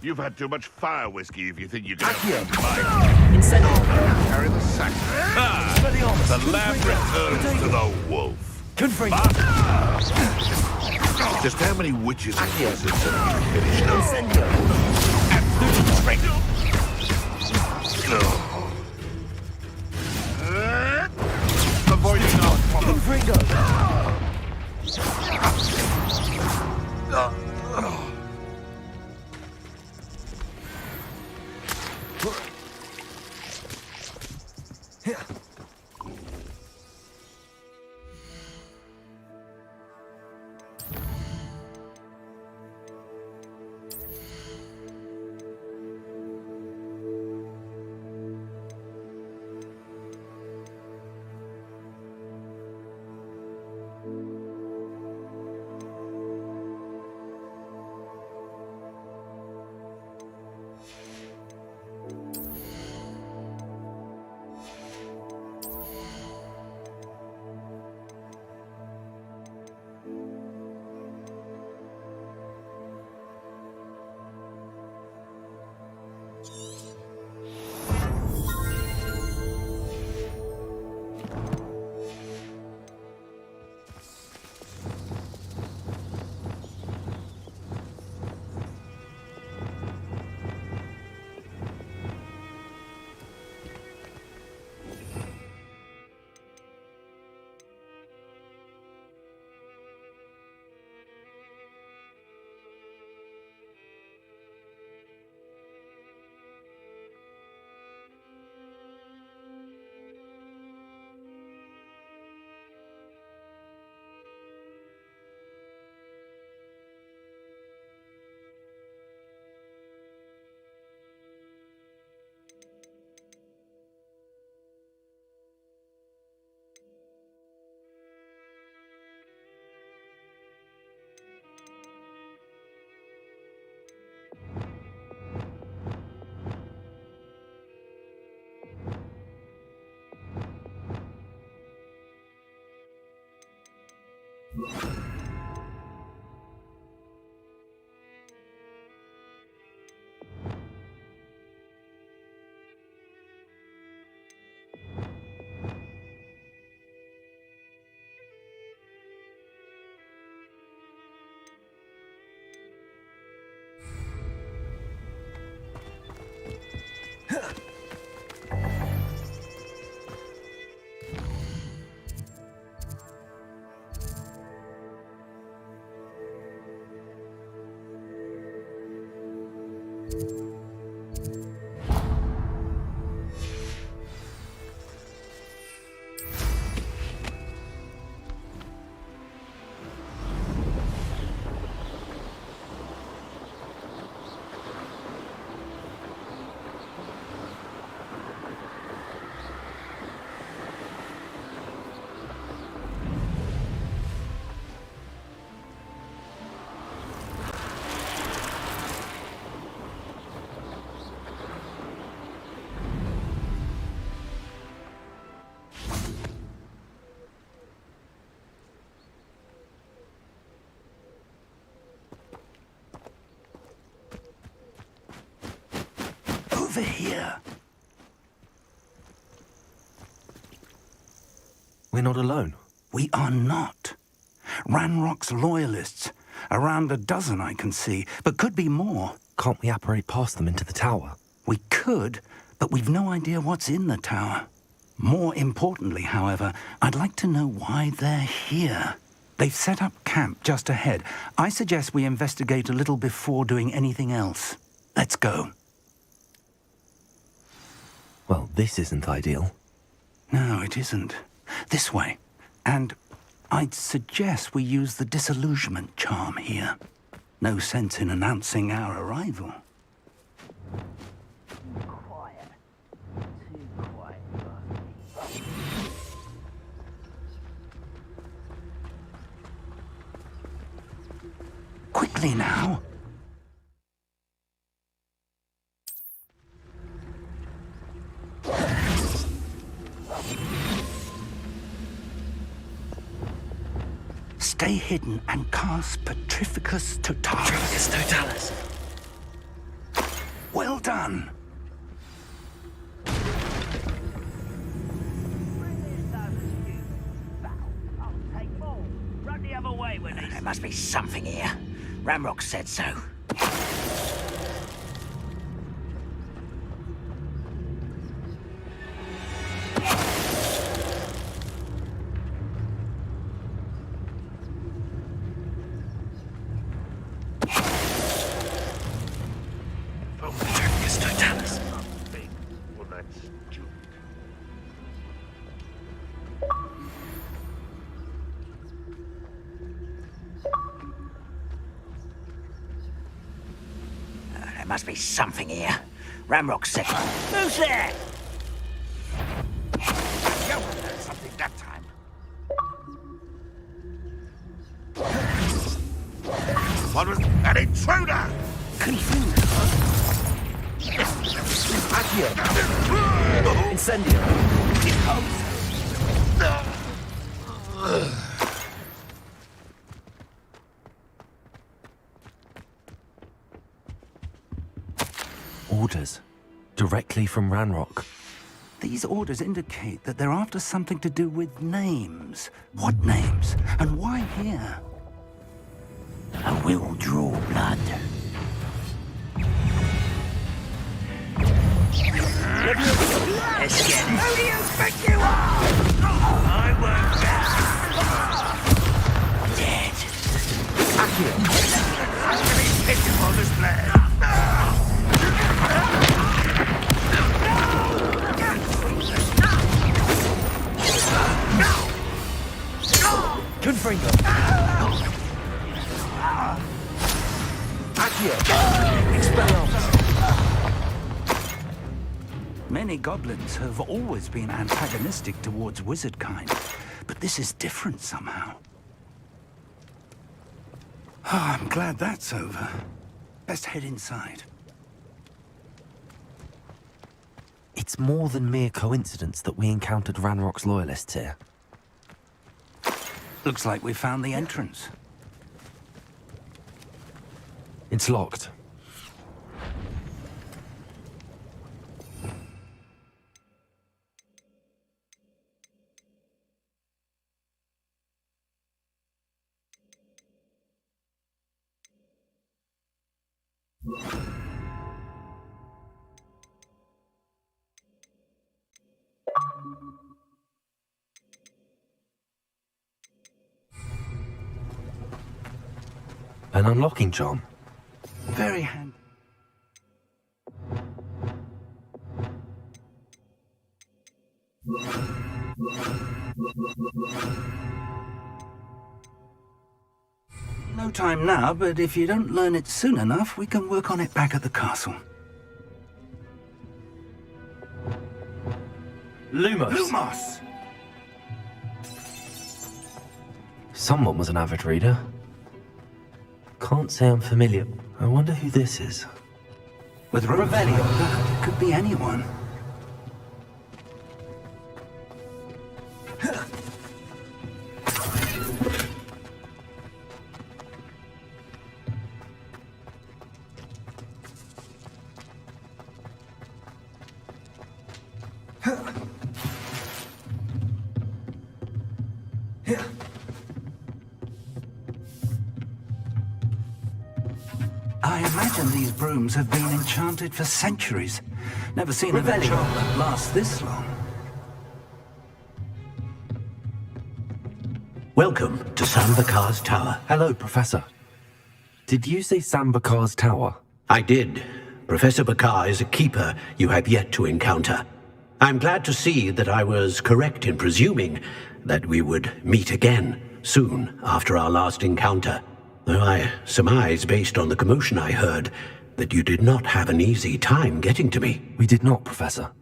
You've had too much fire whiskey if you think you can Accio. fight. Incendio. Carry the sack. The lamb returns to the wolf. Confringo. Just how many witches and wizards have you finished up? Incendio. Avoiding our problem. Confringo. Over here. We're not alone. We are not. Ranrock's loyalists. Around a dozen I can see, but could be more. Can't we apparate past them into the tower? We could, but we've no idea what's in the tower. More importantly, however, I'd like to know why they're here. They've set up camp just ahead. I suggest we investigate a little before doing anything else. Let's go. Well, this isn't ideal. No, it isn't. This way. And I'd suggest we use the disillusionment charm here. No sense in announcing our arrival. Quiet. Too quiet. Quickly now. Stay hidden and cast Petrificus Totalis. Petrificus Totalis. done. Run the other way when they... There must be something here. Ramrock said so. There must be something here. Ramrock said... Who's there? You heard something that time. What was an intruder? Incendio! Orders. Directly from Ranrock. These orders indicate that they're after something to do with names. What names? And why here? I will draw blood. Let's get it. Who do you think you are? I won't Dead. I'm gonna be pitching on this plan. Confringo! Accio! Expelliarmus! Many goblins have always been antagonistic towards wizard kind, but this is different somehow. Oh, I'm glad that's over. Best head inside. It's more than mere coincidence that we encountered Ranrock's loyalists here. Looks like we found the entrance. It's locked. An unlocking charm. Very handy. No time now, but if you don't learn it soon enough, we can work on it back at the castle. Lumos! Lumos! Someone was an avid reader. Can't say I'm familiar. I wonder who this is. With Revelio, it could be anyone. I imagine these brooms have been enchanted for centuries. Never seen a charm that lasts this long. Welcome to Sambakar's Tower. Hello, Professor. Did you say Sambakar's Tower? I did. Professor Bakar is a keeper you have yet to encounter. I'm glad to see that I was correct in presuming that we would meet again soon after our last encounter. Though I surmise, based on the commotion I heard, that you did not have an easy time getting to me. We did not, Professor.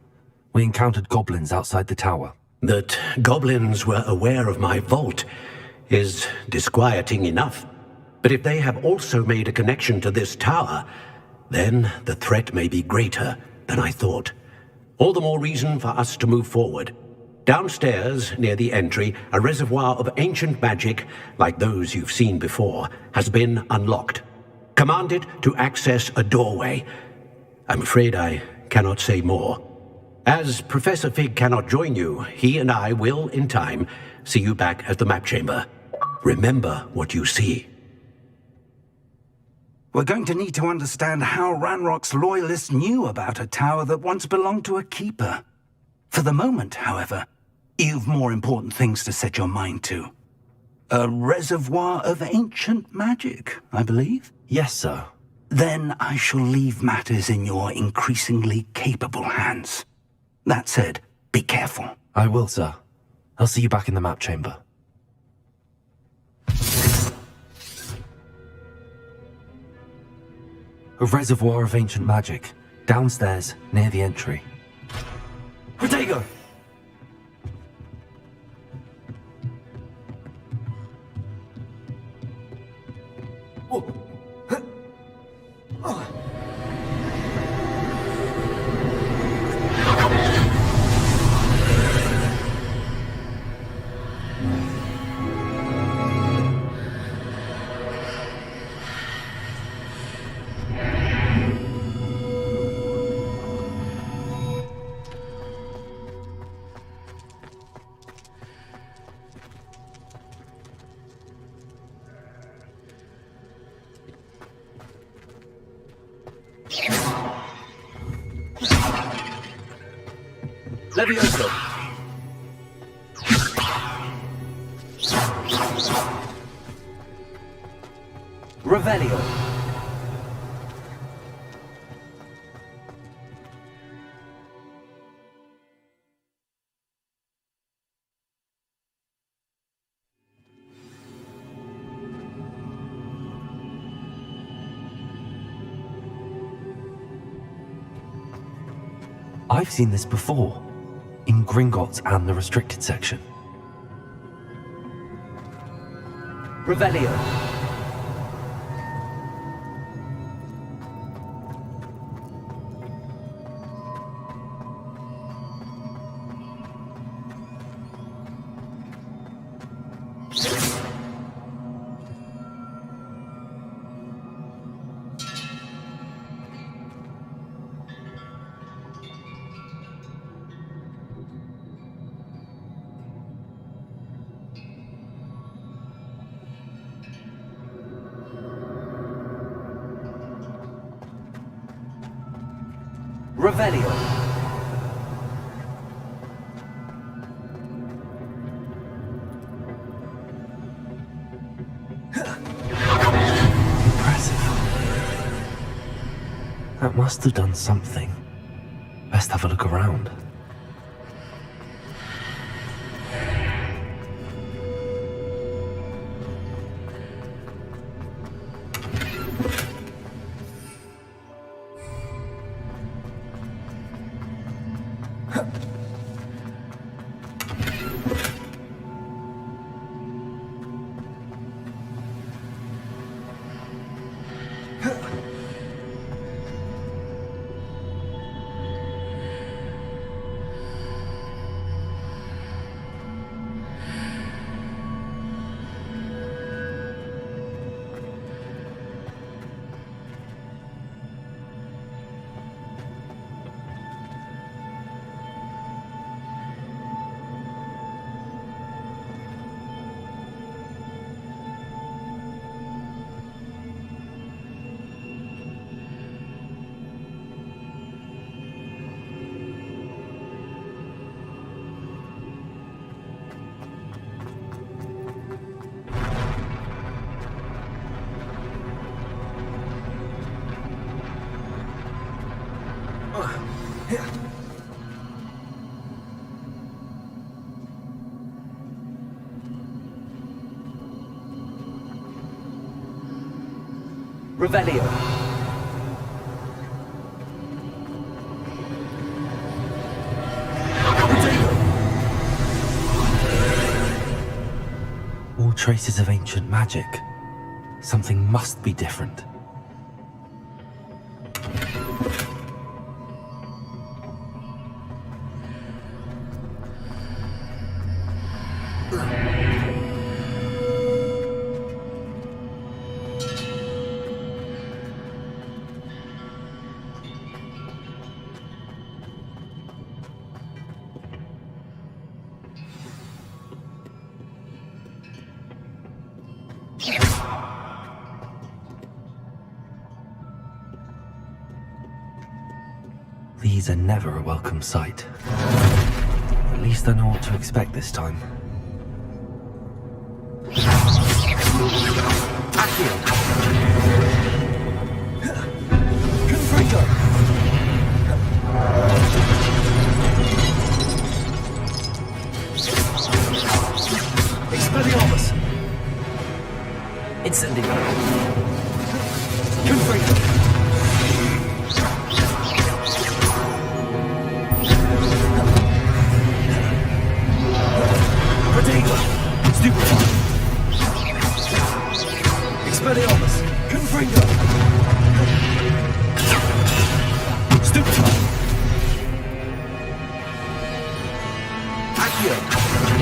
We encountered goblins outside the tower. That goblins were aware of my vault is disquieting enough. But if they have also made a connection to this tower, then the threat may be greater than I thought. All the more reason for us to move forward. Downstairs, near the entry, a reservoir of ancient magic, like those you've seen before, has been unlocked. Commanded to access a doorway. I'm afraid I cannot say more. As Professor Fig cannot join you, he and I will, in time, see you back at the map chamber. Remember what you see. We're going to need to understand how Ranrock's loyalists knew about a tower that once belonged to a keeper. For the moment, however, you've more important things to set your mind to. A reservoir of ancient magic, I believe? Yes, sir. Then I shall leave matters in your increasingly capable hands. That said, be careful. I will, sir. I'll see you back in the map chamber. A reservoir of ancient magic, downstairs, near the entry. Diagon! Levioso! Revelio! I've seen this before, in Gringotts and the restricted section. Revelio. Revelio. Impressive. That must have done something. Best have a look around. Revelio. All traces of ancient magic. Something must be different. These are never a welcome sight. At least I know what to expect this time. Confringo! Expelliarmus! Incendio! Confringo! Protego! Stupefy! Expelliarmus! Confringo! Stupefy! Accio!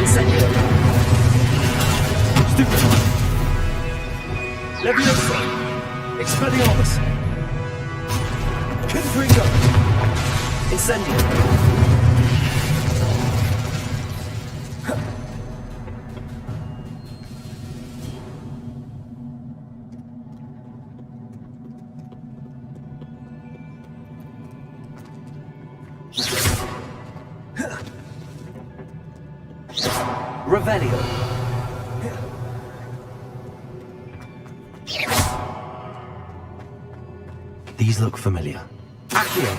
Incendio! Stupefy! Leviosa! Expelliarmus! Confringo! Incendio! Revelio! These look familiar. Accio!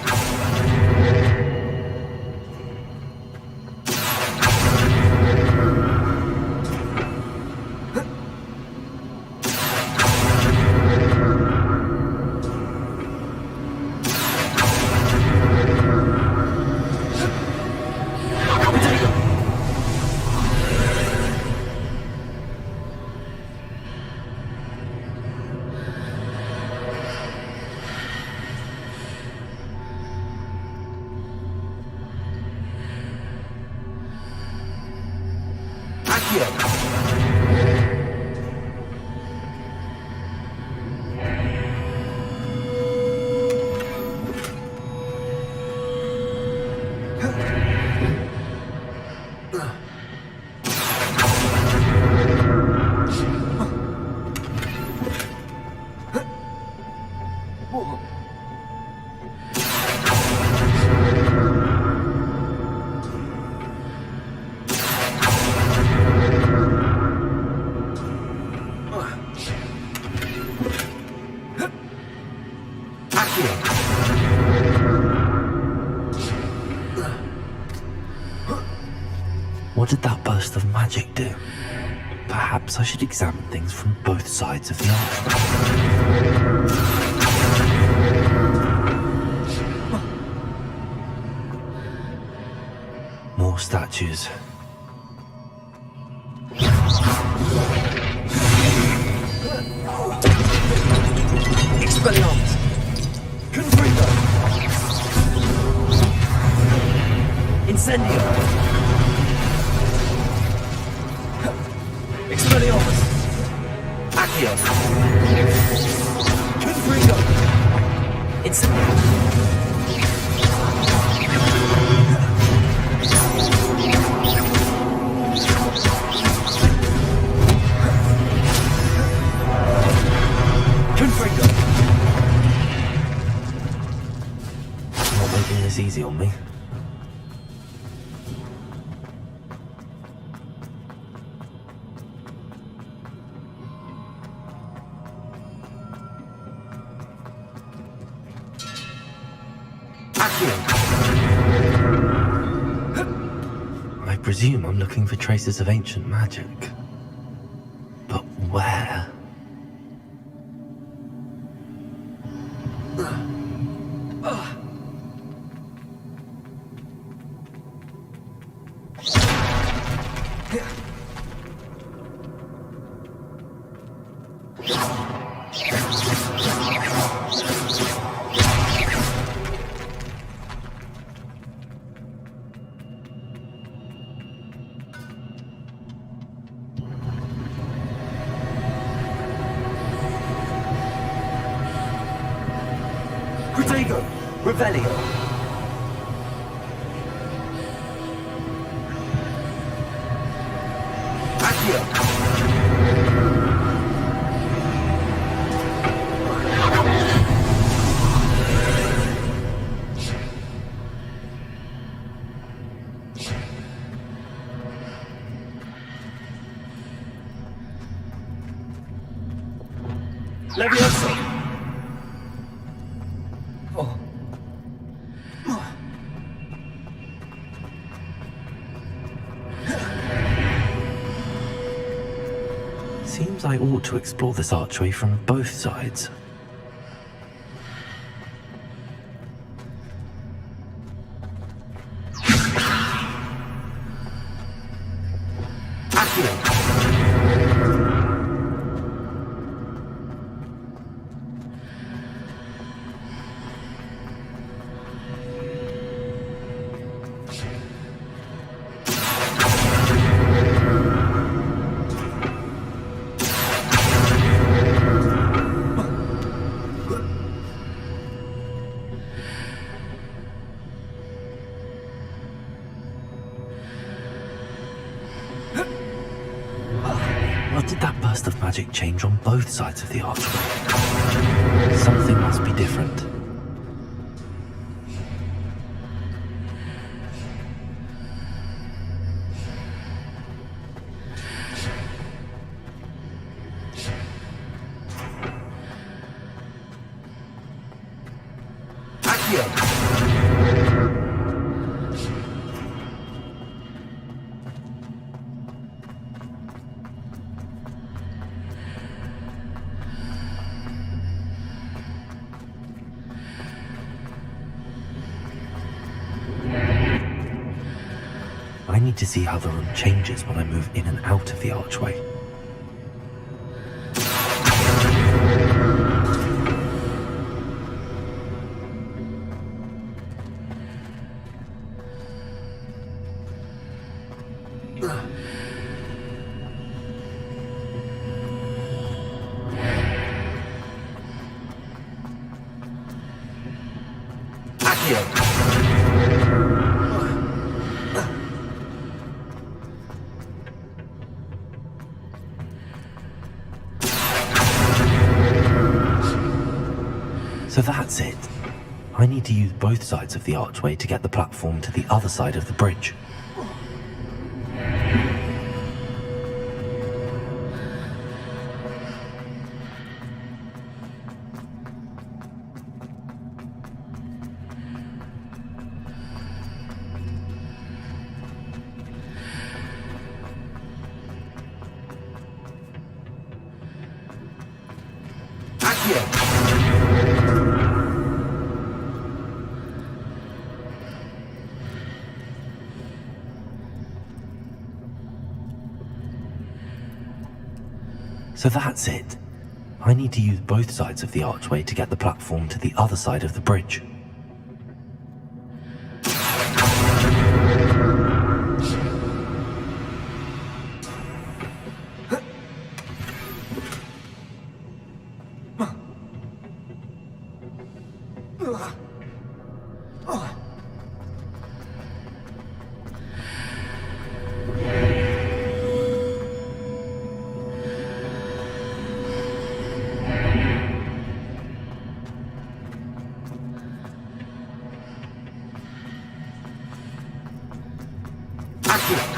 What did that burst of magic do? Perhaps I should examine things from both sides of the arch. More statues. Expelliarmus! Confringo! Incendio! Expelliarmus! Accio! Confringo! Incendio! Confringo! Not making this easy on me. I presume I'm looking for traces of ancient magic. But where? Protego! Revelio! Accio! Levioso! Seems I ought to explore this archway from both sides. What did that burst of magic change on both sides of the archway? Something must be different. I need to see how the room changes when I move in and out of the archway. So that's it. I need to use both sides of the archway to get the platform to the other side of the bridge. So that's it. I need to use both sides of the archway to get the platform to the other side of the bridge.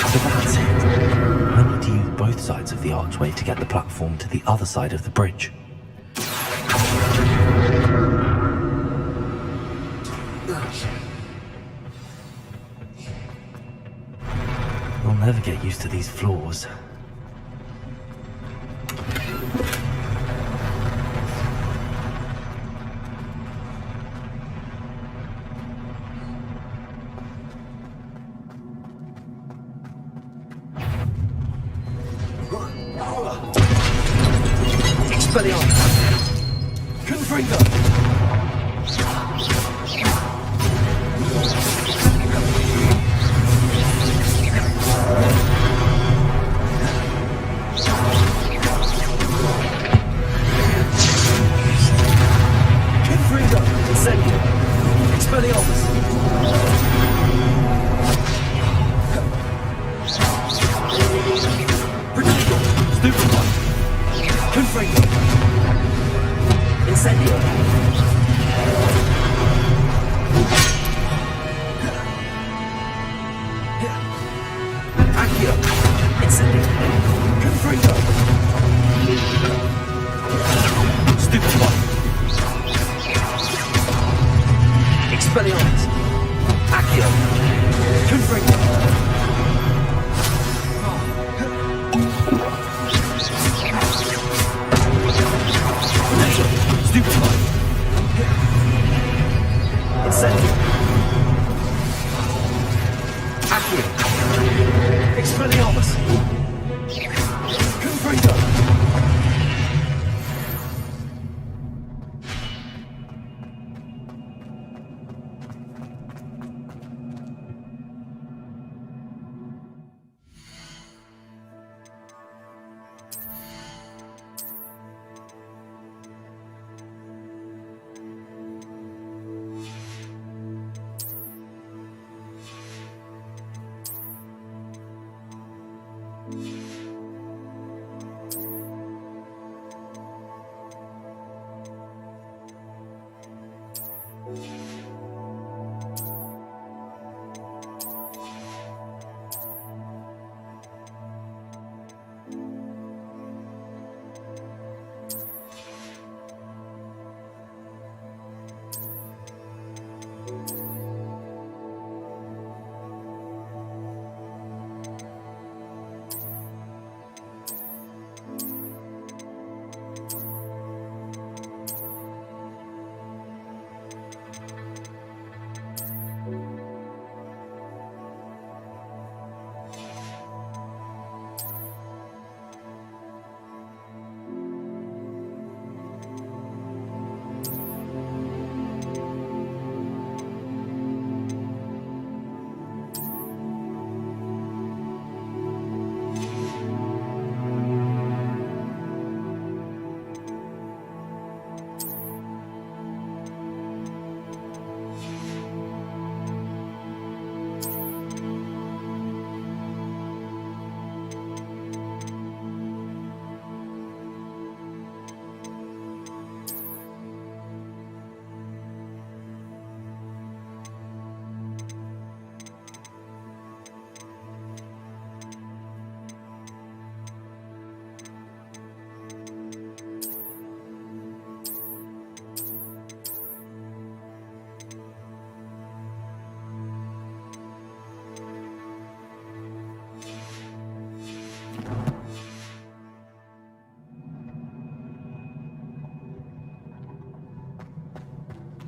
So that's it. I need to use both sides of the archway to get the platform to the other side of the bridge. I'll never get used to these floors.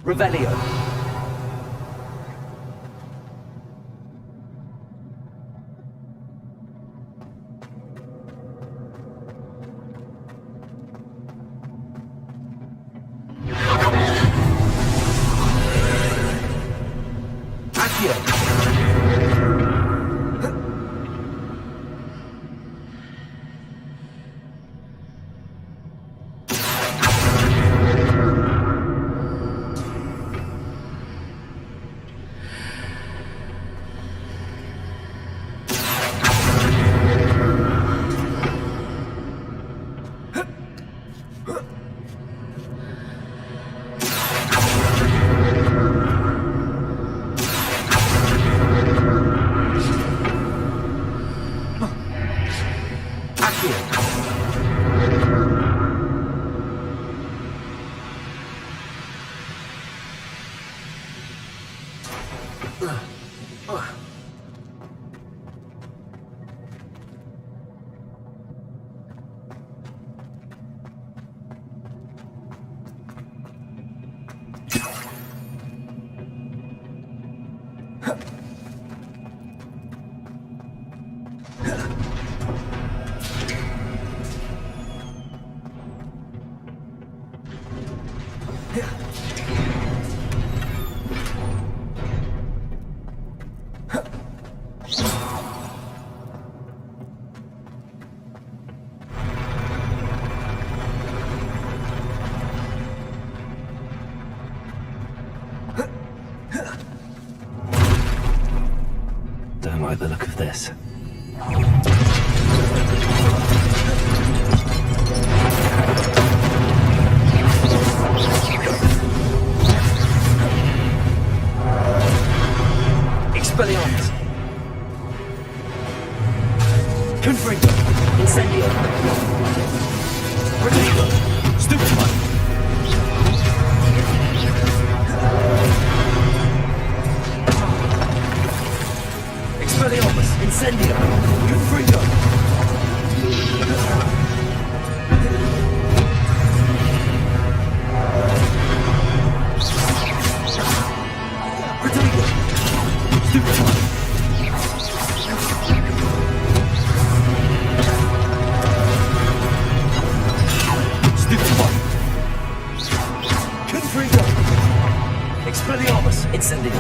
Revelio. Don't like the look of this. Expelliarmus. Confringo. Incendio. Protego. Stupefy. Expelliarmus. Incendio. Confringo. Protego. Stupefy. Confringo. Expelliarmus. Incendio.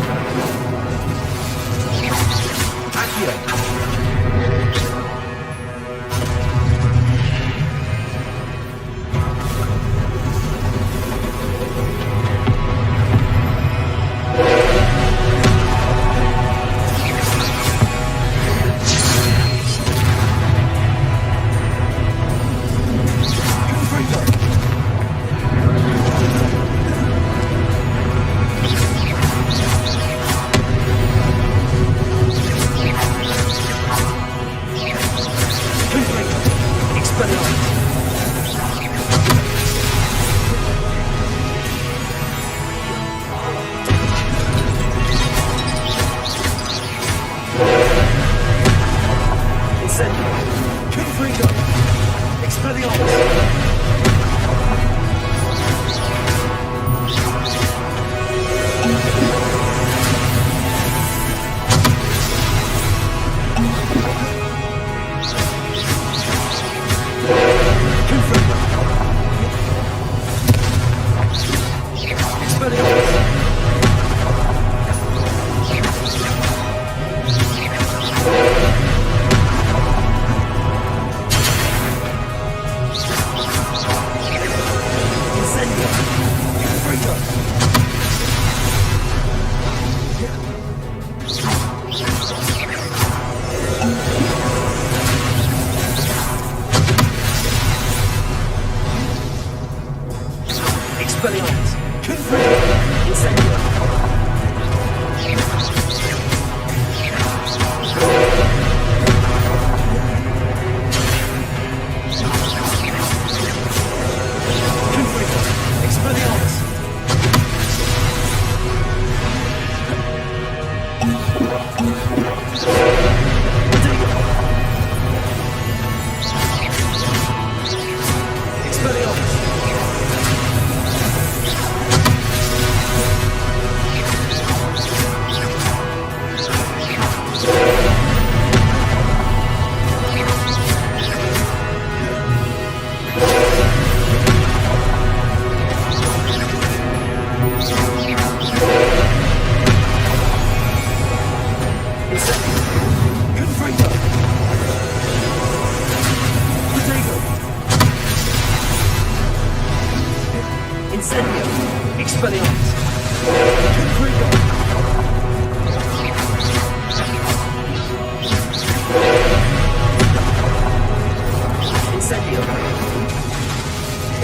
Accio. Expelliarmus! Incendio! Confringo!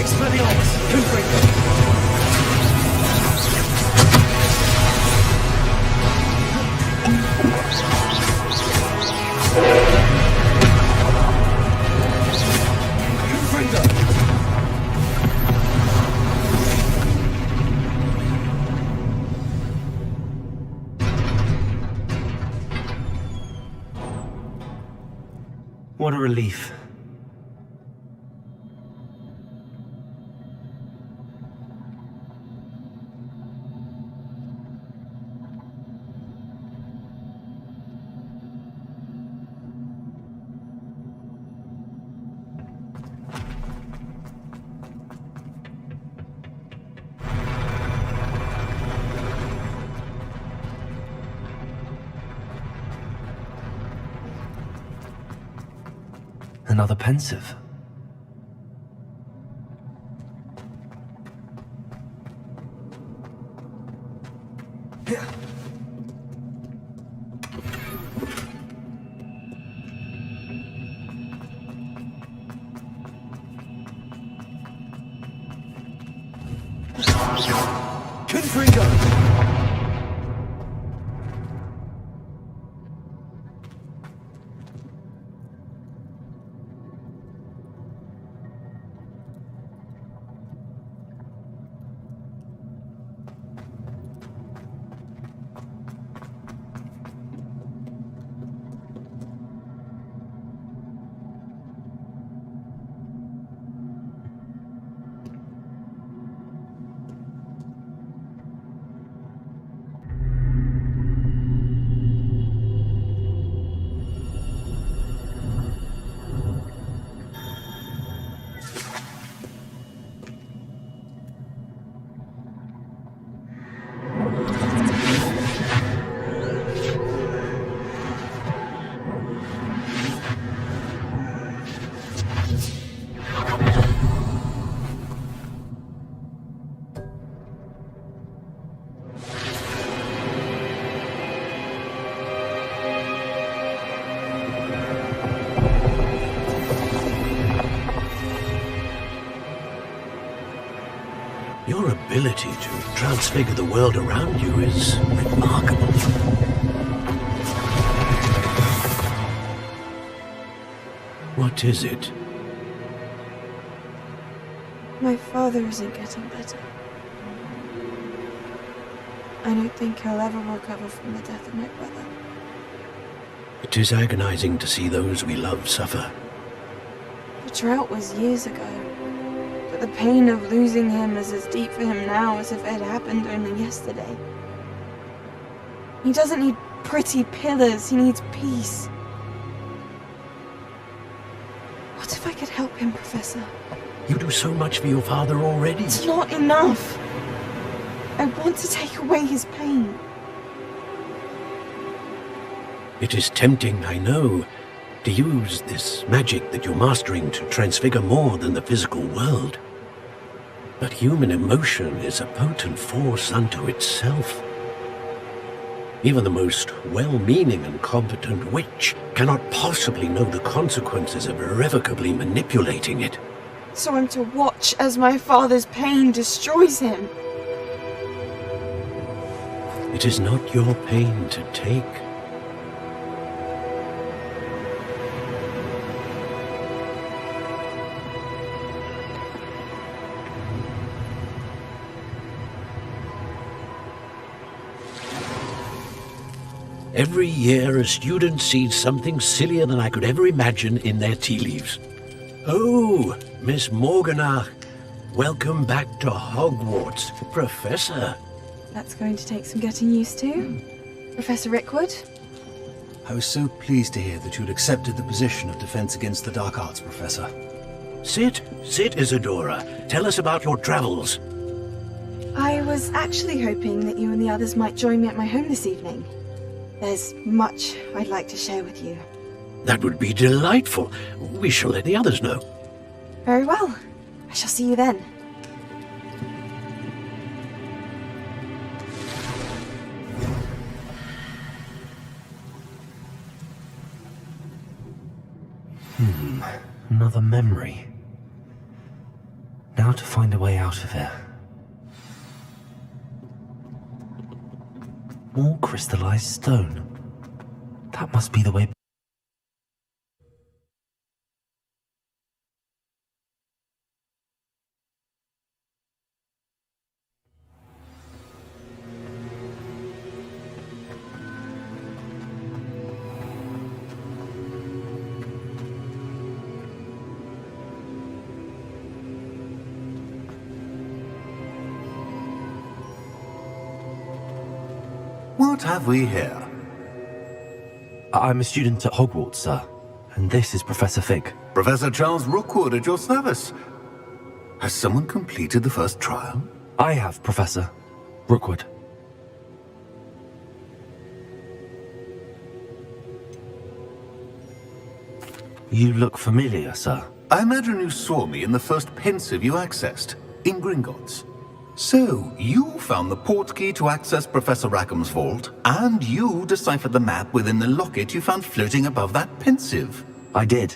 Expelliarmus! What a relief. Another pensive. Your ability to transfigure the world around you is remarkable. What is it? My father isn't getting better. I don't think he'll ever recover from the death of my brother. It is agonizing to see those we love suffer. The drought was years ago, but the pain of losing him is as deep for him now as if it had happened only yesterday. He doesn't need pretty pillars, he needs peace. What if I could help him, Professor? You do so much for your father already. It's not enough. I want to take away his pain. It is tempting, I know, to use this magic that you're mastering to transfigure more than the physical world. But human emotion is a potent force unto itself. Even the most well-meaning and competent witch cannot possibly know the consequences of irrevocably manipulating it. So I'm to watch as my father's pain destroys him. It is not your pain to take. Every year, a student sees something sillier than I could ever imagine in their tea leaves. Oh, Miss Morganach, welcome back to Hogwarts, Professor. That's going to take some getting used to. Professor Rickwood? I was so pleased to hear that you'd accepted the position of Defense Against the Dark Arts, Professor. Sit, Isadora. Tell us about your travels. I was actually hoping that you and the others might join me at my home this evening. There's much I'd like to share with you. That would be delightful. We shall let the others know. Very well. I shall see you then. Another memory. Now to find a way out of here. More crystallized stone. That must be the way. What have we here? I'm a student at Hogwarts, sir. And this is Professor Fig. Professor Charles Rookwood at your service. Has someone completed the first trial? I have, Professor Rookwood. You look familiar, sir. I imagine you saw me in the first pensive you accessed, in Gringotts. So, you found the portkey to access Professor Rackham's vault, and you deciphered the map within the locket you found floating above that pensive. I did.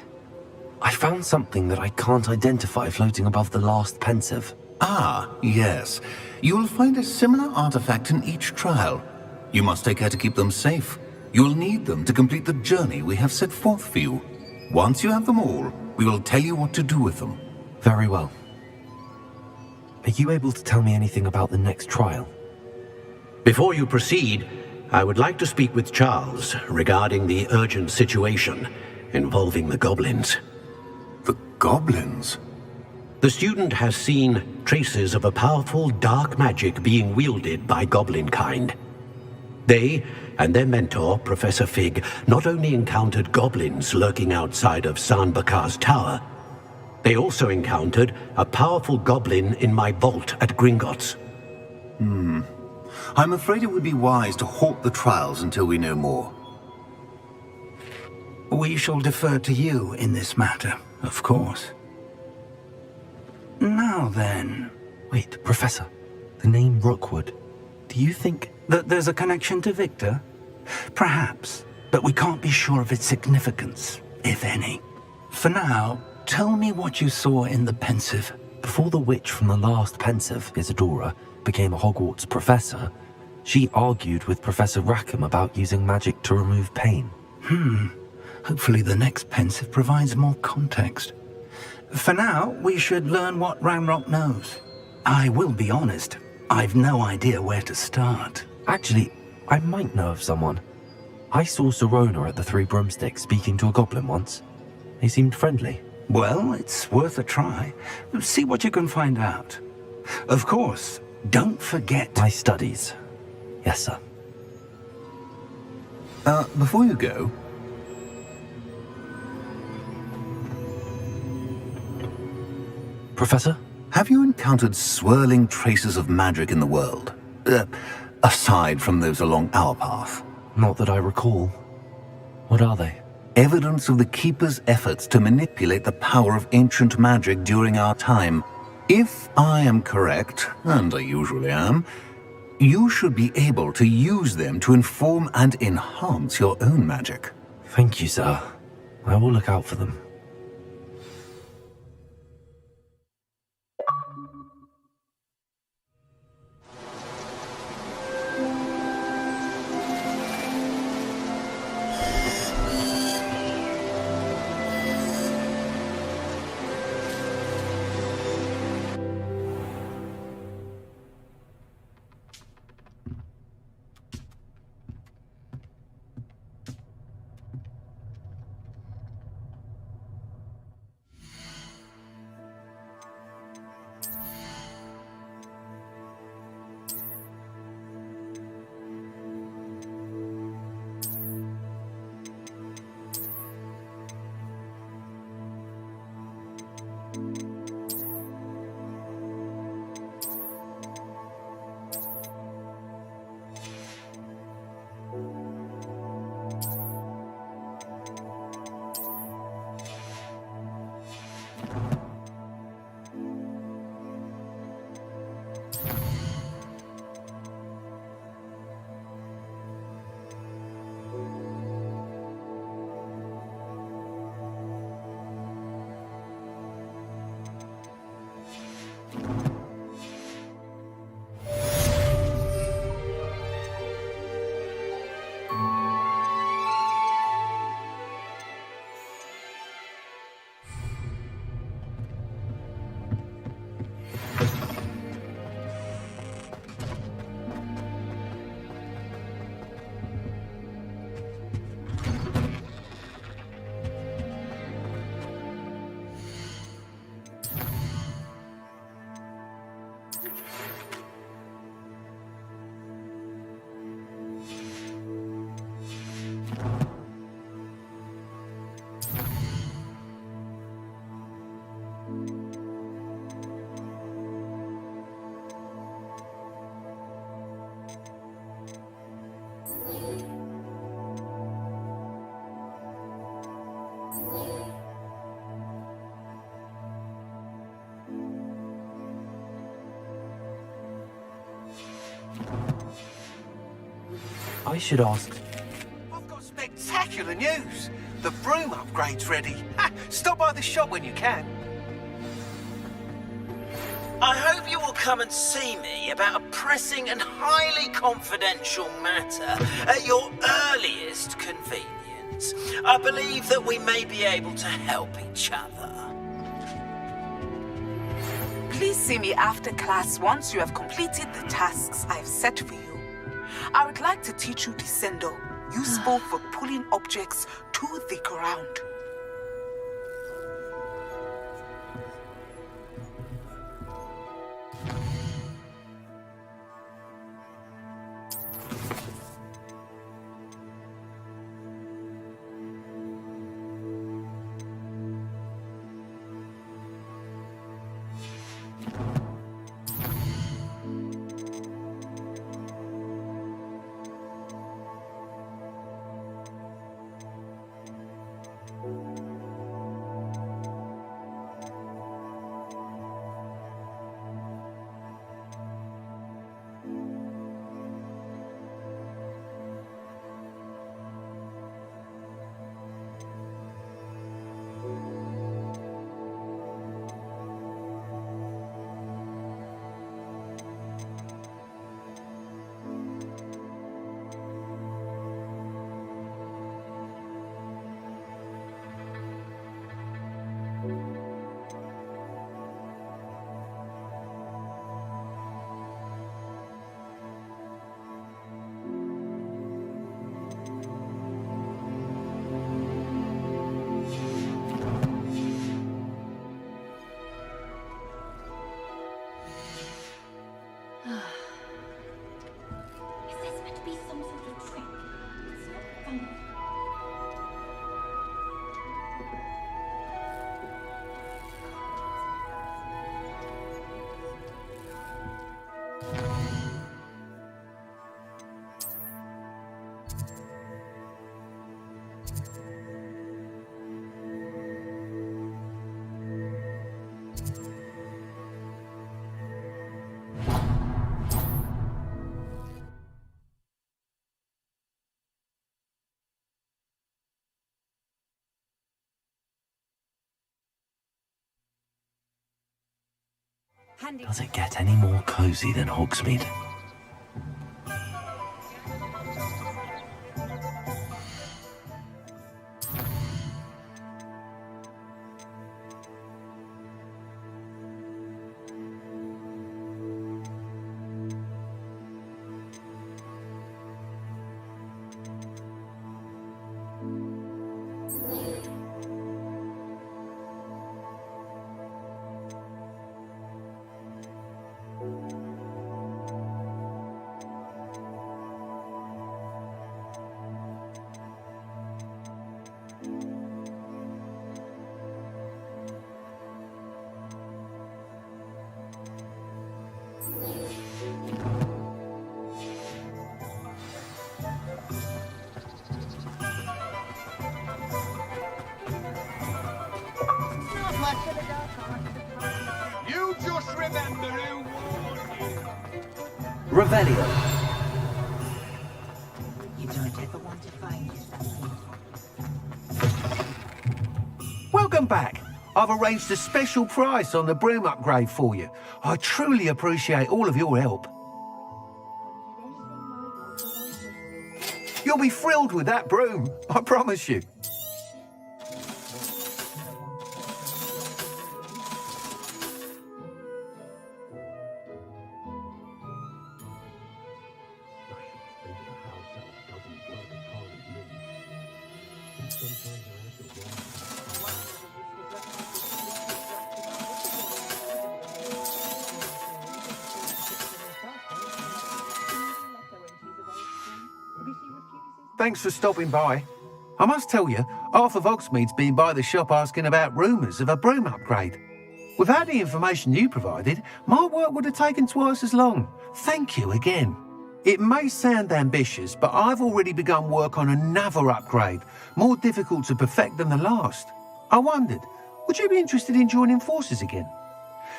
I found something that I can't identify floating above the last pensive. Ah, yes. You will find a similar artifact in each trial. You must take care to keep them safe. You will need them to complete the journey we have set forth for you. Once you have them all, we will tell you what to do with them. Very well. Are you able to tell me anything about the next trial? Before you proceed, I would like to speak with Charles regarding the urgent situation involving the goblins. The goblins? The student has seen traces of a powerful dark magic being wielded by goblin kind. They and their mentor, Professor Fig, not only encountered goblins lurking outside of San Bakar's tower, they also encountered a powerful goblin in my vault at Gringotts. I'm afraid it would be wise to halt the trials until we know more. We shall defer to you in this matter, of course. Now then... Wait, Professor. The name Rookwood. Do you think that there's a connection to Victor? Perhaps, but we can't be sure of its significance, if any. For now, tell me what you saw in the pensive. Before the witch from the last pensive, Isadora, became a Hogwarts professor, she argued with Professor Rackham about using magic to remove pain. Hopefully the next pensive provides more context. For now, we should learn what Ramrock knows. I will be honest, I've no idea where to start. Actually, I might know of someone. I saw Serona at the Three Broomsticks speaking to a goblin once. They seemed friendly. Well, it's worth a try. See what you can find out. Of course, don't forget... My studies. Yes, sir. Before you go... Professor? Have you encountered swirling traces of magic in the world? Aside from those along our path? Not that I recall. What are they? Evidence of the Keeper's efforts to manipulate the power of ancient magic during our time. If I am correct, and I usually am, you should be able to use them to inform and enhance your own magic. Thank you, sir. I will look out for them. I should ask... I've got spectacular news! The broom upgrade's ready. Ha! Stop by the shop when you can. I hope you will come and see me about a pressing and highly confidential matter at your earliest convenience. I believe that we may be able to help each other. Please see me after class once you have completed the tasks I've set for you. I would like to teach you Descendo, useful for pulling objects to the ground. Does it get any more cozy than Hogsmeade? You just remember who warned you. Revelio. You don't ever want to find yourself. Welcome back. I've arranged a special price on the broom upgrade for you. I truly appreciate all of your help. You'll be thrilled with that broom, I promise you. Thanks for stopping by. I must tell you, half of Hogsmeade's been by the shop asking about rumours of a broom upgrade. Without the information you provided, my work would have taken twice as long. Thank you again. It may sound ambitious, but I've already begun work on another upgrade, more difficult to perfect than the last. I wondered, would you be interested in joining forces again?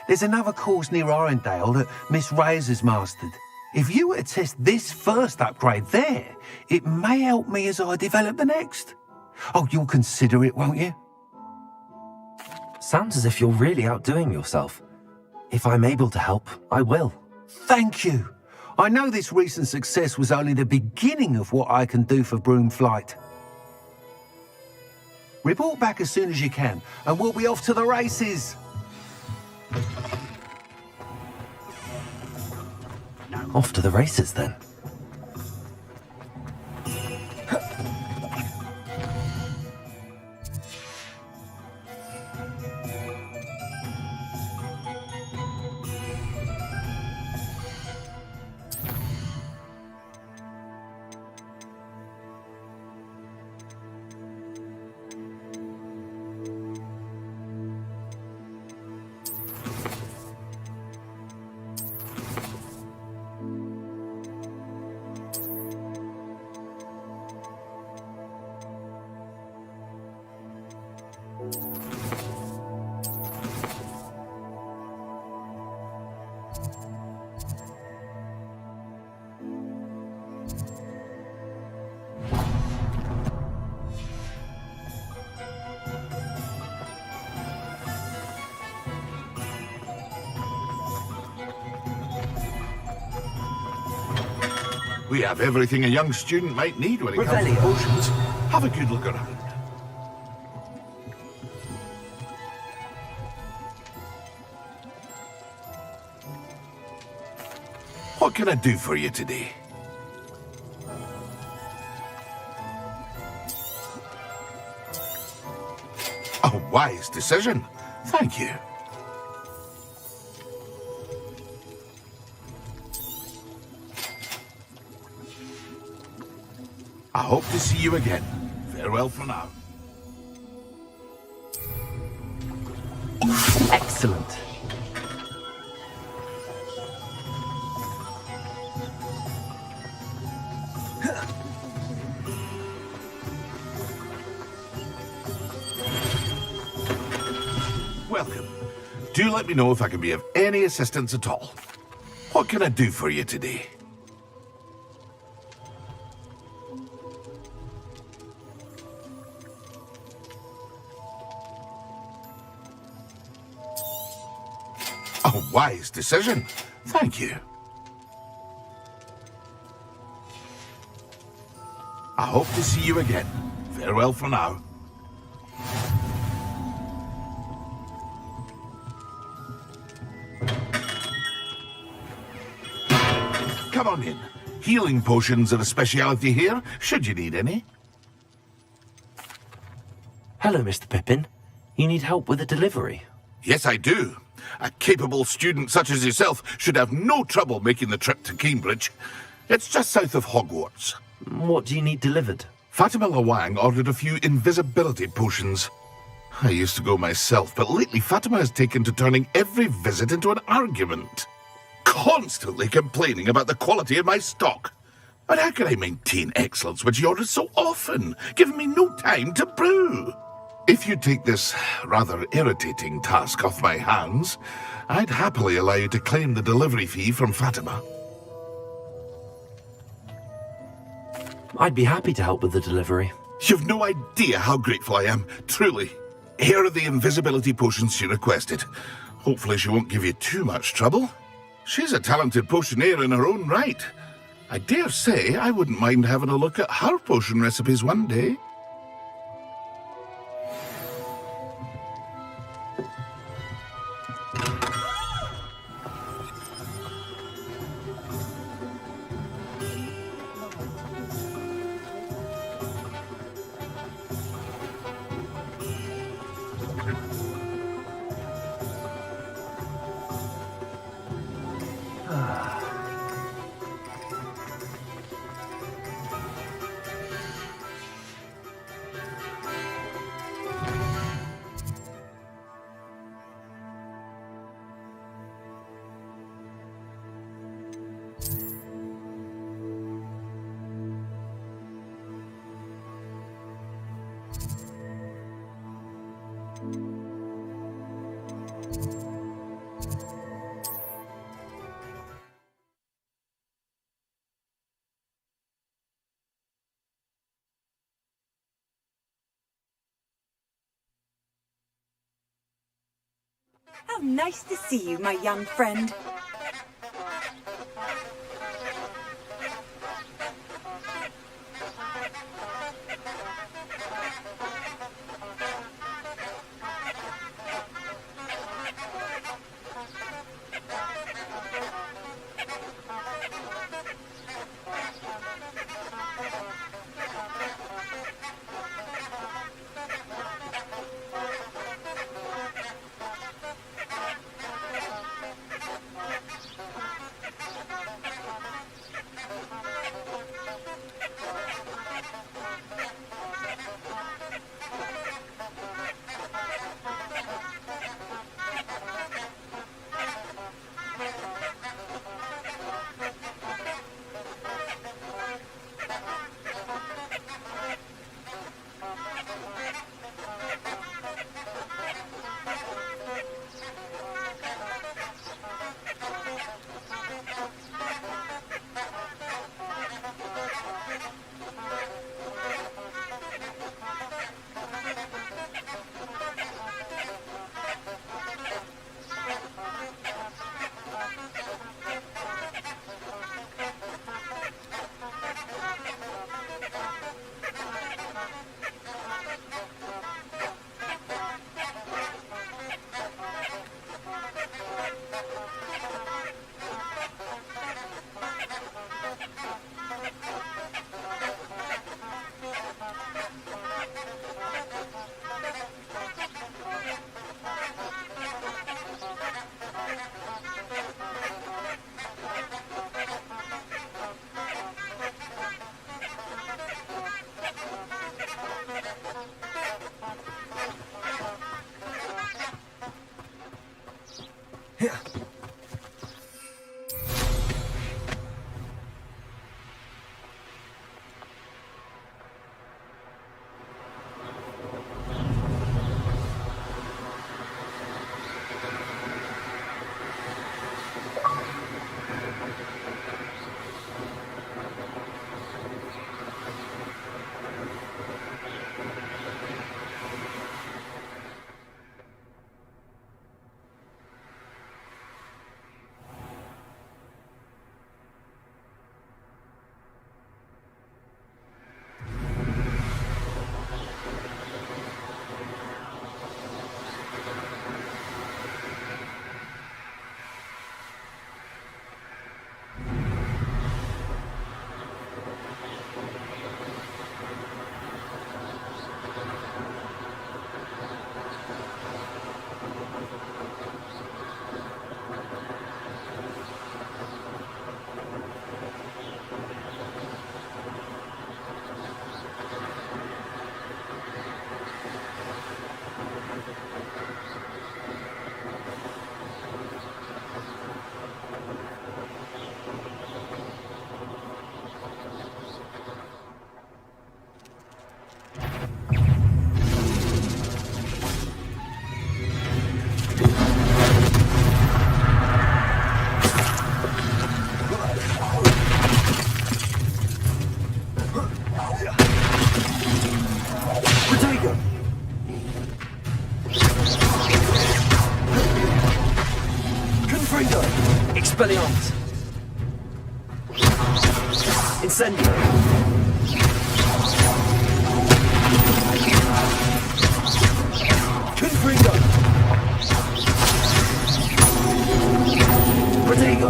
There's another course near Arendelle that Miss Reyes has mastered. If you were to test this first upgrade there, it may help me as I develop the next. Oh, you'll consider it, won't you? Sounds as if you're really outdoing yourself. If I'm able to help, I will. Thank you. I know this recent success was only the beginning of what I can do for broom flight. Report back as soon as you can, and we'll be off to the races. Off to the races, then. We have everything a young student might need when it comes to potions. Have a good look around. What can I do for you today? A wise decision. Thank you. I hope to see you again. Farewell for now. Excellent. Welcome. Do let me know if I can be of any assistance at all. What can I do for you today? A wise decision. Thank you. I hope to see you again. Farewell for now. Come on in. Healing potions are a speciality here, should you need any. Hello, Mr. Pippin. You need help with a delivery? Yes, I do. A capable student such as yourself should have no trouble making the trip to Cambridge. It's just south of Hogwarts. What do you need delivered? Fatima Lawang ordered a few invisibility potions. I used to go myself, but lately Fatima has taken to turning every visit into an argument. Constantly complaining about the quality of my stock. But how can I maintain excellence when she orders so often, giving me no time to brew? If you take this rather irritating task off my hands, I'd happily allow you to claim the delivery fee from Fatima. I'd be happy to help with the delivery. You've no idea how grateful I am, truly. Here are the invisibility potions she requested. Hopefully she won't give you too much trouble. She's a talented potioneer in her own right. I dare say I wouldn't mind having a look at her potion recipes one day. How nice to see you, my young friend. Expelliarmus! Incendio! Confringo! Protego!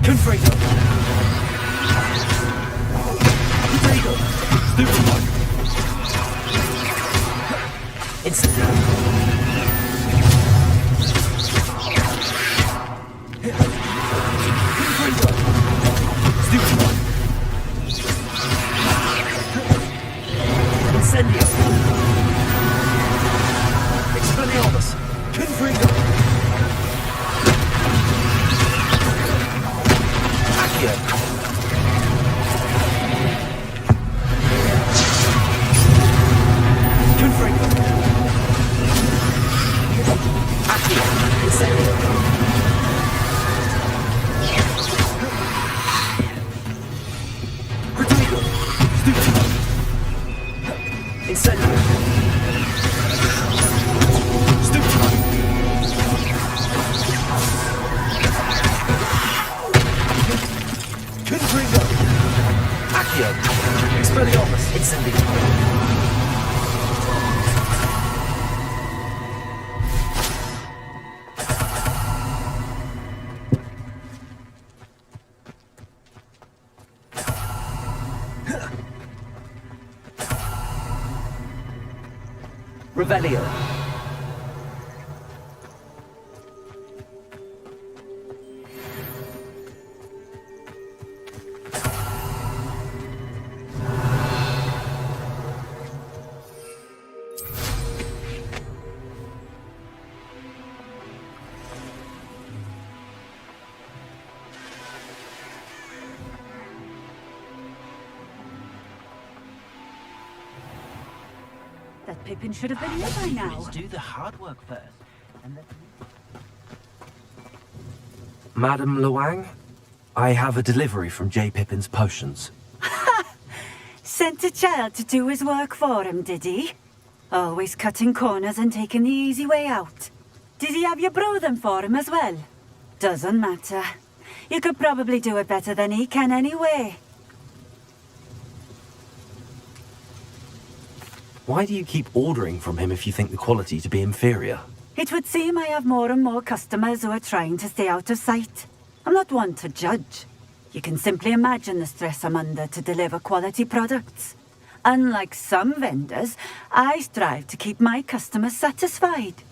Confringo! Protego! Stupid one! Incendio! Confringo! Stupid one! Incendio! Expelliarmus! Confringo! Accio! Confringo! Accio! Incendio! Protego! Stupid! Incendio! Stupid! Confringo! Accio! Expelliarmus! Incendio! Revelio. That Pippin should have been here by now. Let's do the hard work first. And then... Madam Luang, I have a delivery from J. Pippin's Potions. Sent a child to do his work for him, did he? Always cutting corners and taking the easy way out. Did he have you brew them for him as well? Doesn't matter. You could probably do it better than he can anyway. Why do you keep ordering from him if you think the quality to be inferior? It would seem I have more and more customers who are trying to stay out of sight. I'm not one to judge. You can simply imagine the stress I'm under to deliver quality products. Unlike some vendors, I strive to keep my customers satisfied.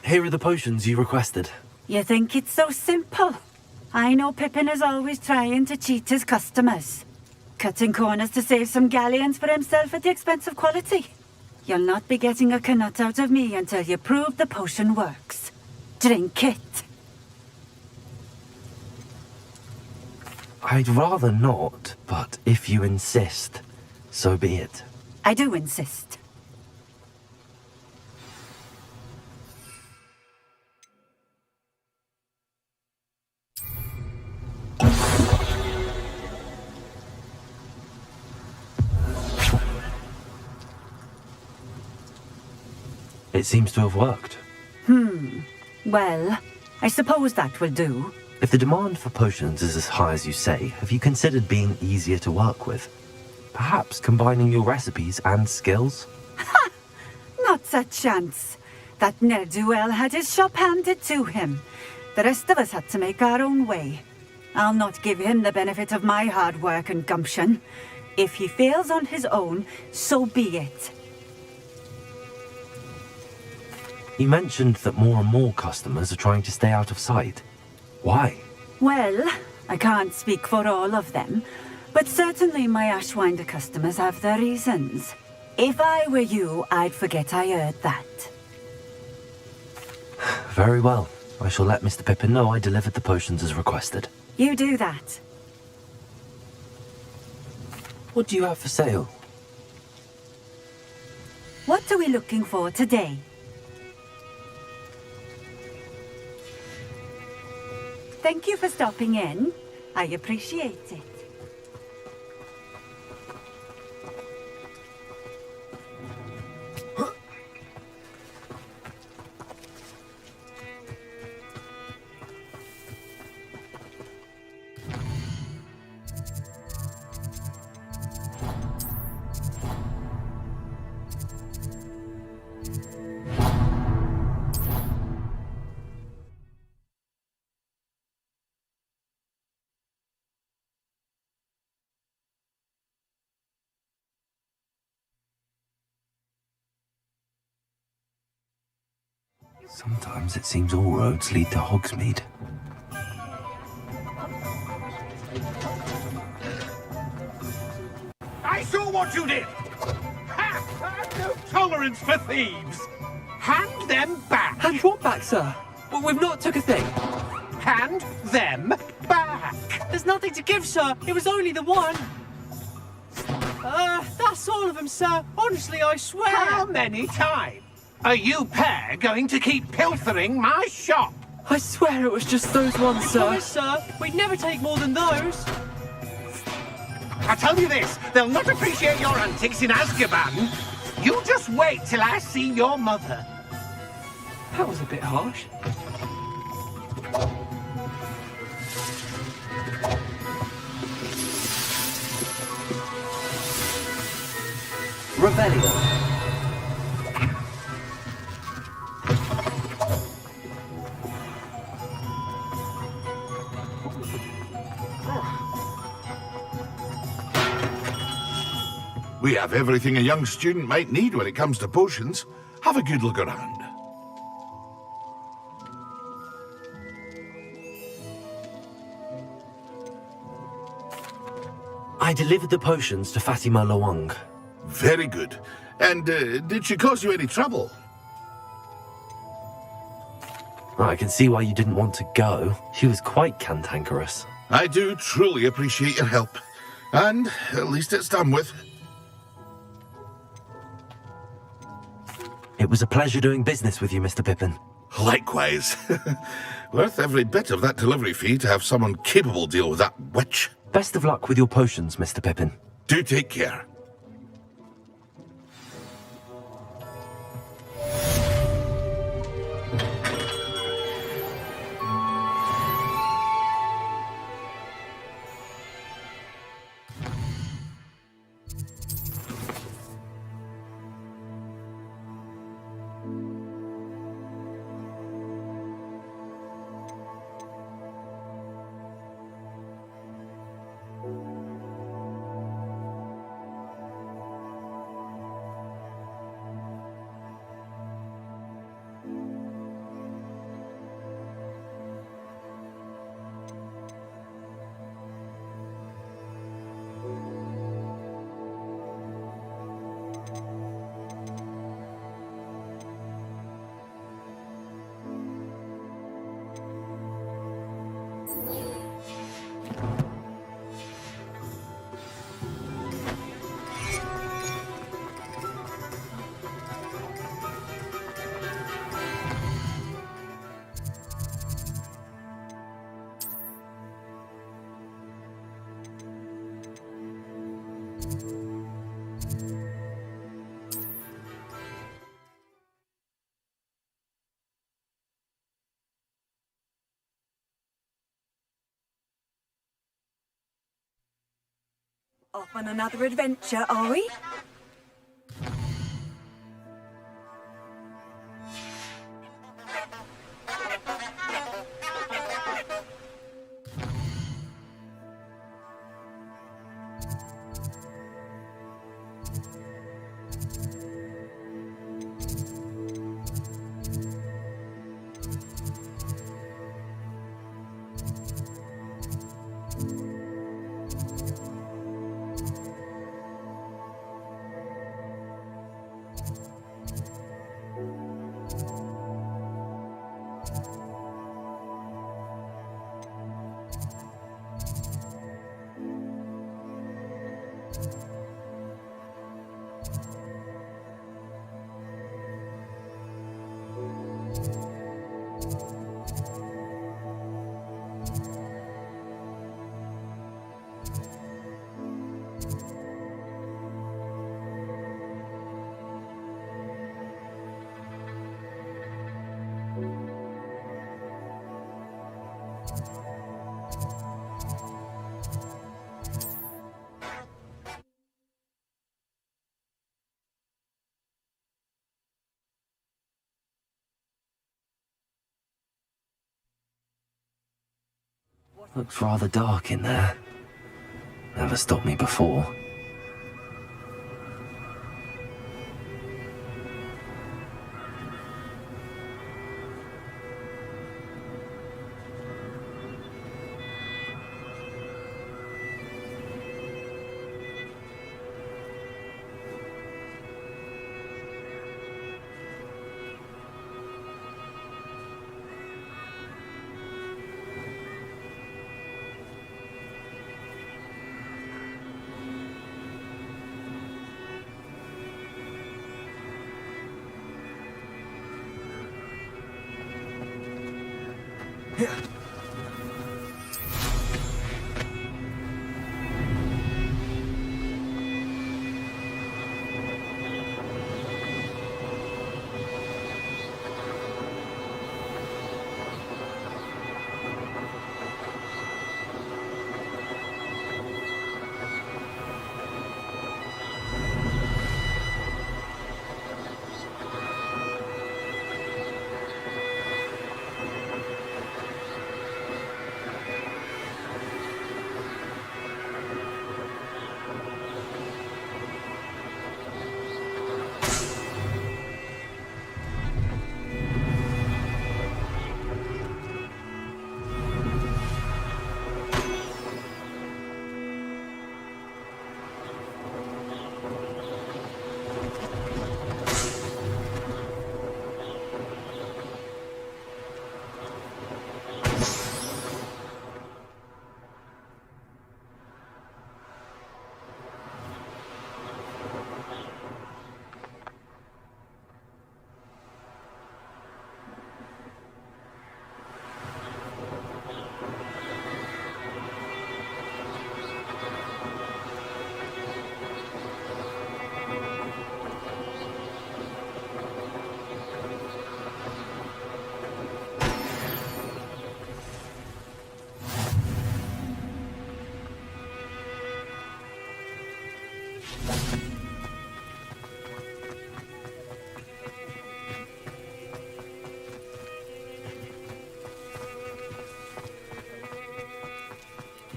Here are the potions you requested. You think it's so simple? I know Pippin is always trying to cheat his customers. Cutting corners to save some galleons for himself at the expense of quality. You'll not be getting a canut out of me until you prove the potion works. Drink it. I'd rather not, but if you insist, so be it. I do insist. It seems to have worked. Well, I suppose that will do. If the demand for potions is as high as you say, have you considered being easier to work with? Perhaps combining your recipes and skills? Not a chance. That ne'er-do-well had his shop handed to him. The rest of us had to make our own way. I'll not give him the benefit of my hard work and gumption. If he fails on his own, so be it. You mentioned that more and more customers are trying to stay out of sight. Why? Well, I can't speak for all of them, but certainly my Ashwinder customers have their reasons. If I were you, I'd forget I heard that. Very well. I shall let Mr. Pippin know I delivered the potions as requested. You do that. What do you have for sale? What are we looking for today? Thank you for stopping in. I appreciate it. Sometimes it seems all roads lead to Hogsmeade. I saw what you did! Ha! I've no tolerance for thieves! Hand them back! Hand what back, sir? Well, we've not took a thing. Hand them back! There's nothing to give, sir. It was only the one. That's all of them, sir. Honestly, I swear. How many times are you pair going to keep pilfering my shop? I swear it was just those ones, sir. Promise, sir. We'd never take more than those. I tell you this, they'll not appreciate your antics in Azkaban. You just wait till I see your mother. That was a bit harsh. Revelio. We have everything a young student might need when it comes to potions. Have a good look around. I delivered the potions to Fatima Lawang. Very good. And did she cause you any trouble? I can see why you didn't want to go. She was quite cantankerous. I do truly appreciate your help. And at least it's done with. It was a pleasure doing business with you, Mr. Pippin. Likewise. Worth every bit of that delivery fee to have someone capable deal with that witch. Best of luck with your potions, Mr. Pippin. Do take care. Off on another adventure, are we? Looks rather dark in there. Never stopped me before.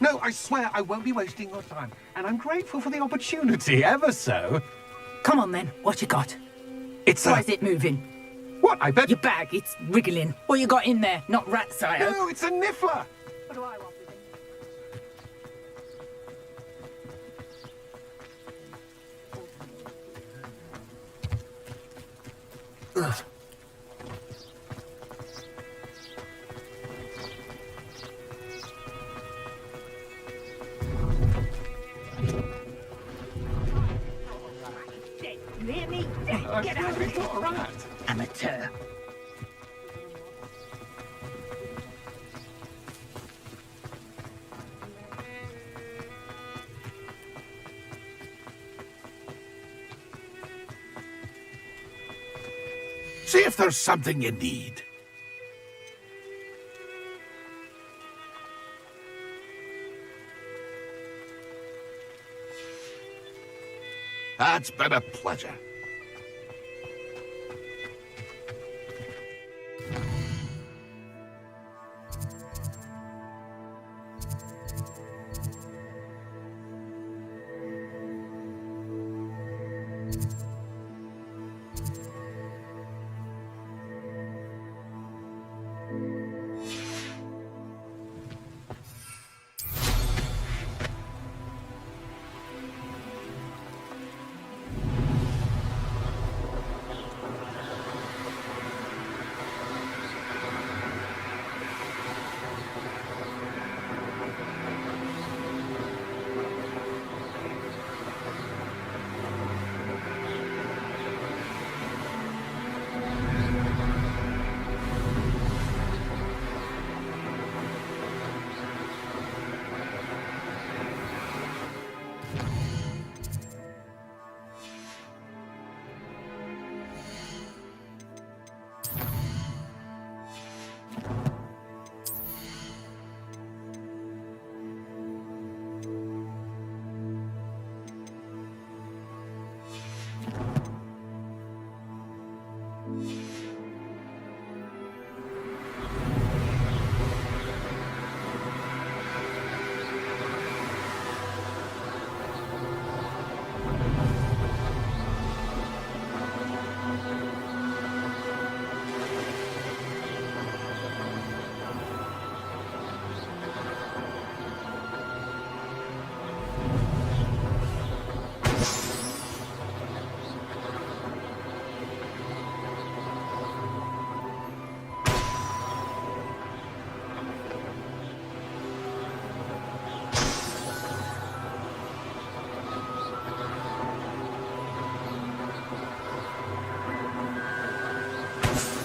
No, I swear I won't be wasting your time. And I'm grateful for the opportunity, ever so. Come on then, what you got? It's Why is it moving? What, I bet... Your bag, it's wriggling. What you got in there? Not rat sire. No, it's a niffler! What do I want with it? Ugh. Near me. Get out of it, not a rat. Amateur. See if there's something you need. It's been a pleasure.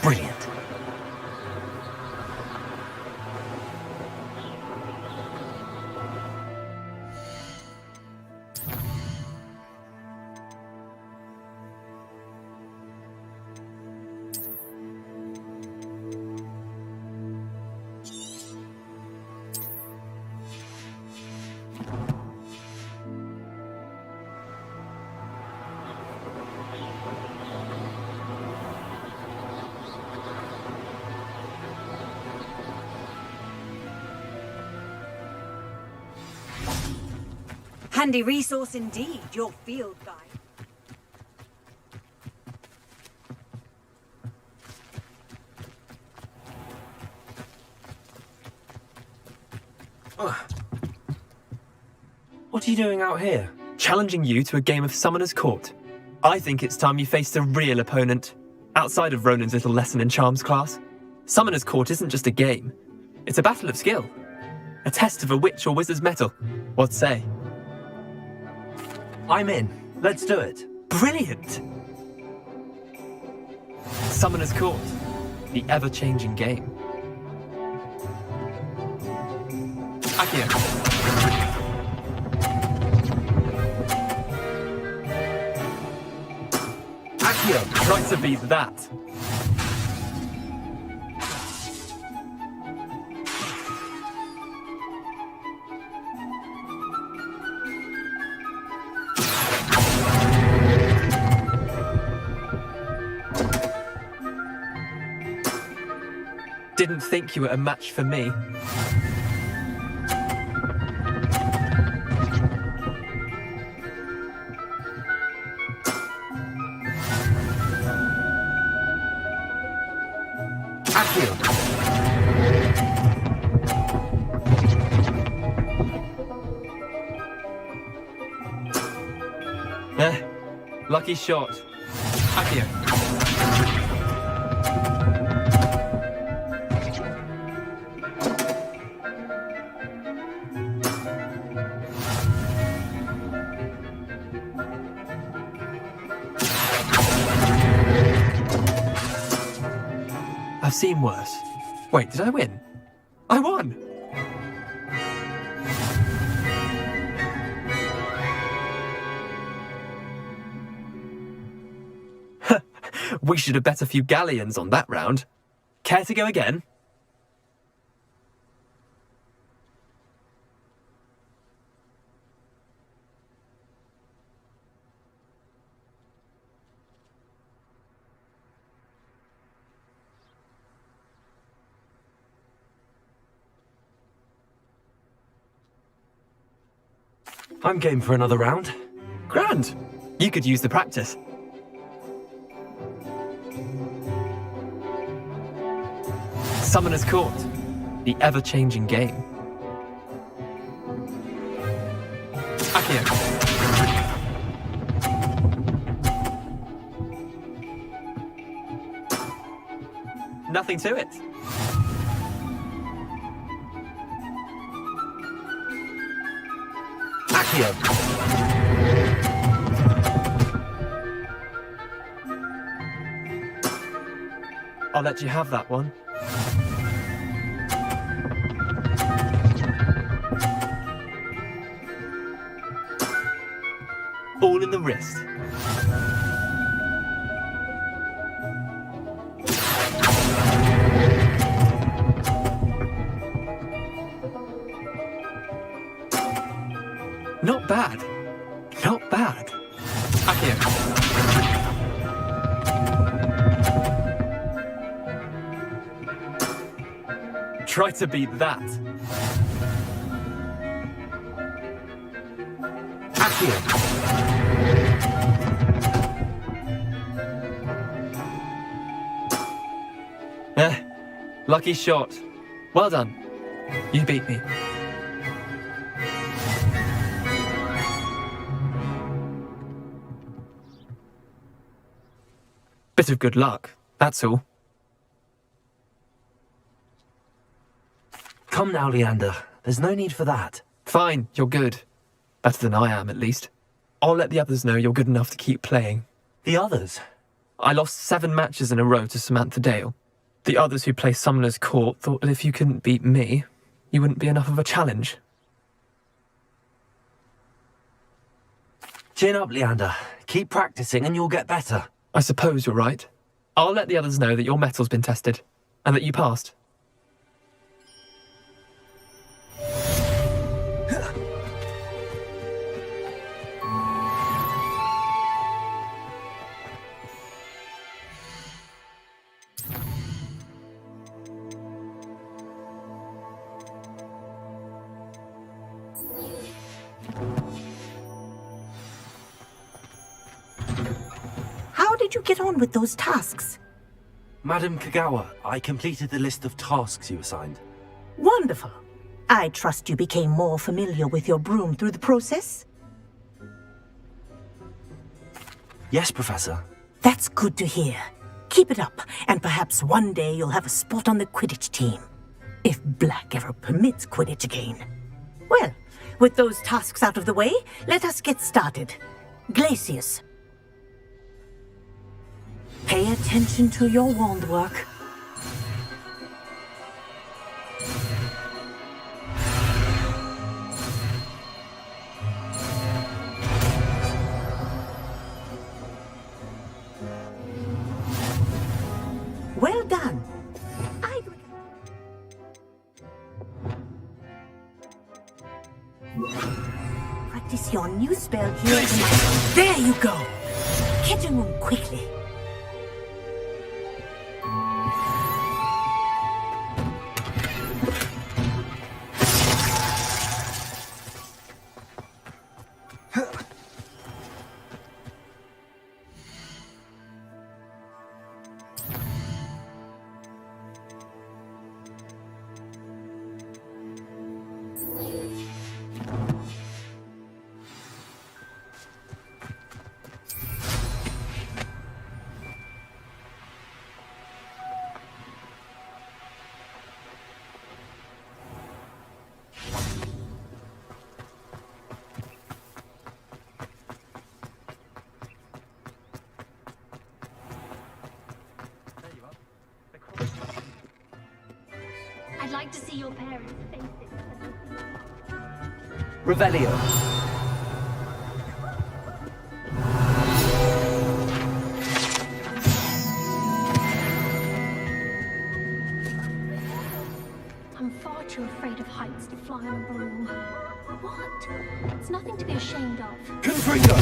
Brilliant. Handy resource indeed, your field guide. What are you doing out here? Challenging you to a game of Summoner's Court. I think it's time you faced a real opponent, outside of Ronan's little lesson in charms class. Summoner's Court isn't just a game. It's a battle of skill. A test of a witch or wizard's mettle. What say? I'm in. Let's do it. Brilliant! Summoner's Court. The ever-changing game. Accio. Accio! Right to beat that. Didn't think you were a match for me. Lucky shot. Accio. I've seen worse. Wait, did I win? I won! We should have bet a few galleons on that round. Care to go again? I'm game for another round. Grand. You could use the practice. Summoner's Court. The ever-changing game. Accio. Nothing to it. Accio. I'll let you have that one. All in the wrist. Not bad. Not bad. Accio. Try to beat that. Accio. Lucky shot. Well done. You beat me. Bit of good luck, that's all. Come now, Leander. There's no need for that. Fine, you're good. Better than I am, at least. I'll let the others know you're good enough to keep playing. The others? I lost 7 matches in a row to Samantha Dale. The others who play Summoner's Court thought that if you couldn't beat me, you wouldn't be enough of a challenge. Chin up, Leander. Keep practicing and you'll get better. I suppose you're right. I'll let the others know that your metal's been tested, and that you passed. How did you get on with those tasks? Madam Kagawa, I completed the list of tasks you assigned. Wonderful. I trust you became more familiar with your broom through the process? Yes, Professor. That's good to hear. Keep it up, and perhaps one day you'll have a spot on the Quidditch team. If Black ever permits Quidditch again. Well, with those tasks out of the way, let us get started. Glacius. Pay attention to your wand work. Well done. Practice your new spell here. There you go. Get in room quickly. I'd like to see your parents' faces. Revelio. I'm far too afraid of heights to fly on a broom. What? It's nothing to be ashamed of. Confringo!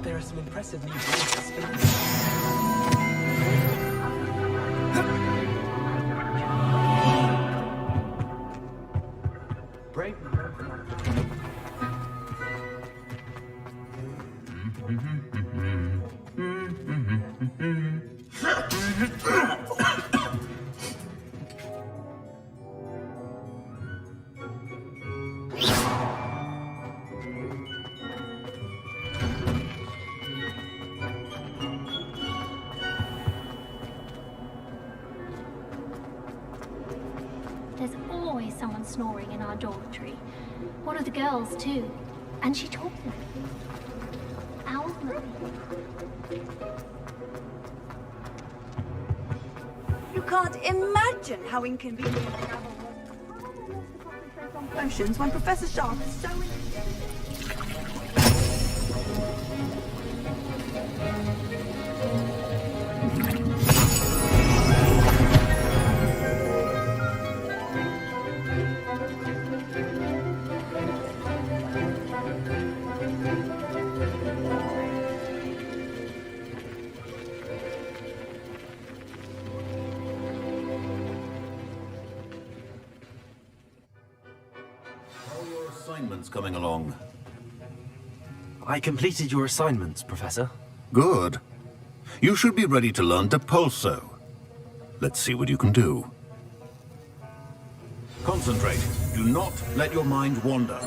There are some impressive new things. Brave. always someone snoring in our dormitory. One of the girls, too. And she told me. Owl's You can't imagine how inconvenient on potions when Professor Sharp is so... Assignments coming along. I completed your assignments, Professor. Good. You should be ready to learn Depulso. Let's see what you can do. Concentrate. Do not let your mind wander.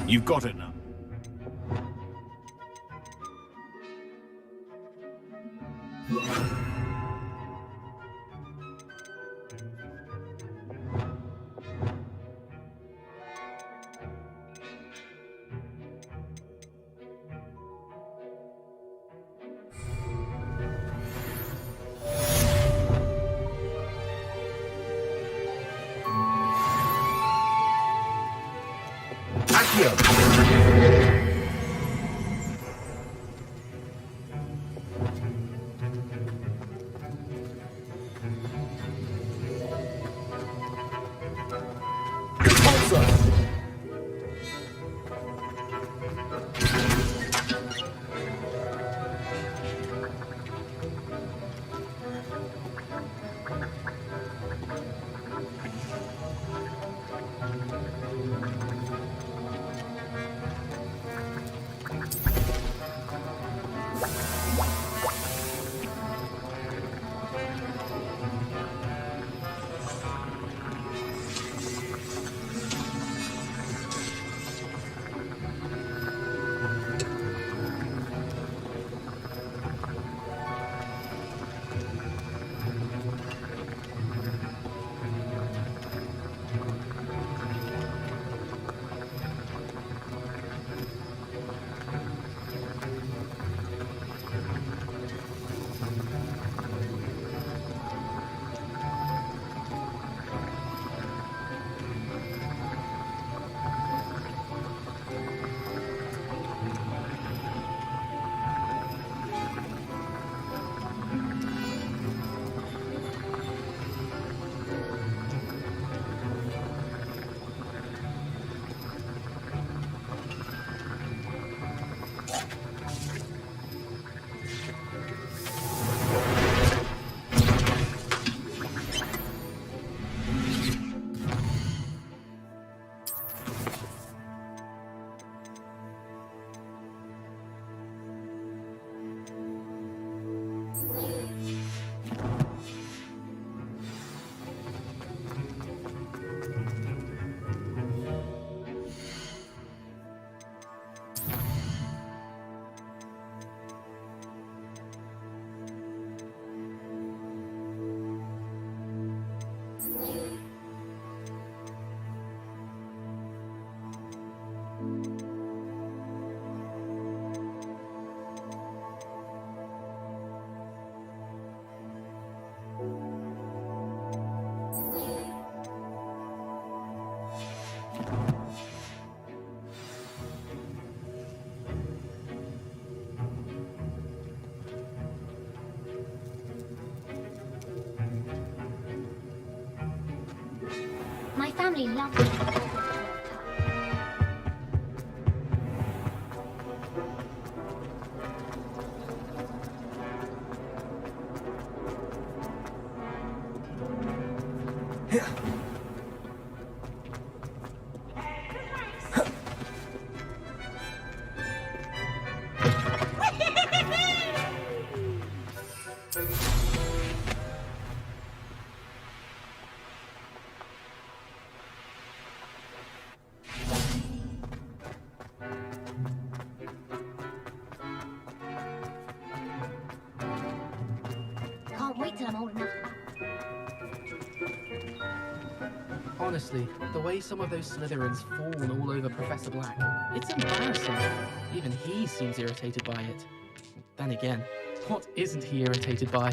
You've got it now. My family loves it. till I'm old enough. Honestly, the way some of those Slytherins fawn all over Professor Black, it's embarrassing. Even he seems irritated by it. Then again, what isn't he irritated by?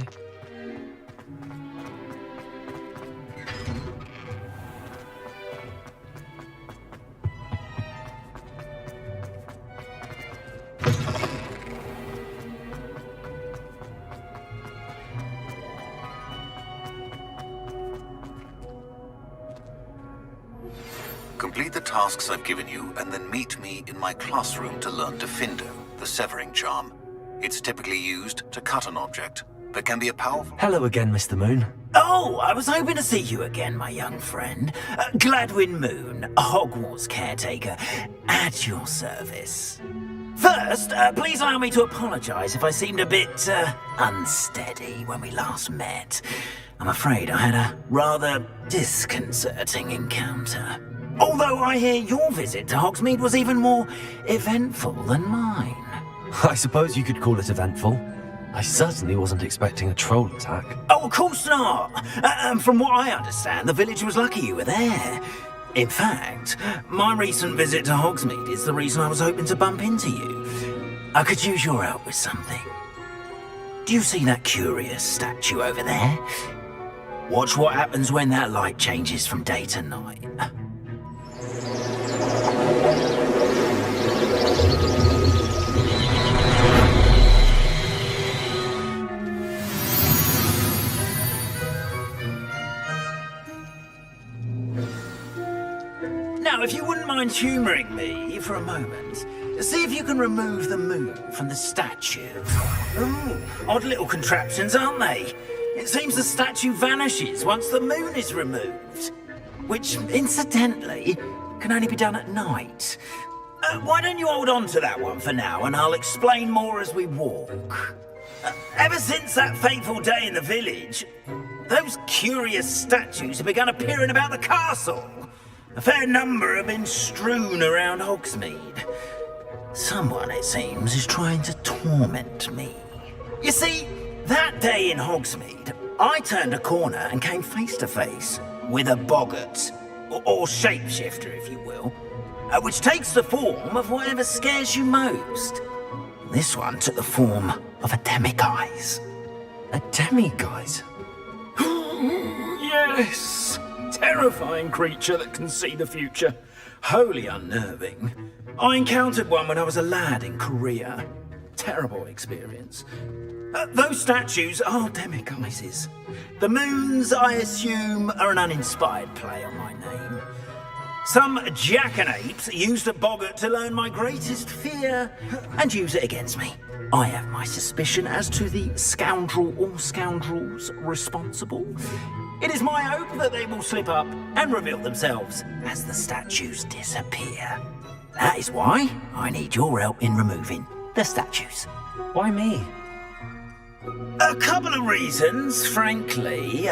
Complete the tasks I've given you, and then meet me in my classroom to learn Diffindo, the severing charm. It's typically used to cut an object, but can be a powerful... Hello again, Mr. Moon. Oh, I was hoping to see you again, my young friend. Gladwin Moon, Hogwarts caretaker, at your service. First, please allow me to apologise if I seemed a bit, unsteady when we last met. I'm afraid I had a rather disconcerting encounter. Although I hear your visit to Hogsmeade was even more eventful than mine. I suppose you could call it eventful. I certainly wasn't expecting a troll attack. Oh, of course not. From what I understand, the village was lucky you were there. In fact, my recent visit to Hogsmeade is the reason I was hoping to bump into you. I could use your help with something. Do you see that curious statue over there? Watch what happens when that light changes from day to night. Now, if you wouldn't mind humouring me for a moment, see if you can remove the moon from the statue. Ooh, odd little contraptions, aren't they? It seems the statue vanishes once the moon is removed. Which, incidentally, can only be done at night. Why don't you hold on to that one for now, and I'll explain more as we walk. Ever since that fateful day in the village, those curious statues have begun appearing about the castle. A fair number have been strewn around Hogsmeade. Someone, it seems, is trying to torment me. You see, that day in Hogsmeade, I turned a corner and came face to face with a boggart, or shapeshifter, if you will, which takes the form of whatever scares you most. This one took the form of a demiguise. A demiguise? Yes! Terrifying creature that can see the future. Wholly unnerving. I encountered one when I was a lad in Korea. Terrible experience. Those statues are demiguises. The moons, I assume, are an uninspired play on my name. Some jackanapes used a boggart to learn my greatest fear and use it against me. I have my suspicion as to the scoundrel or scoundrels responsible. It is my hope that they will slip up and reveal themselves as the statues disappear. That is why I need your help in removing the statues. Why me? A couple of reasons, frankly.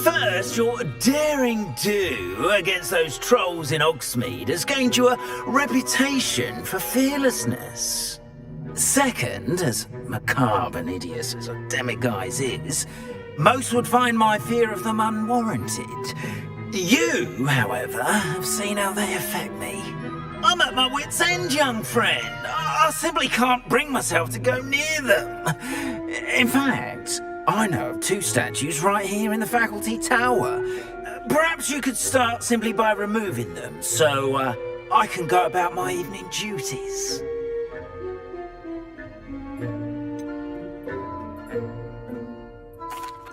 First, your daring do against those trolls in Hogsmeade has gained you a reputation for fearlessness. Second, as macabre and hideous as a demiguise is, most would find my fear of them unwarranted. You, however, have seen how they affect me. I'm at my wit's end, young friend. I simply can't bring myself to go near them. In fact, I know of two statues right here in the faculty tower. Perhaps you could start simply by removing them, so I can go about my evening duties.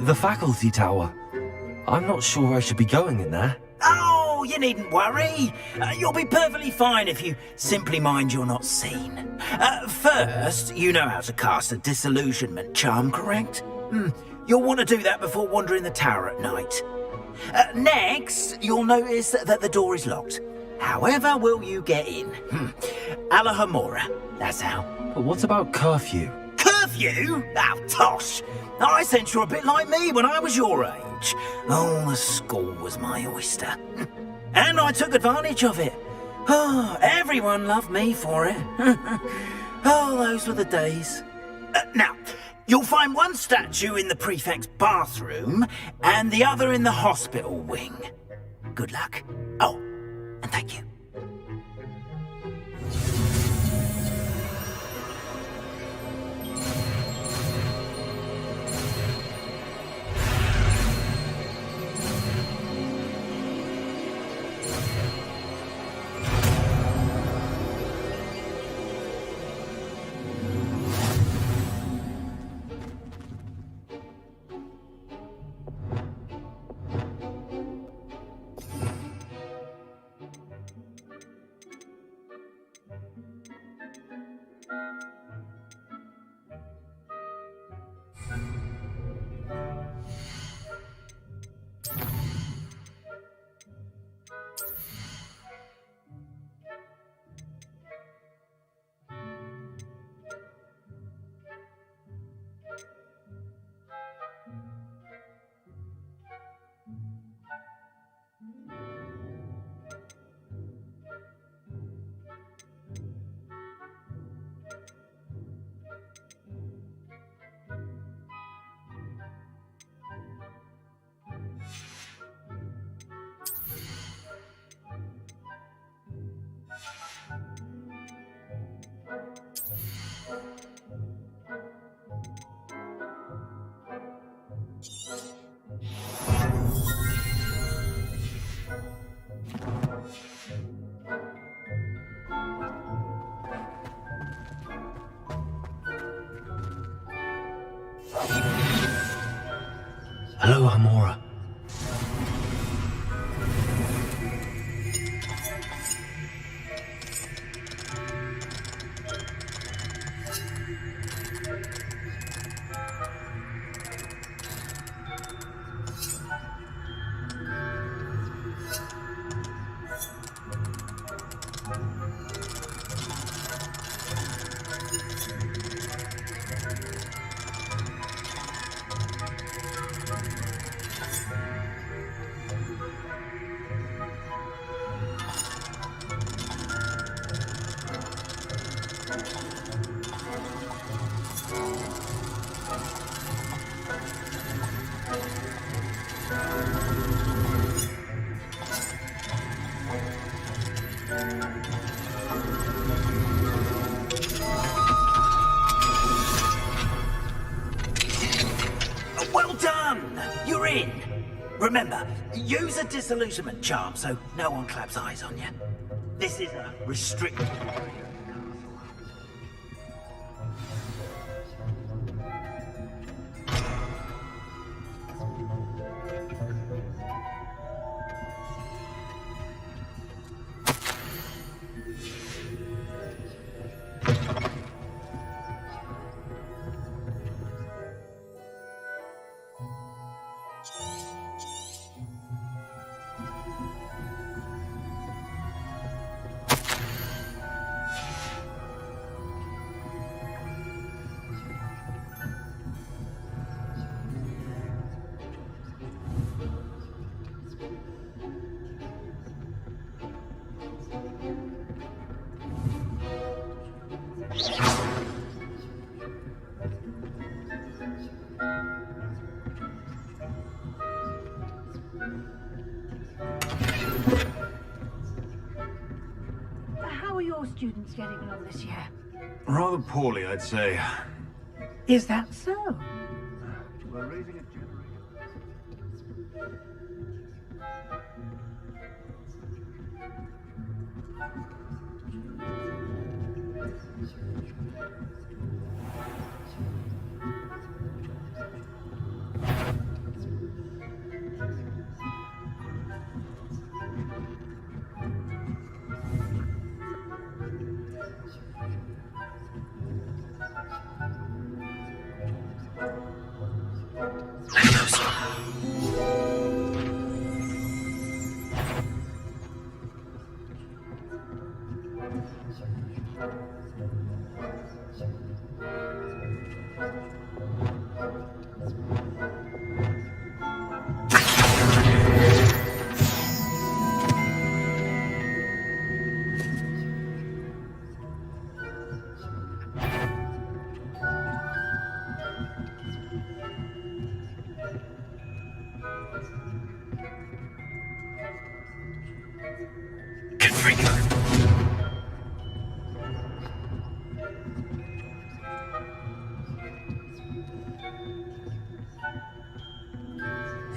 The faculty tower. I'm not sure I should be going in there. Oh, you needn't worry. You'll be perfectly fine if you simply mind you're not seen. First, you know how to cast a disillusionment charm, correct? You'll want to do that before wandering the tower at night. Next, you'll notice that the door is locked. However will you get in? Alahomora, that's how. But what about curfew? Curfew? Oh, tosh! I sense you're a bit like me when I was your age. Oh, the school was my oyster. And I took advantage of it. Oh, everyone loved me for it. Oh, those were the days. Now, You'll find one statue in the prefect's bathroom and the other in the hospital wing. Good luck. Oh, and thank you. Hello, Amora. Well done! You're in! Remember, use a disillusionment charm so no one claps eyes on you. This is a restricted area. How are your students getting along this year? Rather poorly, I'd say. Is that so? We're raising a generator.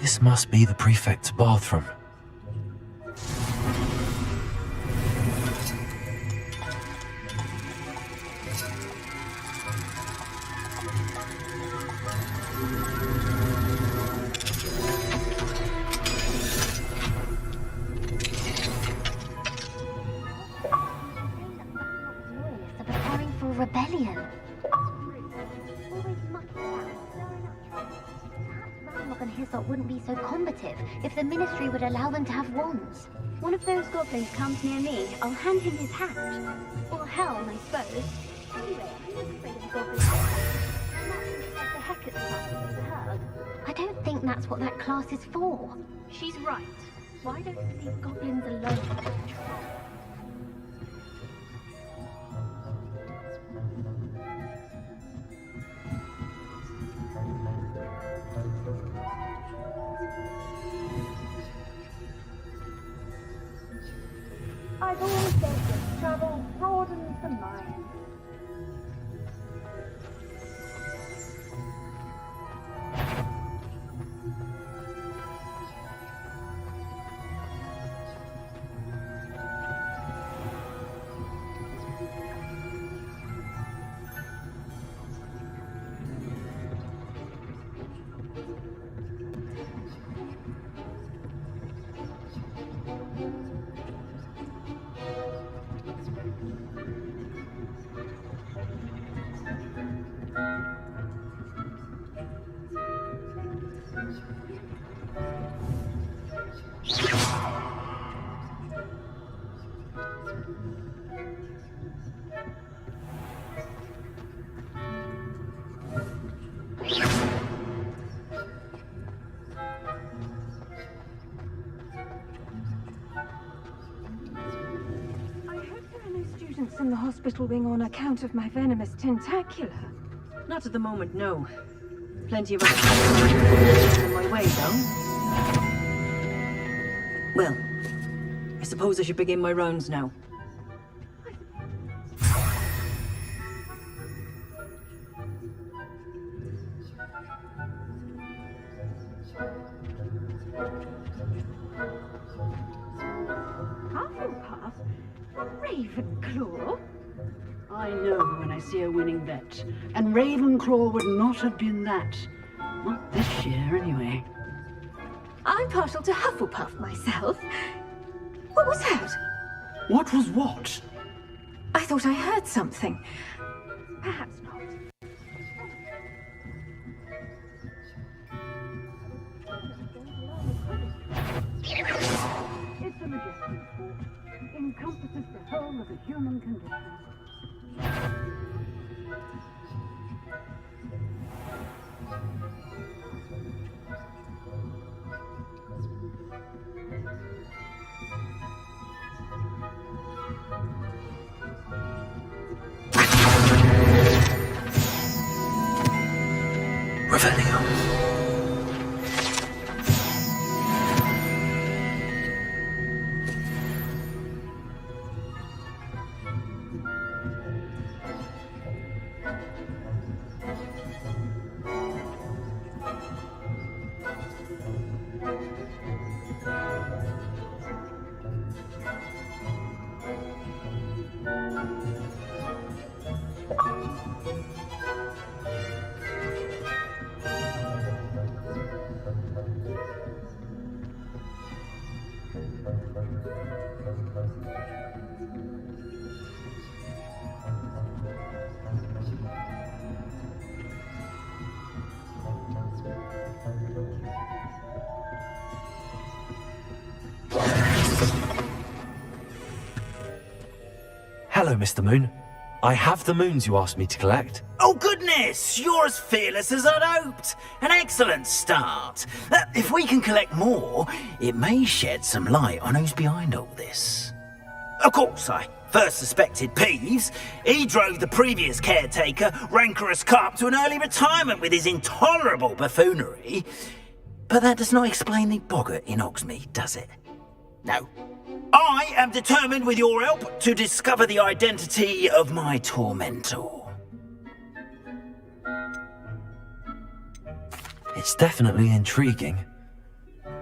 This must be the prefect's bathroom. Preparing for rebellion. Ranrock and Hyssop wouldn't be so combative if the Ministry would allow them to have wands. One of those goblins comes near me, I'll hand him his hat. Or helm, I suppose. Anyway, I'm not afraid of goblins. I'm not like the Hecate class you've heard. I don't think that's what that class is for. She's right. Why don't you leave goblins alone? I've always said that travel broadens the mind. In the hospital wing on account of my venomous tentacula. Not at the moment, no. Plenty of other on my way, though. Well, I suppose I should begin my rounds now. Hufflepuff? Ravenclaw? I know when I see a winning bet. And Ravenclaw would not have been that. Not this year, anyway. I'm partial to Hufflepuff myself. What was that? What was what? I thought I heard something. Perhaps not. It's a majestic sport. Encompasses the whole of the human condition. Hello, Mr. Moon. I have the moons you asked me to collect. Oh, goodness! You're as fearless as I'd hoped. An excellent start. If we can collect more, it may shed some light on who's behind all this. Of course, I first suspected Peeves. He drove the previous caretaker, Rancorous Carp, to an early retirement with his intolerable buffoonery. But that does not explain the boggart in Hogsmeade, does it? No. I am determined, with your help, to discover the identity of my tormentor. It's definitely intriguing.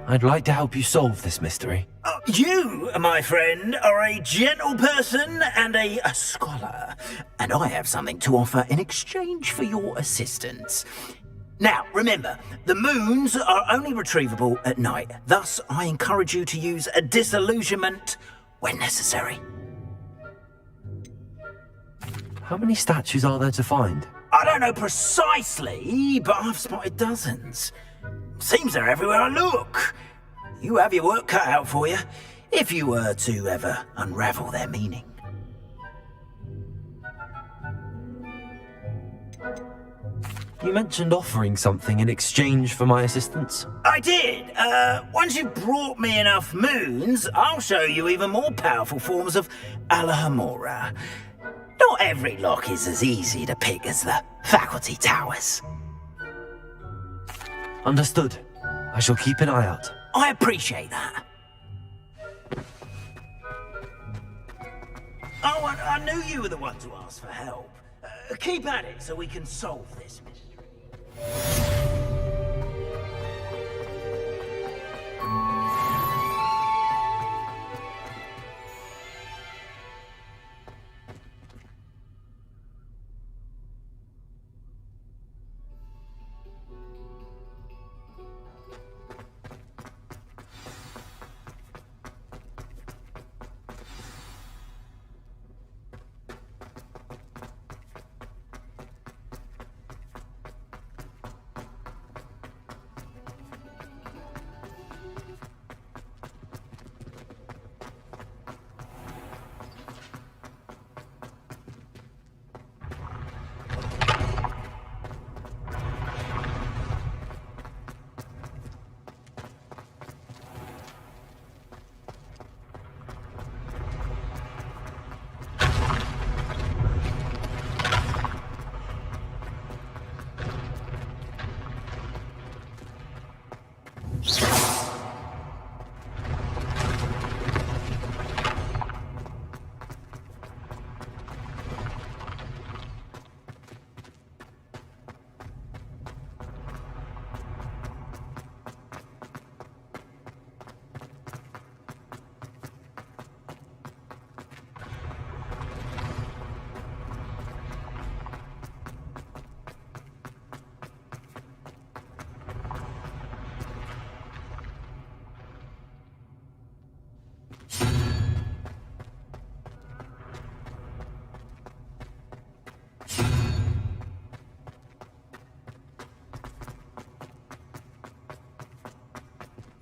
I'd like to help you solve this mystery. You, my friend, are a gentle person and a scholar, and I have something to offer in exchange for your assistance. Now, remember, the moons are only retrievable at night. Thus, I encourage you to use a disillusionment when necessary. How many statues are there to find? I don't know precisely, but I've spotted dozens. Seems they're everywhere I look. You have your work cut out for you, if you were to ever unravel their meaning. You mentioned offering something in exchange for my assistance. I did. Once you've brought me enough moons, I'll show you even more powerful forms of Alohomora. Not every lock is as easy to pick as the faculty towers. Understood. I shall keep an eye out. I appreciate that. Oh, I knew you were the one to ask for help. Keep at it so we can solve this mystery.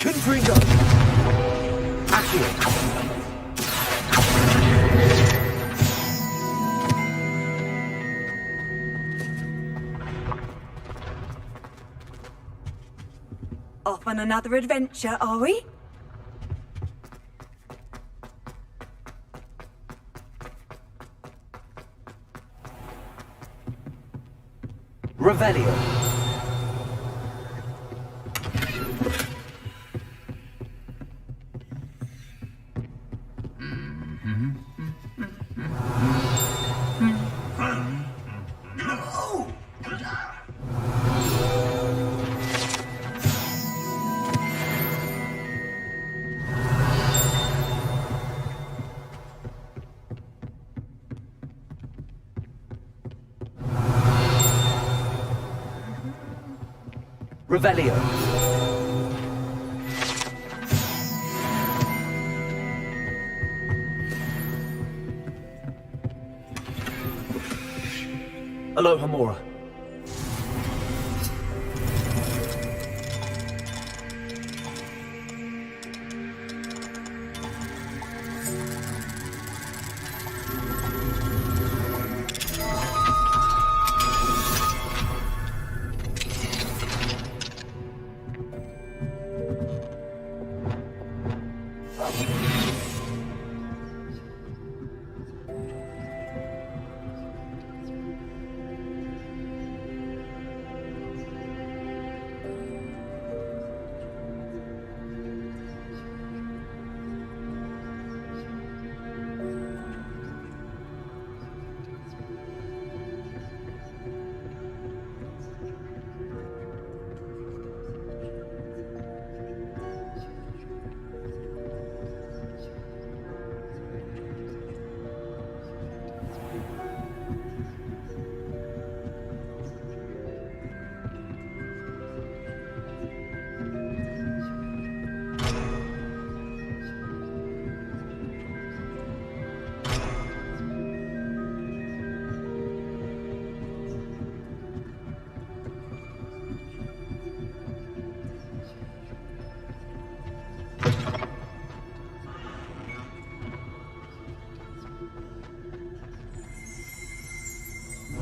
Confringo! Accio! Off on another adventure, are we? Revelio. Revelio. Alohomora.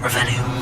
Revelio.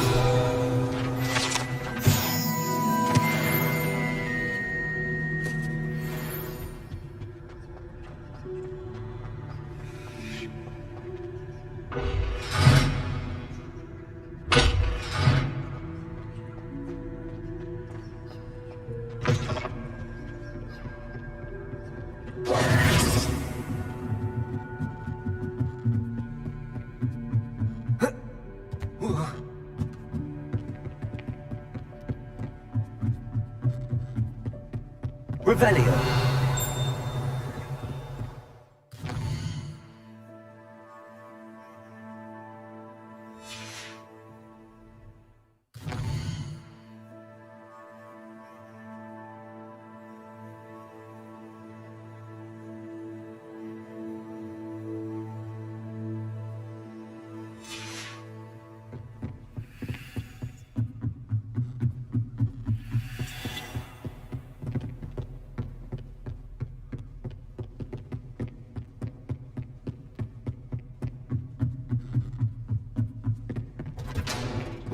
Revelio.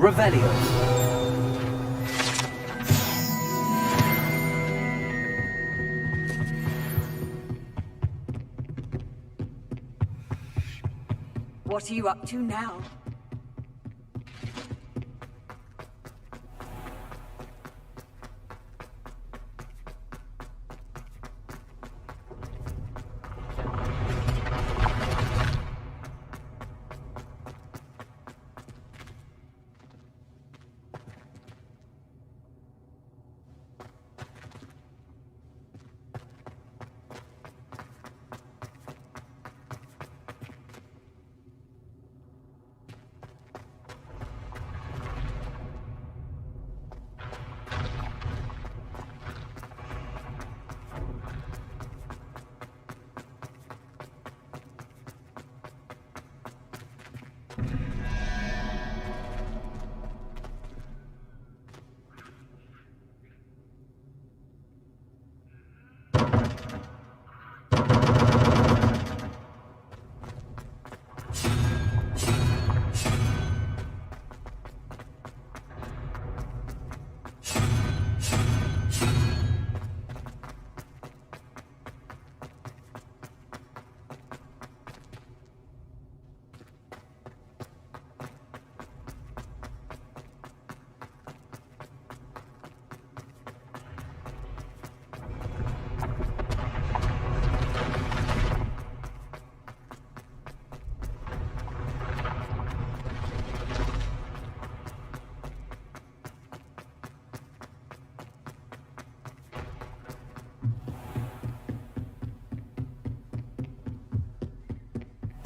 Revelio. What are you up to now?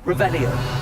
Revelio.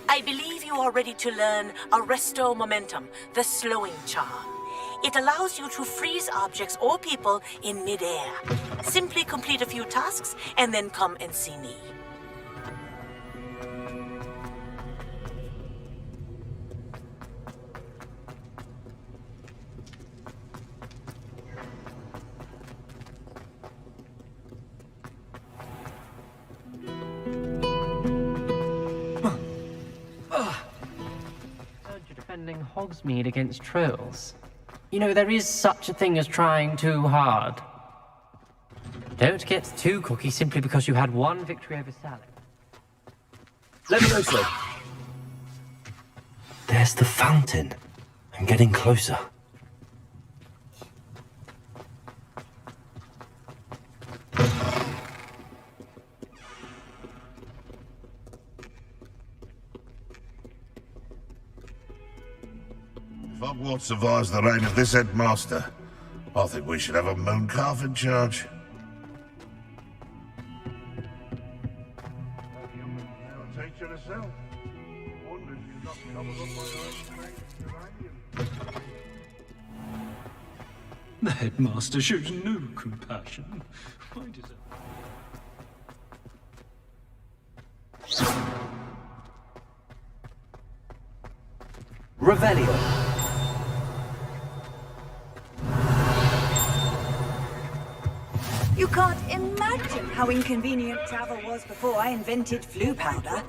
I believe you are ready to learn Arresto Momentum, the slowing charm. It allows you to freeze objects or people in midair. Simply complete a few tasks and then come and see me. defending Hogsmeade against trolls. You know, there is such a thing as trying too hard. Don't get too cocky simply because you had one victory over Sally. Let me know, sir. There's the fountain. I'm getting closer. If Hogwarts survives the reign of this headmaster, I think we should have a moon calf in charge. Teacher herself. Wonder if she's not covered up by her own. The headmaster shows no compassion. Why does it? Revelio. You can't imagine how inconvenient travel was before I invented flu powder.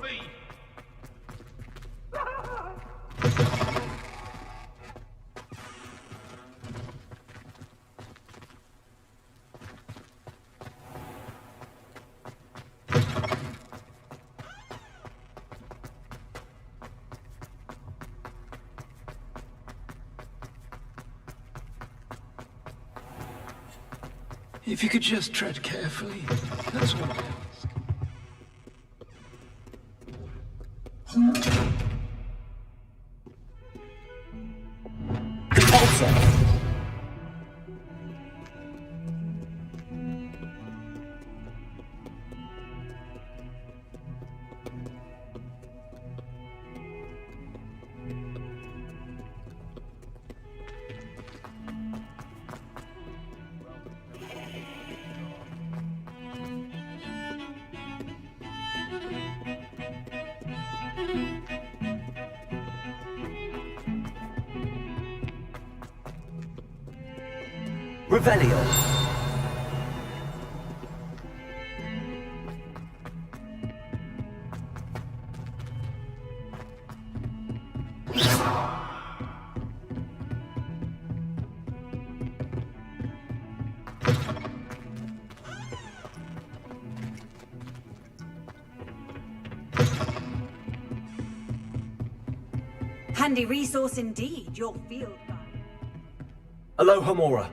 If you could just tread carefully, that's all I ask. Revelio. Handy resource indeed, your field guide. Aloha Mora.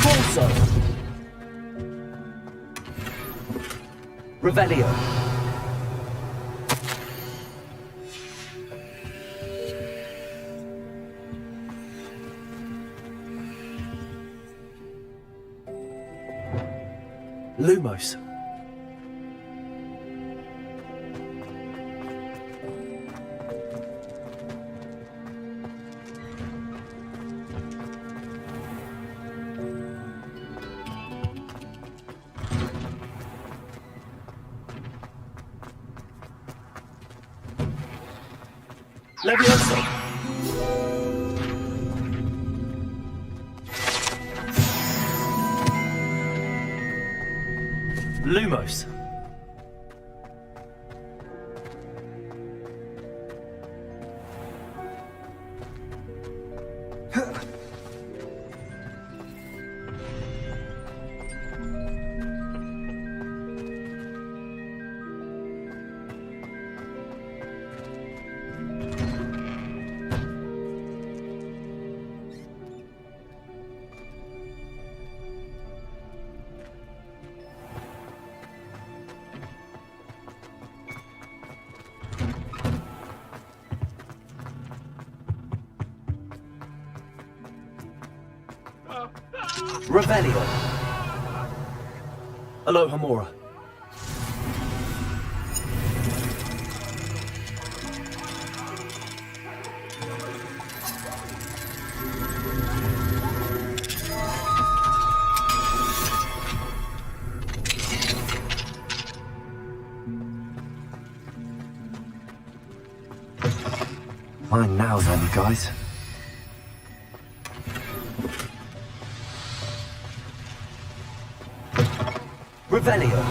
Corso. Revelio. Lumos. Levioso. Lumos. Revelio. Alohomora. Mine now then, guys. Revelio.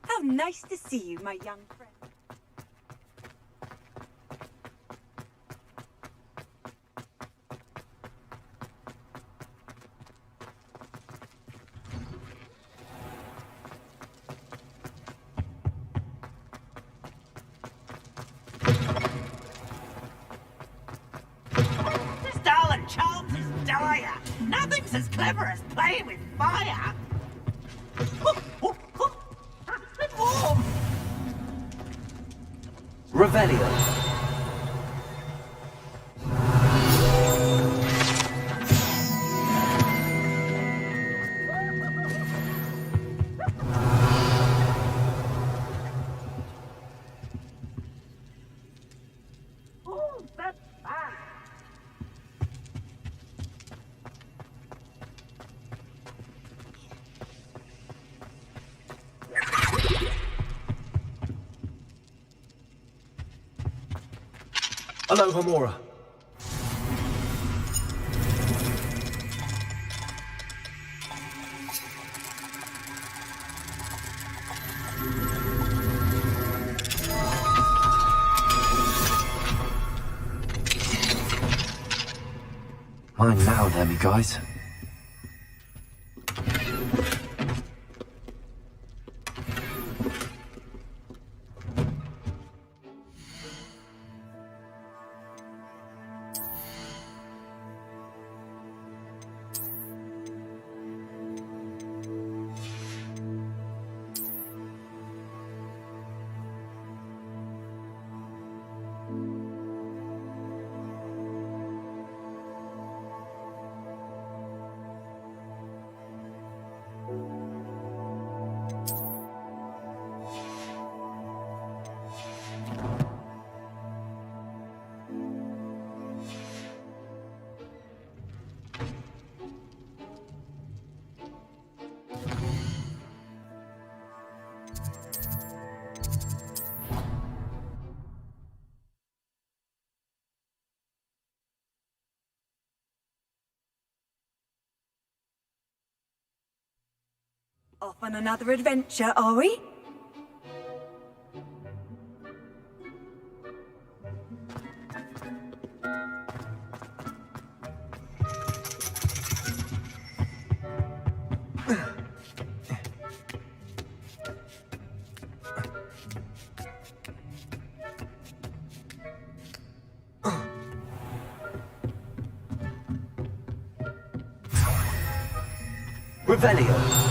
How nice to see you, my young friend. Darling Charles is dire. Nothing's as clever as playing with fire. Warm. Revelio. Oh, that's fun. Alohomora. Mine now, then, guys. Off on another adventure, are we? Revelio.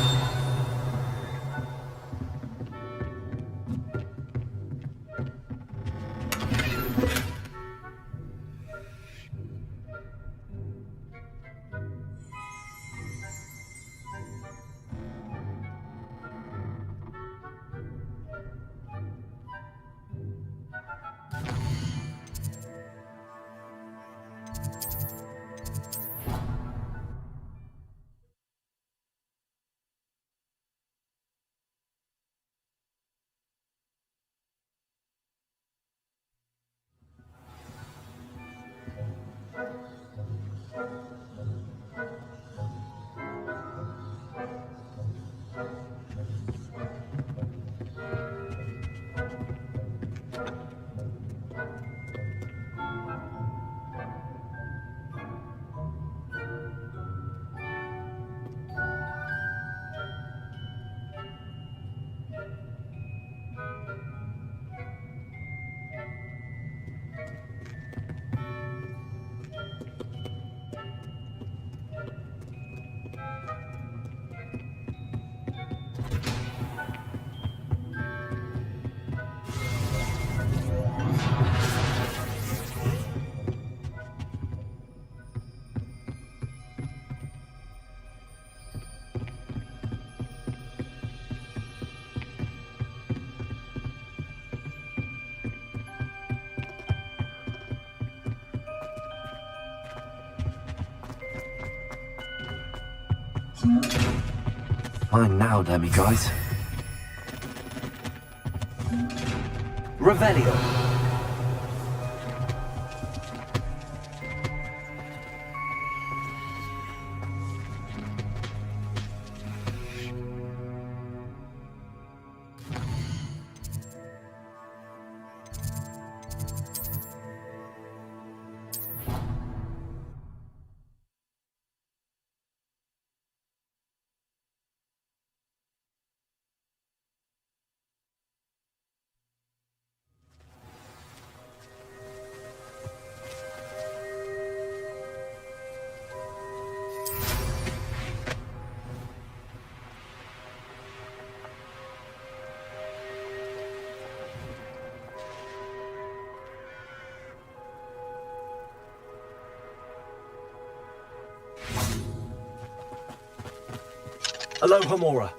Mine now, then, guys. Revelio. Aloha Mora.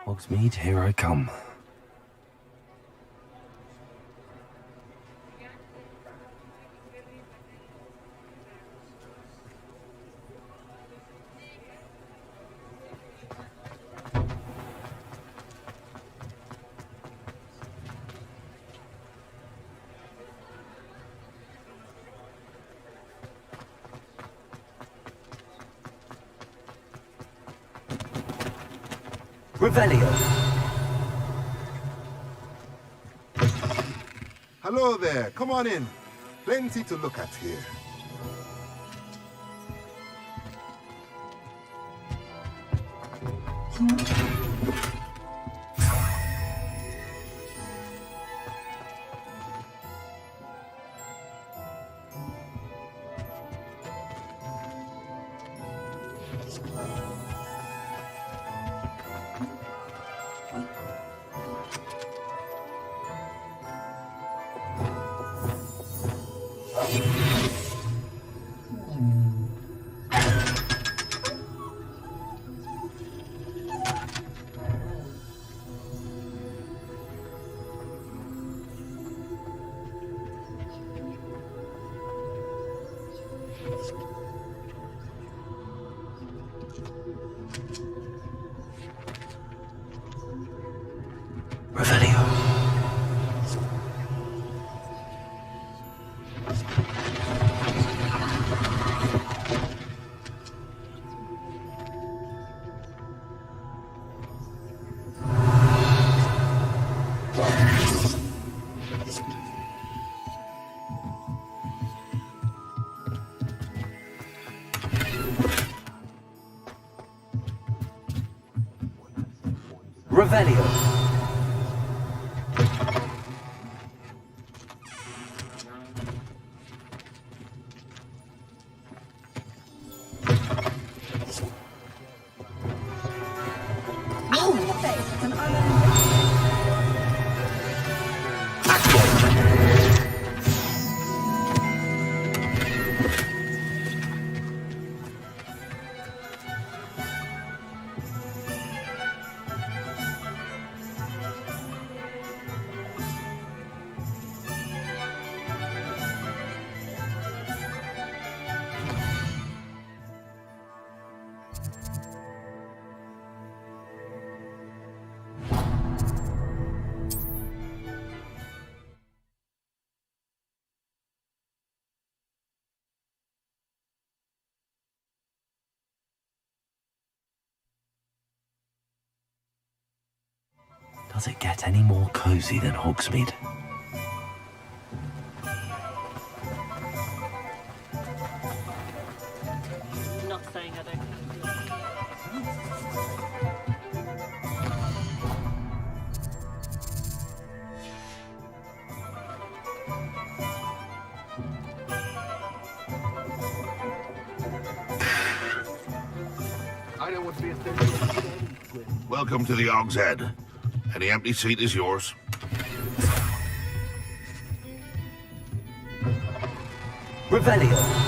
Hogsmeade, here I come. Revelio. Hello there, come on in. Plenty to look at here. Revelio. Does it get any more cozy than Hogsmeade? Not saying I don't. I don't want to be a Welcome to the Hogshead. Any empty seat is yours. Revelio.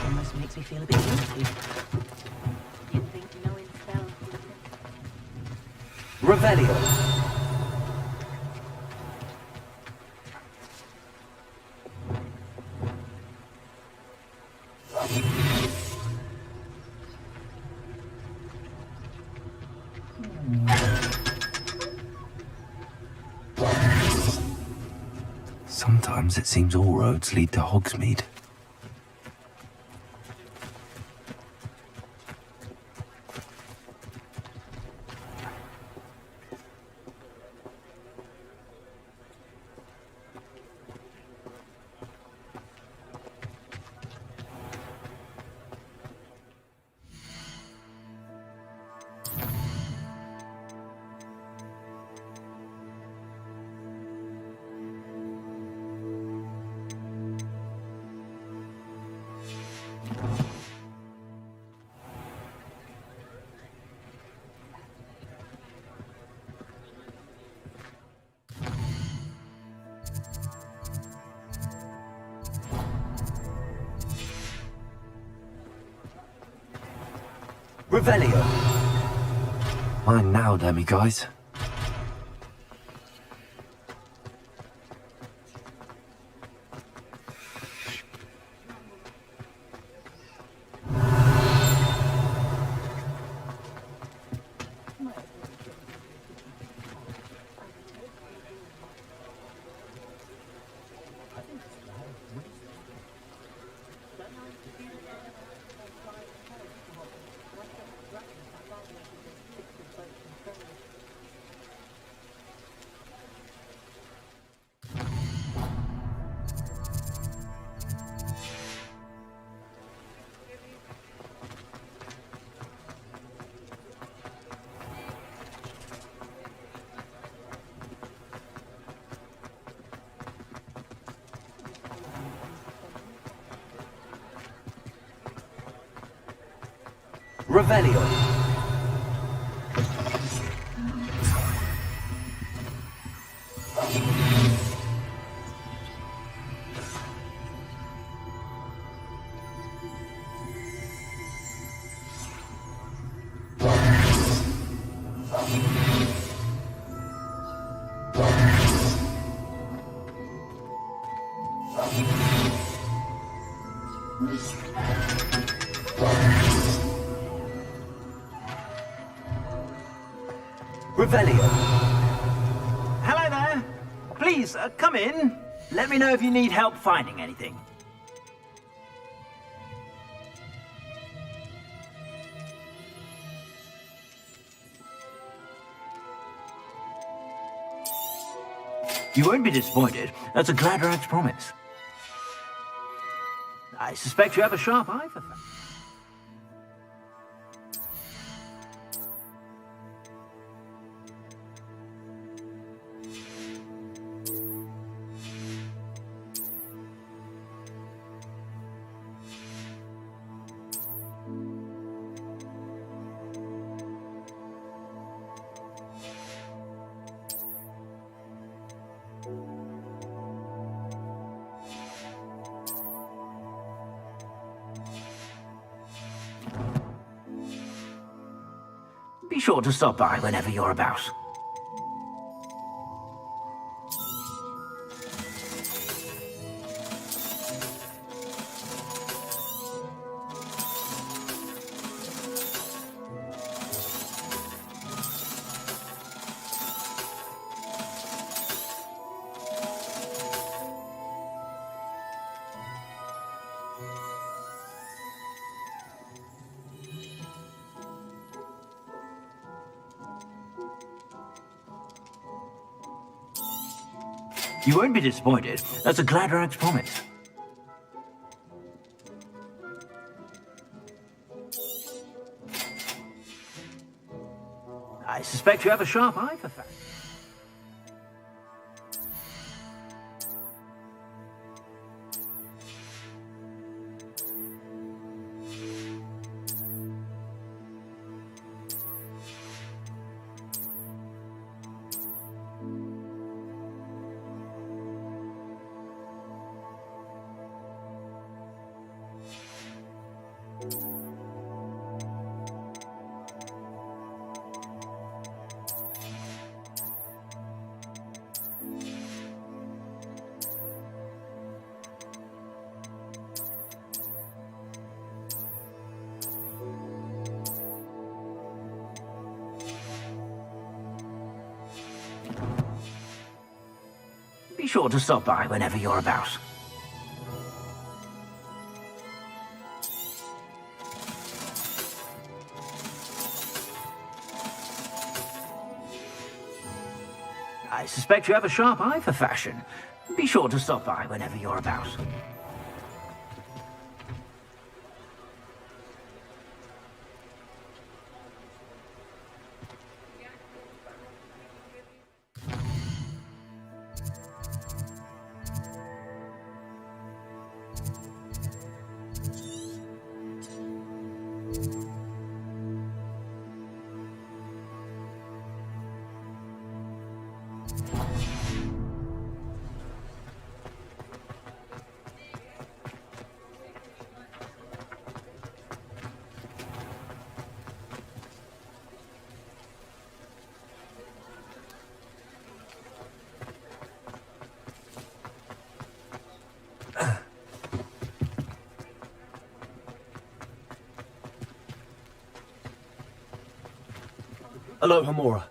Almost makes me feel a bit guilty. Didn't think knowing spells. Revelio. Sometimes it seems all roads lead to Hogsmeade. Revelio. Mine now, demi-guys. Revelio. Revelio. Hello there. Please, come in. Let me know if you need help finding anything. You won't be disappointed. That's a Gladrax promise. I suspect you have a sharp eye for that. Be sure to stop by whenever you're about. You won't be disappointed. That's a Gladrax promise. I suspect you have a sharp eye for facts. Be sure to stop by whenever you're about. I suspect you have a sharp eye for fashion. Be sure to stop by whenever you're about. Hello, Hamura.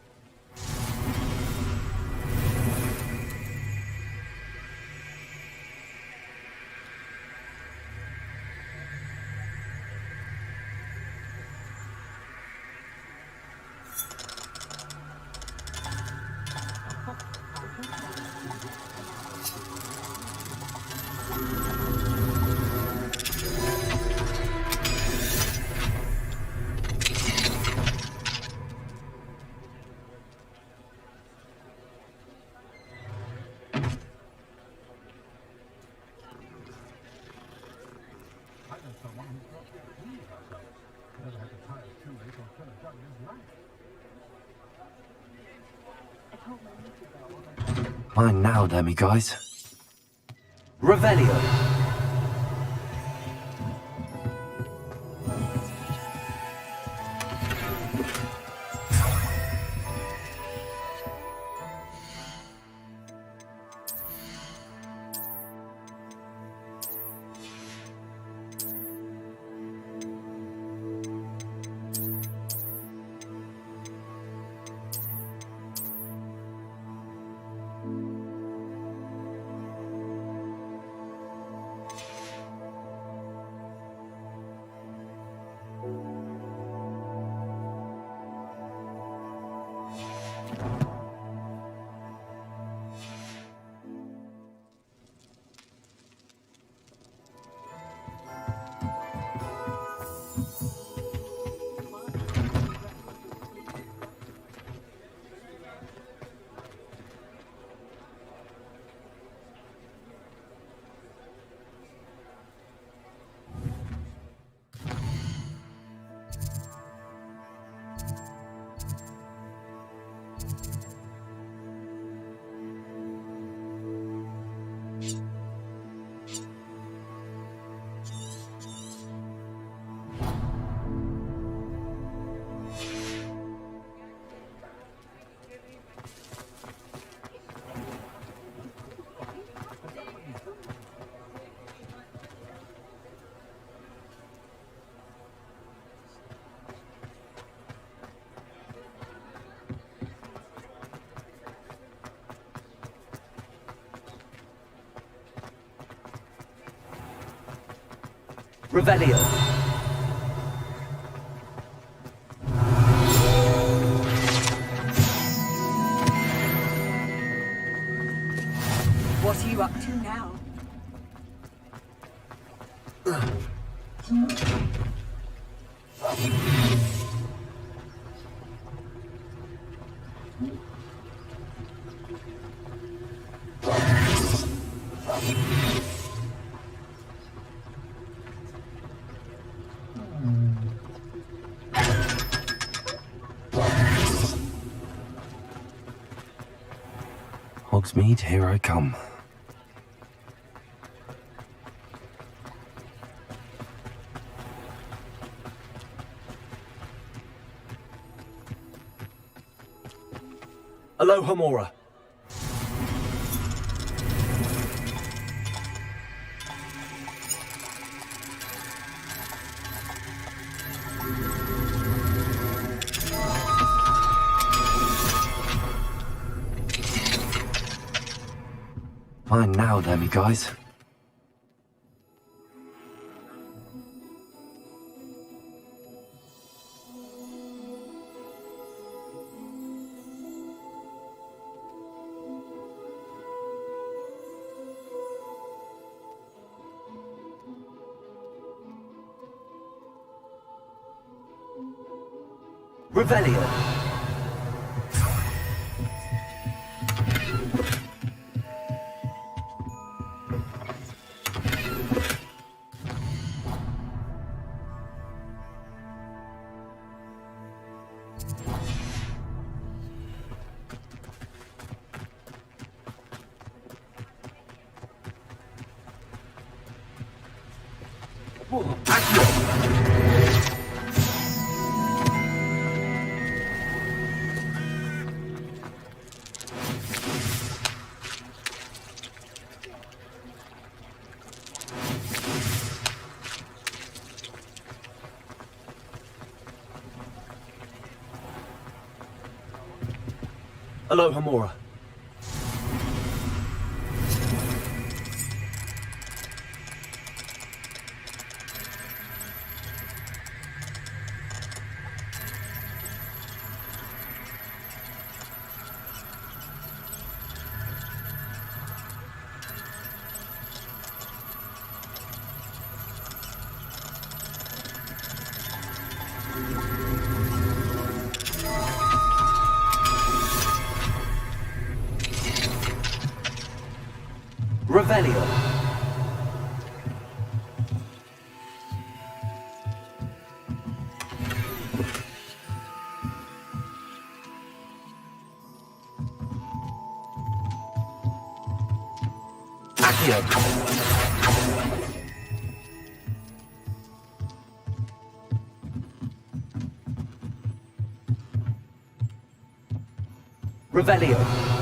Mine now, Demi guys. Revelio. Revelio. What are you up to now? Hogsmeade, here I come. Hello, Hamura. Mine now, then, you guys. Revelio. Hello, Hamora. Revelio. Accio. Revelio.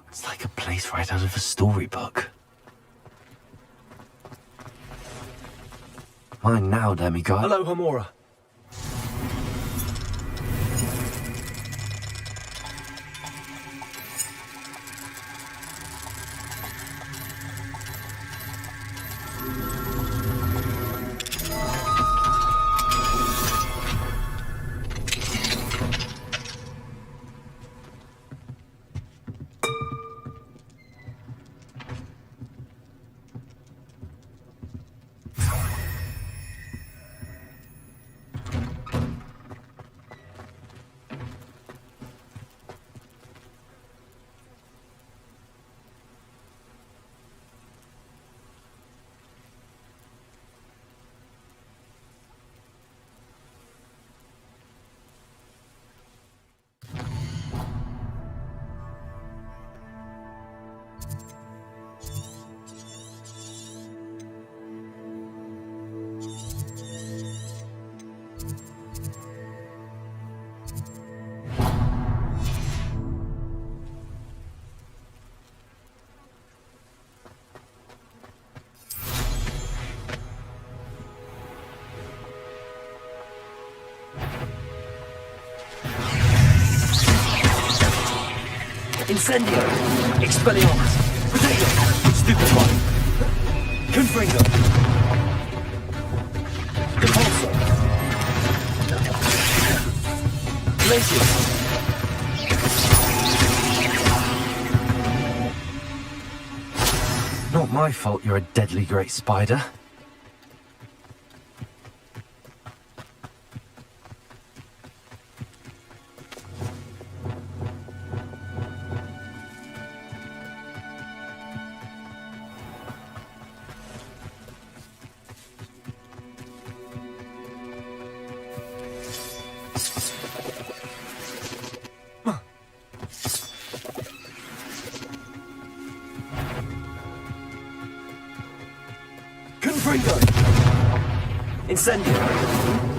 It's like a place right out of a storybook. Mine now, demigod. Hello, Hamora. Incendio! Expelliarmus! Potato! Stupefy! Confringo! Repulsor! Glacius! Not my fault you're a deadly great spider. Confringo! Incendio!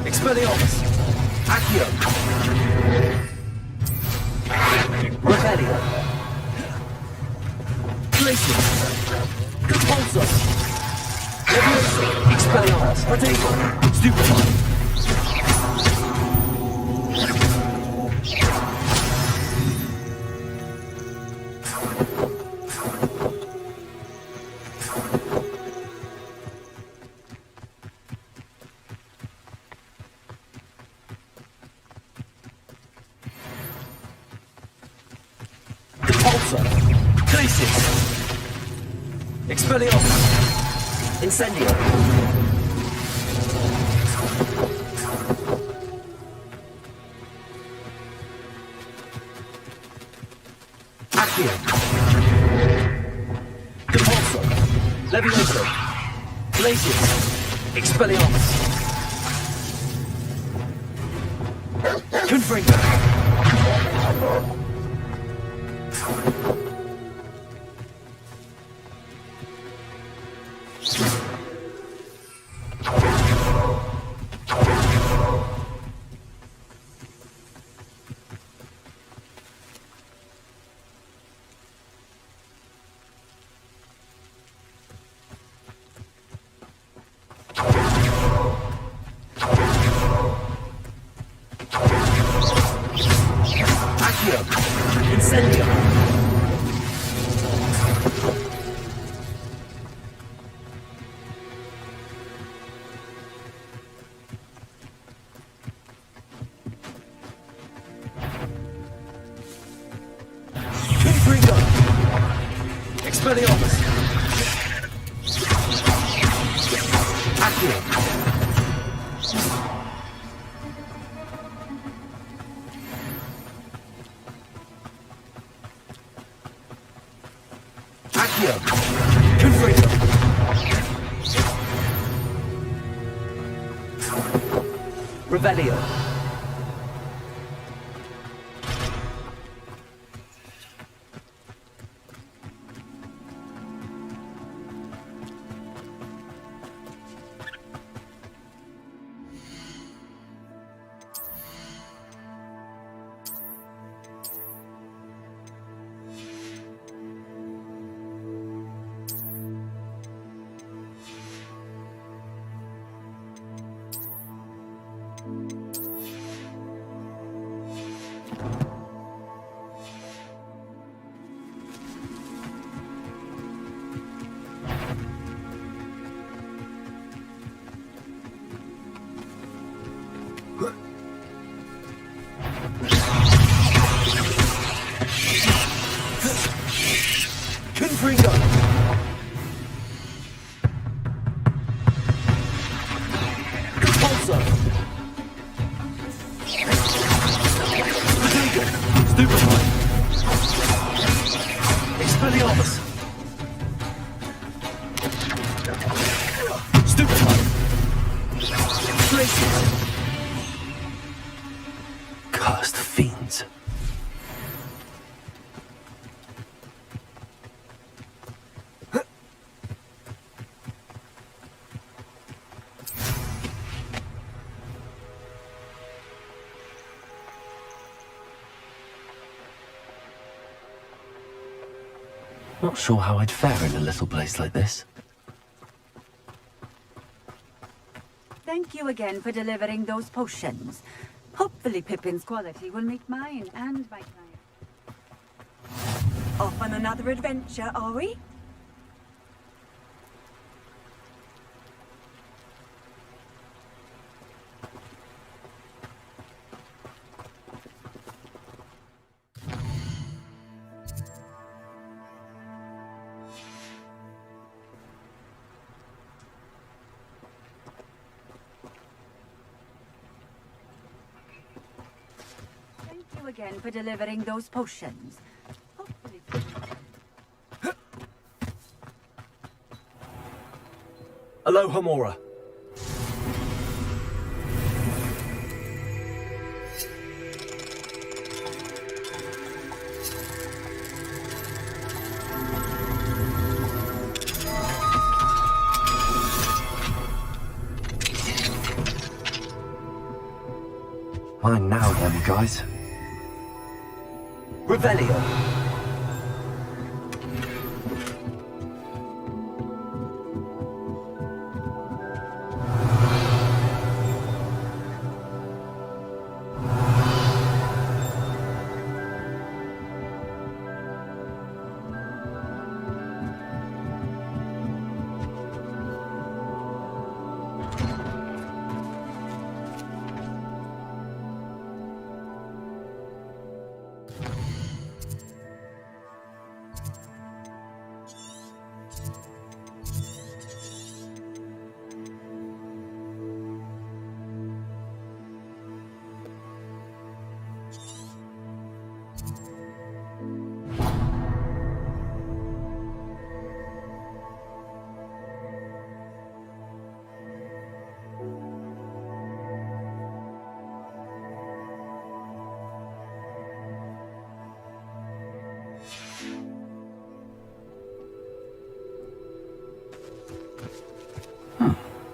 Expelliarmus! Accio! Revelio! Glacius! Repulsor! Levioso! Expelliarmus! Potato! Stupefy! Glacius! Expelliarmus! Incendio! Accio! Repulsor! Levioso! Glacius! Expelliarmus! Confringo! Incendio! Confringo! Expelliarmus! Accio! Confringo! Revelio! Confringo! Repulsor! Potato! Stupefy! Expelliarmus! Stupefy! Glacius! Cursed fiends. Not sure how I'd fare in a little place like this. Thank you again for delivering those potions. Hopefully Pippin's quality will meet mine and my client. Off on another adventure, are we? Thank you again for delivering those potions. Hopefully. Aloha Mora. Mine now then, guys. Revelio.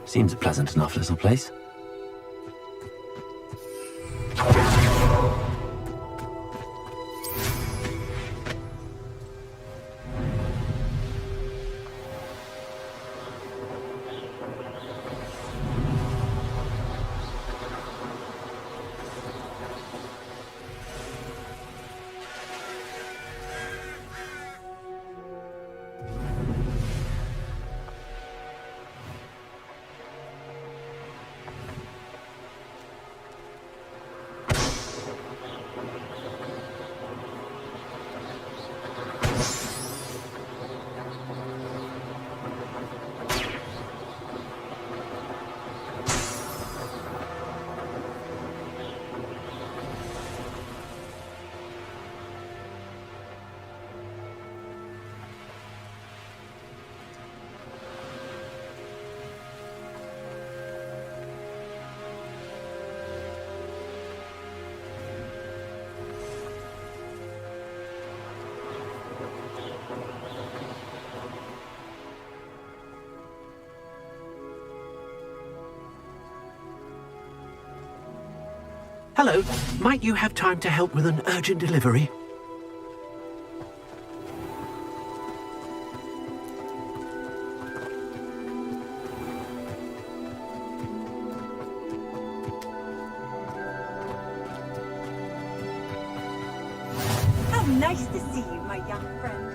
Seems a pleasant enough little place. Hello, might you have time to help with an urgent delivery? How nice to see you, my young friend.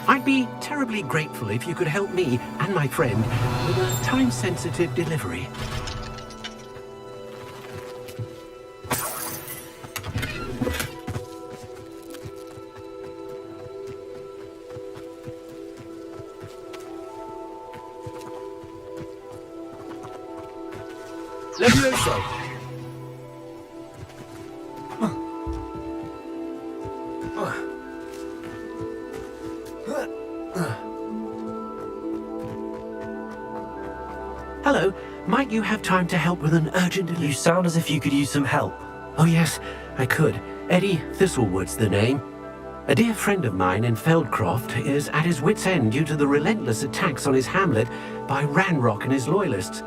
I'd be terribly grateful if you could help me and my friend with a time-sensitive delivery. Levioso. Hello, might you have time to help with an urgent delivery? You sound as if you could use some help. Oh yes, I could. Eddie Thistlewood's the name. A dear friend of mine in Feldcroft is at his wit's end due to the relentless attacks on his hamlet by Ranrock and his loyalists.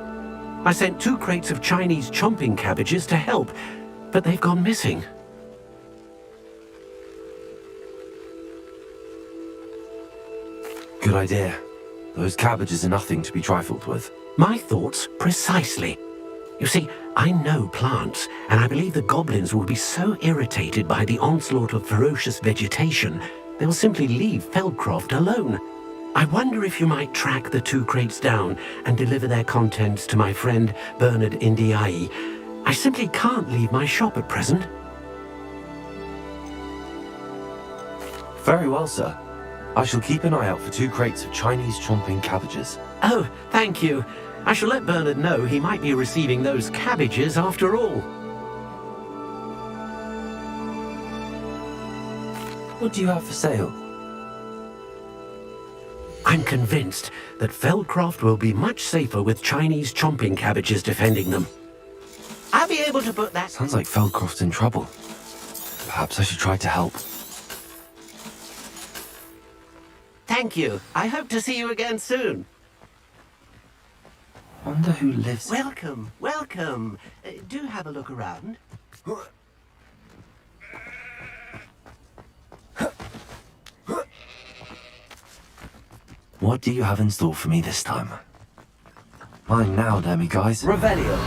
I sent 2 crates of Chinese chomping cabbages to help, but they've gone missing. Good idea. Those cabbages are nothing to be trifled with. My thoughts precisely. You see, I know plants, and I believe the goblins will be so irritated by the onslaught of ferocious vegetation, they'll simply leave Feldcroft alone. I wonder if you might track the 2 crates down and deliver their contents to my friend Bernard Indiai. I simply can't leave my shop at present. Very well, sir. I shall keep an eye out for 2 crates of Chinese chomping cabbages. Oh, thank you. I shall let Bernard know he might be receiving those cabbages after all. What do you have for sale? I'm convinced that Feldcroft will be much safer with Chinese chomping cabbages defending them. I'll be able to put that... Sounds like Feldcroft's in trouble. Perhaps I should try to help. Thank you. I hope to see you again soon. Wonder who lives... Welcome, welcome. Do have a look around. What do you have in store for me this time? Mine now, damn you guys. Revelio.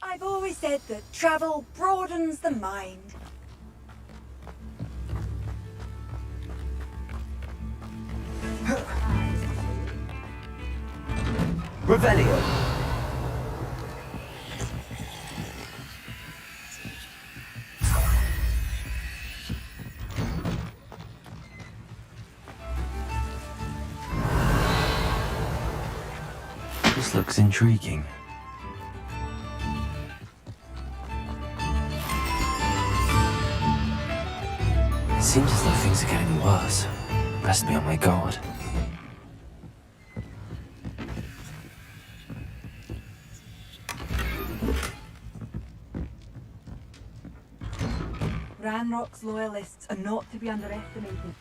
I've always said that travel broadens the mind. Revelio. This looks intriguing. Seems as though things are getting worse. Best be on my guard. Ranrock's loyalists are not to be underestimated.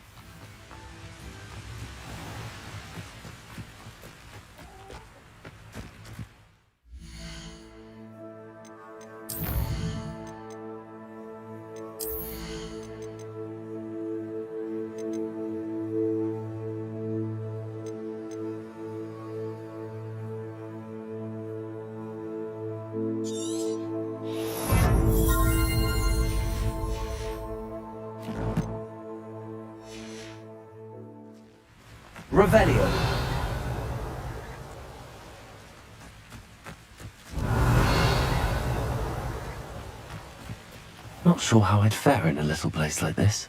Revelio. Not sure how I'd fare in a little place like this.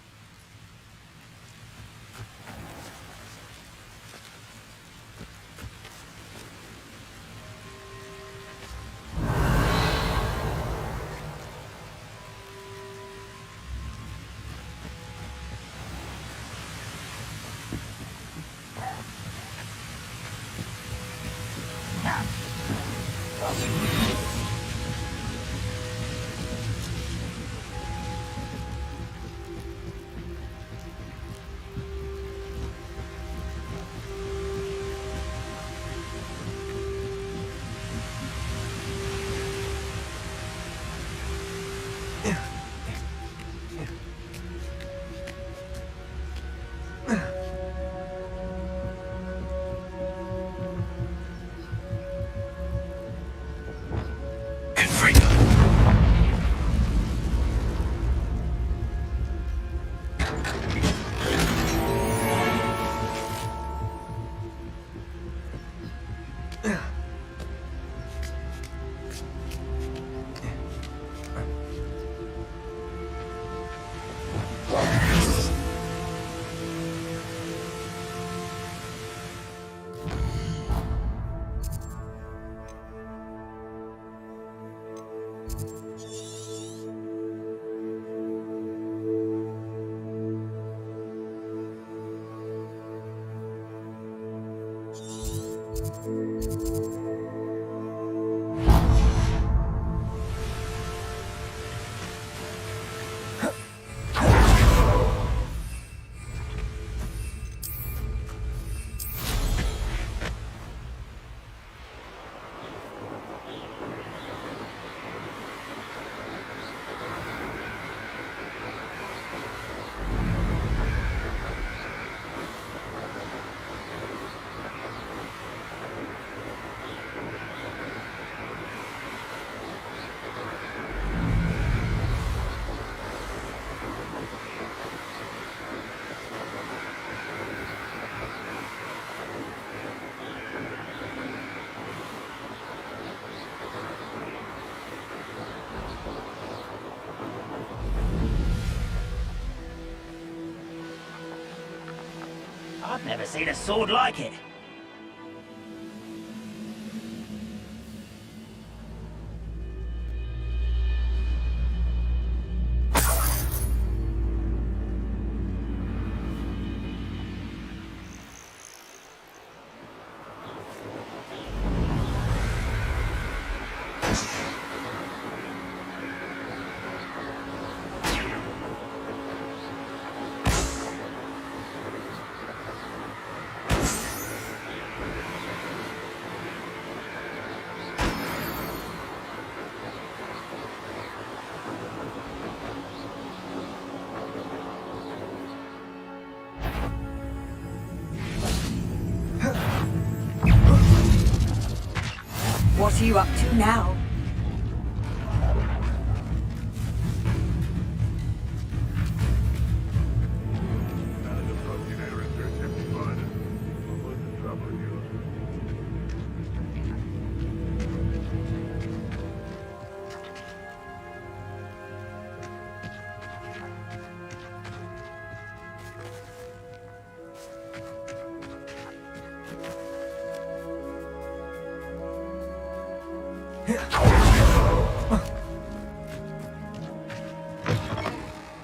I've never seen a sword like it. What are you up to now?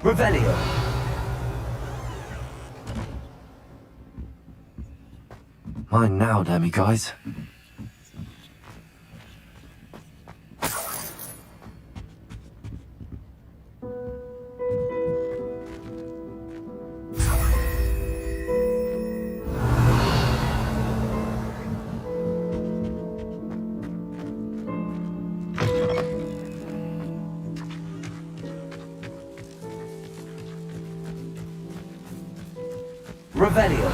Revelio. Mine now, guys. Revelio.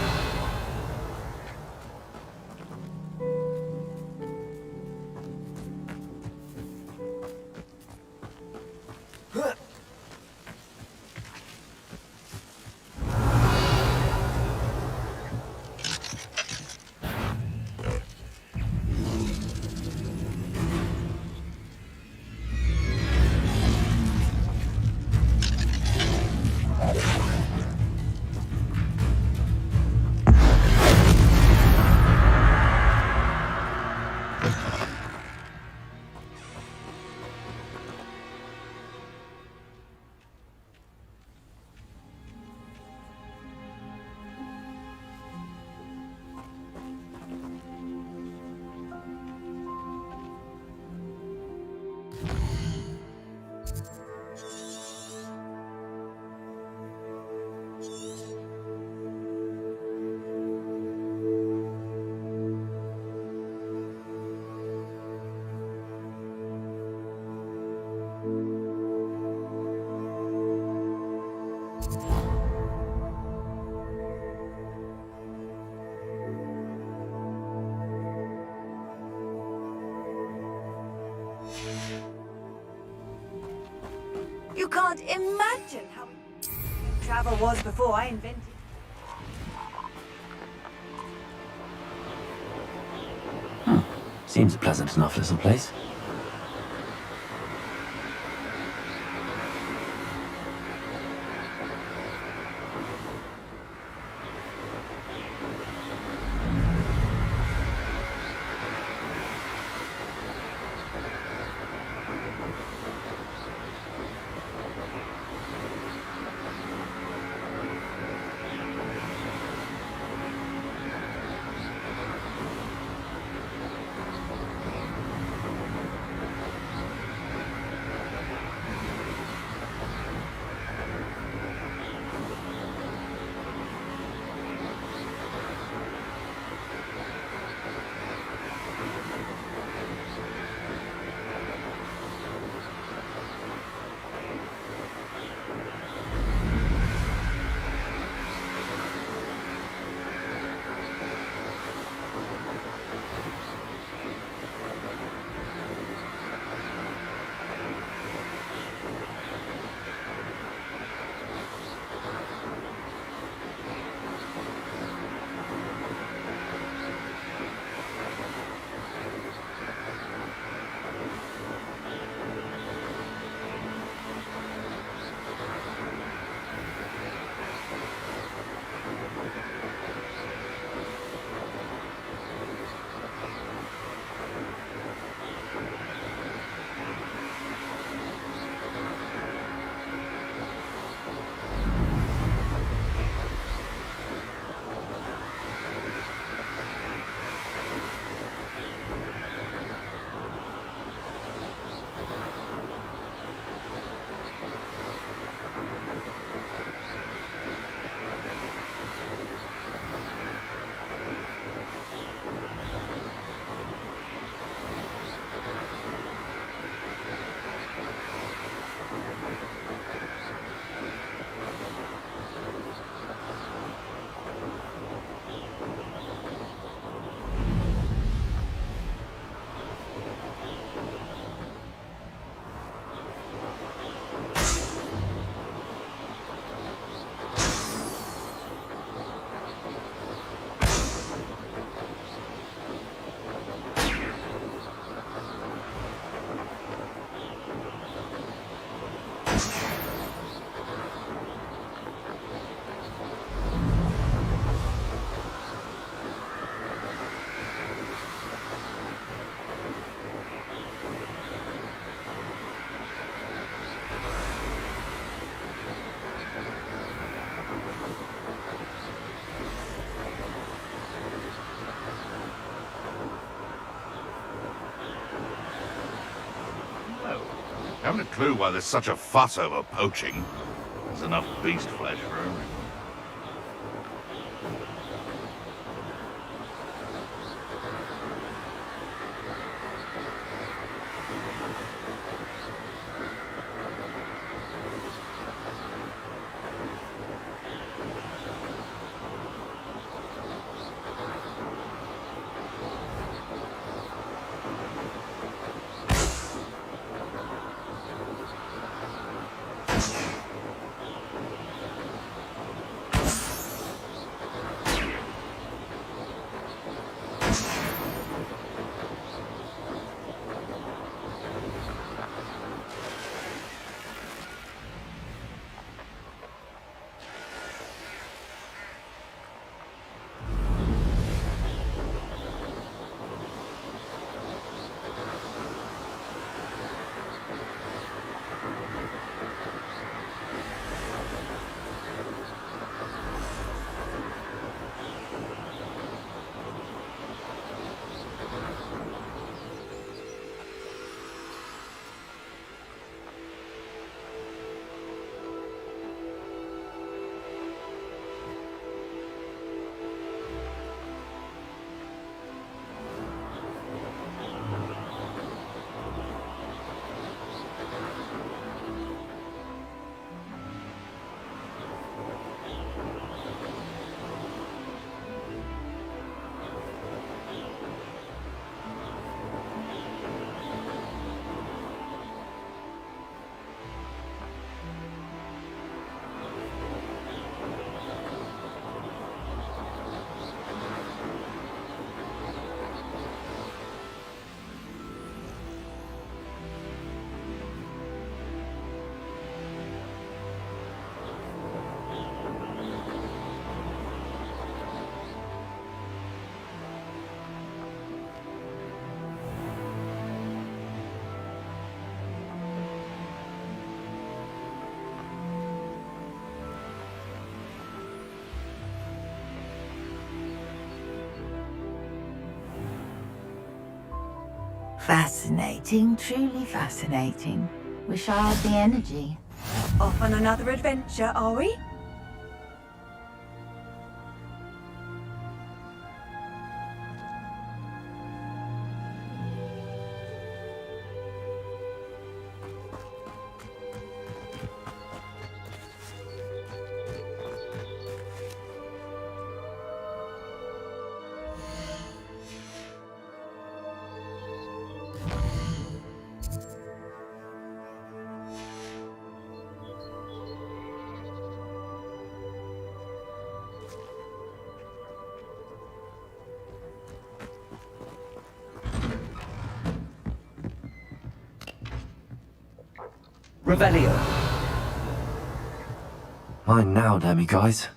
You can't imagine how travel was before I invented. Seems a pleasant enough little place. Haven't a clue why there's such a fuss over poaching. There's enough beast flesh for everyone. Fascinating, truly fascinating. Wish I had the energy. Off on another adventure, are we? Revelio. Mine now, damn you guys.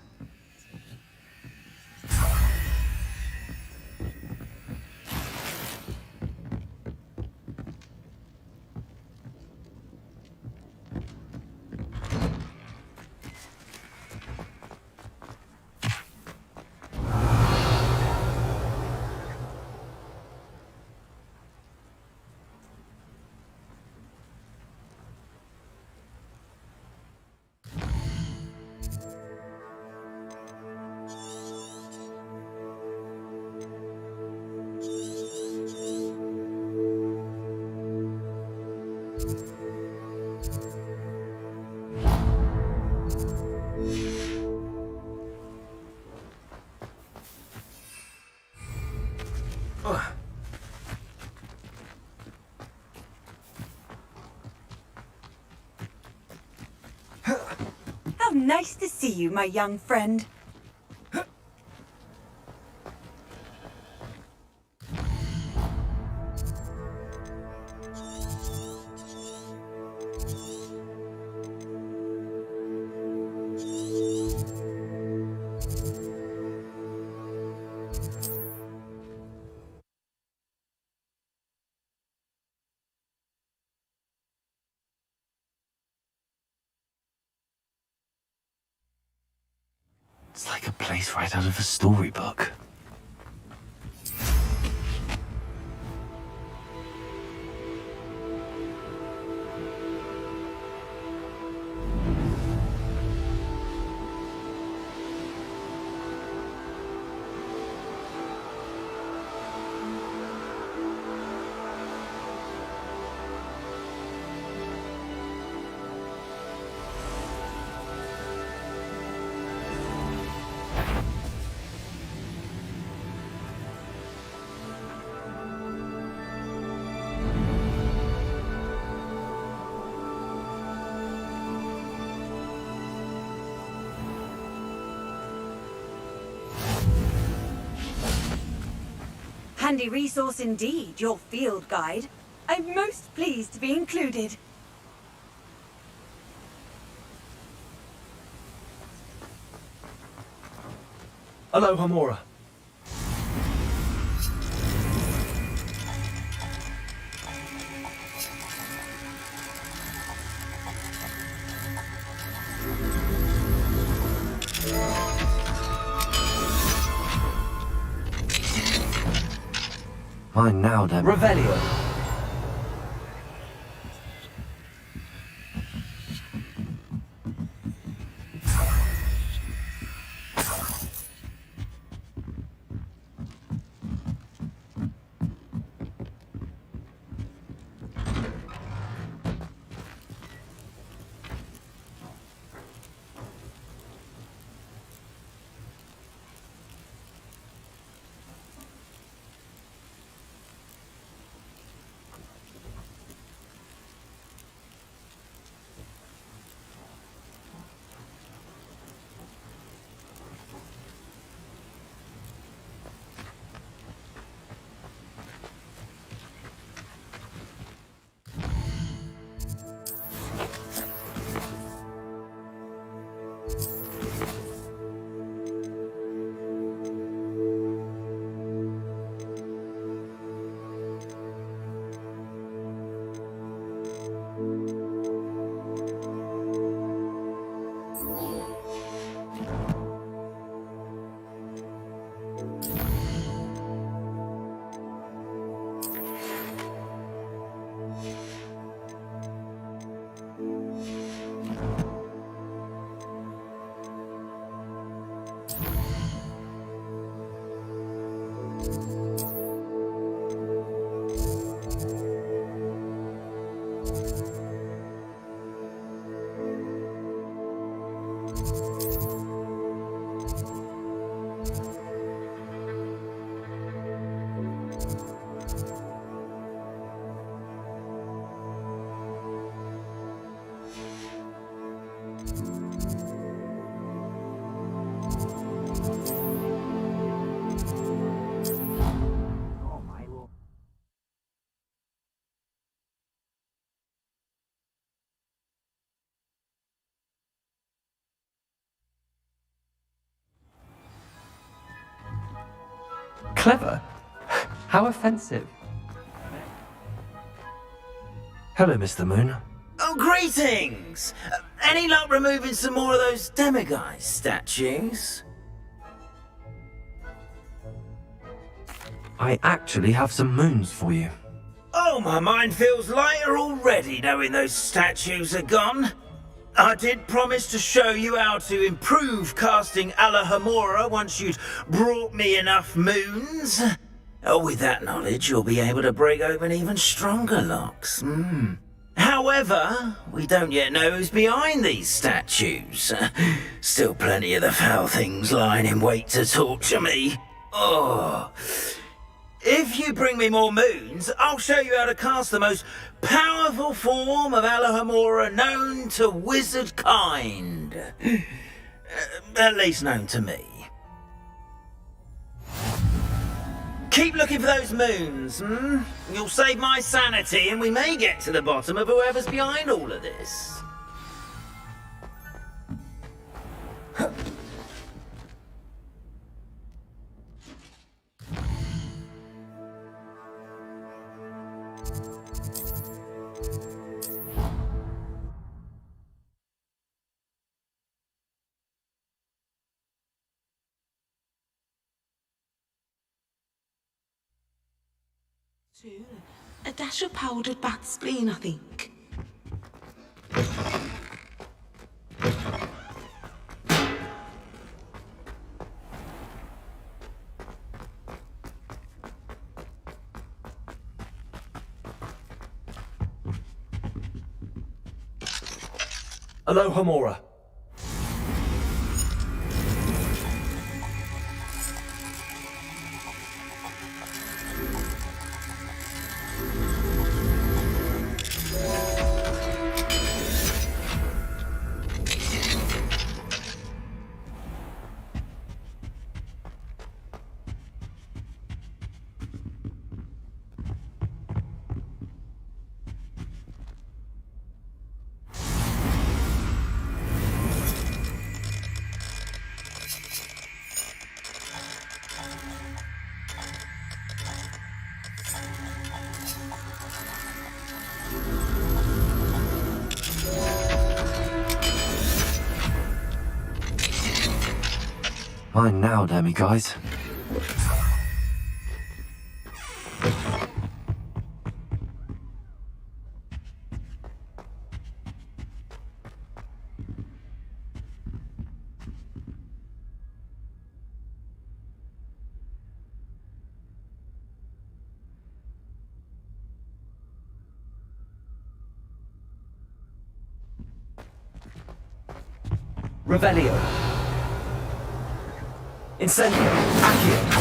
How nice to see you, my young friend. It's like a place right out of a storybook. Handy resource indeed, your field guide. I'm most pleased to be included. Aloha Mora. Mine now, damn. Revelio. Clever? How offensive. Hello, Mr. Moon. Oh, greetings! Any luck removing some more of those demiguise statues? I actually have some moons for you. Oh, my mind feels lighter already knowing those statues are gone. I did promise to show you how to improve casting Alohomora once you'd brought me enough moons. Oh, with that knowledge, you'll be able to break open even stronger locks. However, we don't yet know who's behind these statues. Still plenty of the foul things lying in wait to torture me. Oh. If you bring me more moons, I'll show you how to cast the most powerful form of Alohomora known to wizard kind. At least known to me. Keep looking for those moons, You'll save my sanity and we may get to the bottom of whoever's behind all of this. A dash of powdered bat spleen, I think. Alohomora. Mine now, demiguise. Revelio. Incendio. Accio.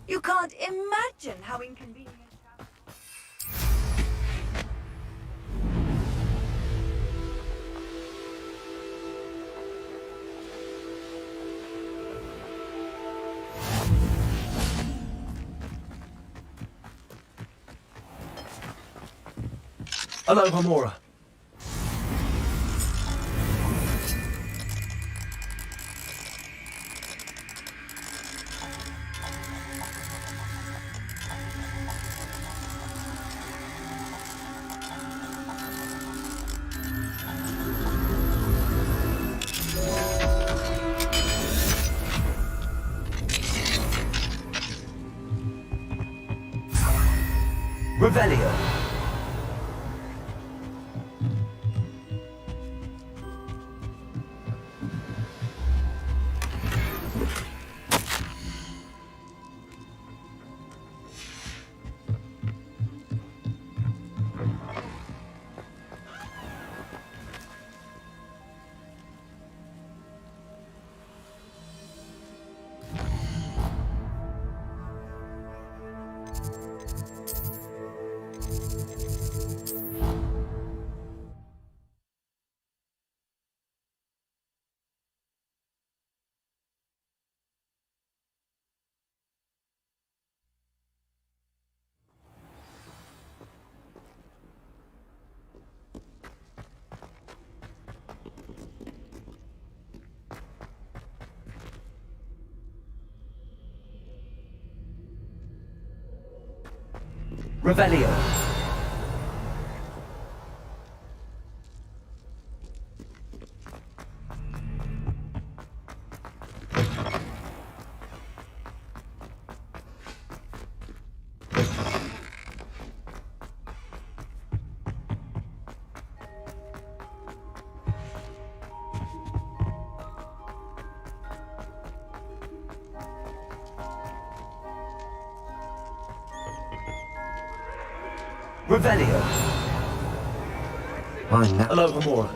You can't imagine how inconvenient. Alohomora. Revelio. Revelio. Revelio. Hello, Hamora.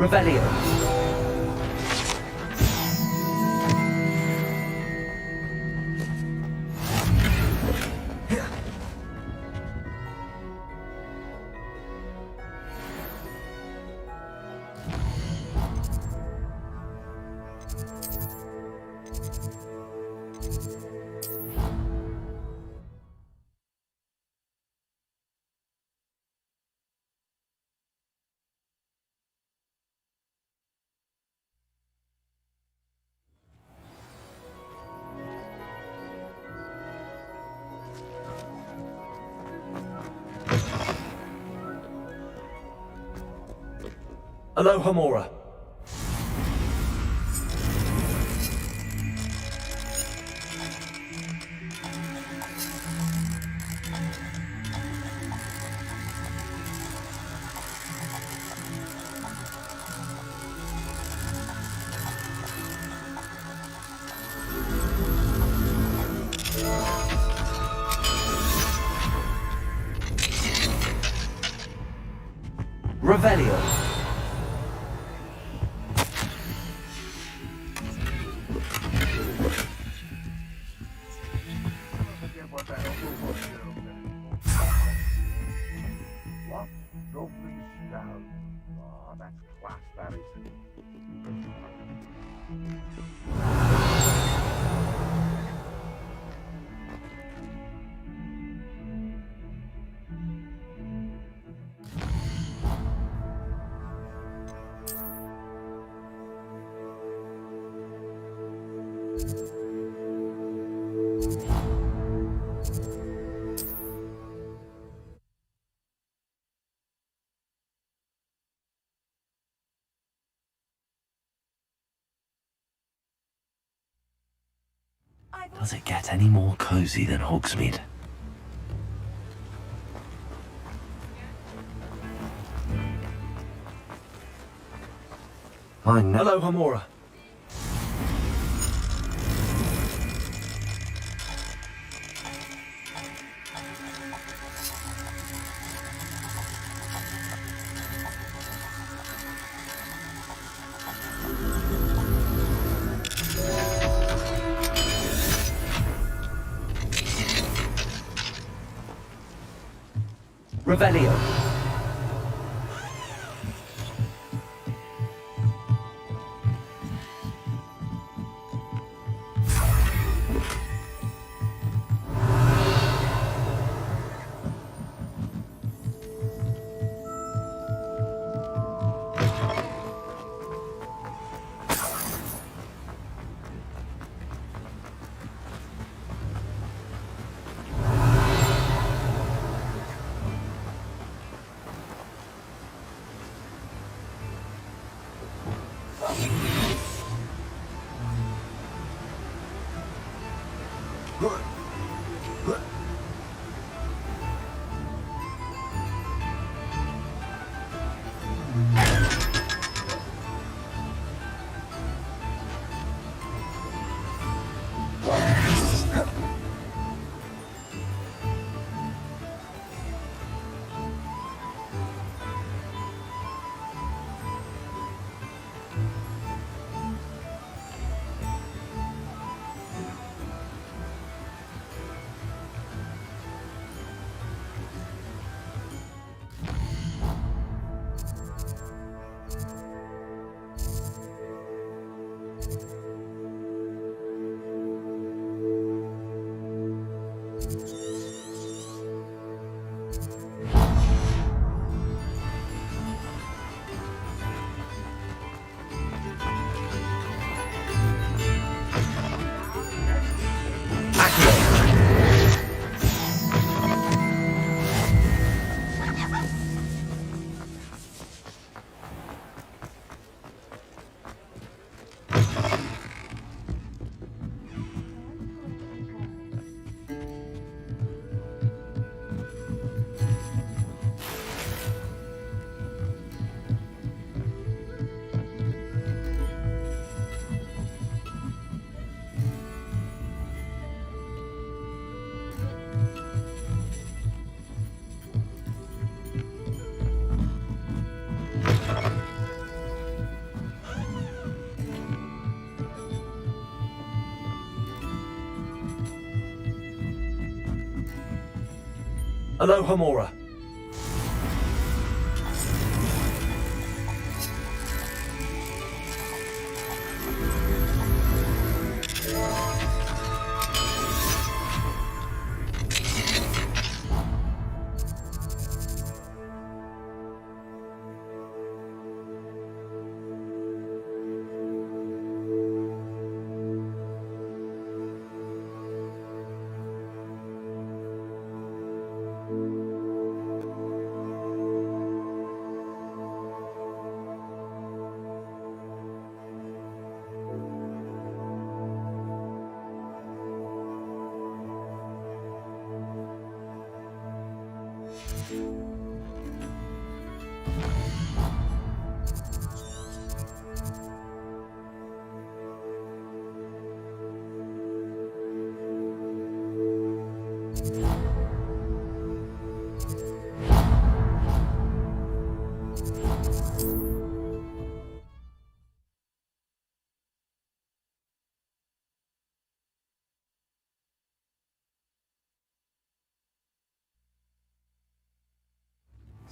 Revelio. Hello, Hamora. Revelio. What? Lovely stone. Oh, that's class, that is. Does it get any more cozy than Hogsmeade? Hello, Hamora. Revelio. Alohomora.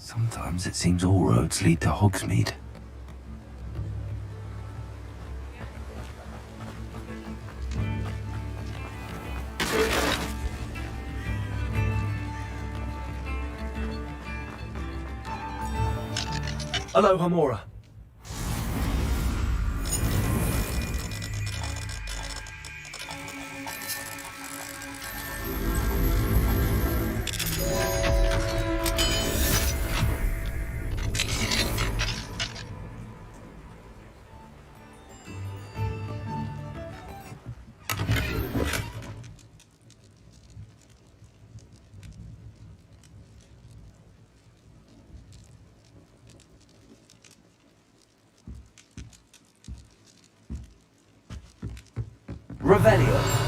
Sometimes it seems all roads lead to Hogsmeade. Alohomora. Revelio.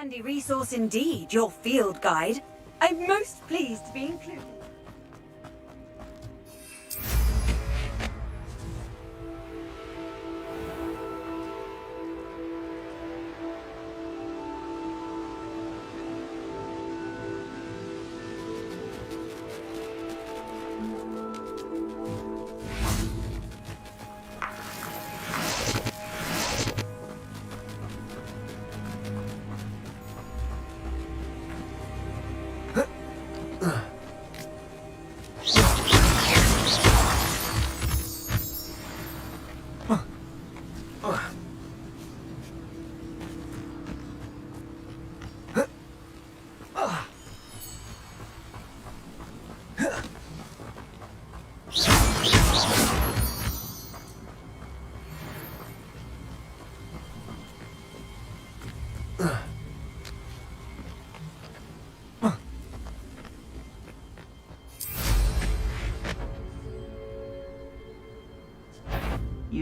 Handy resource indeed, your field guide. I'm most pleased to be included.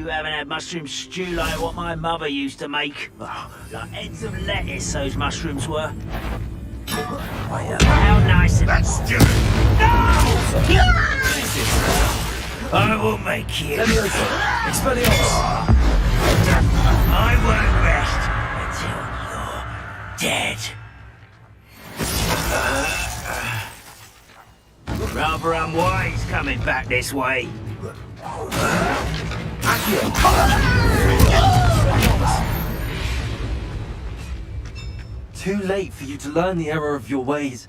You haven't had mushroom stew like what my mother used to make. Oh, like heads of lettuce, those mushrooms were. How nice of That's stupid! No! I will make you. Expelliarmus! I won't rest until you're dead. Rather unwise coming back this way. Too late for you to learn the error of your ways.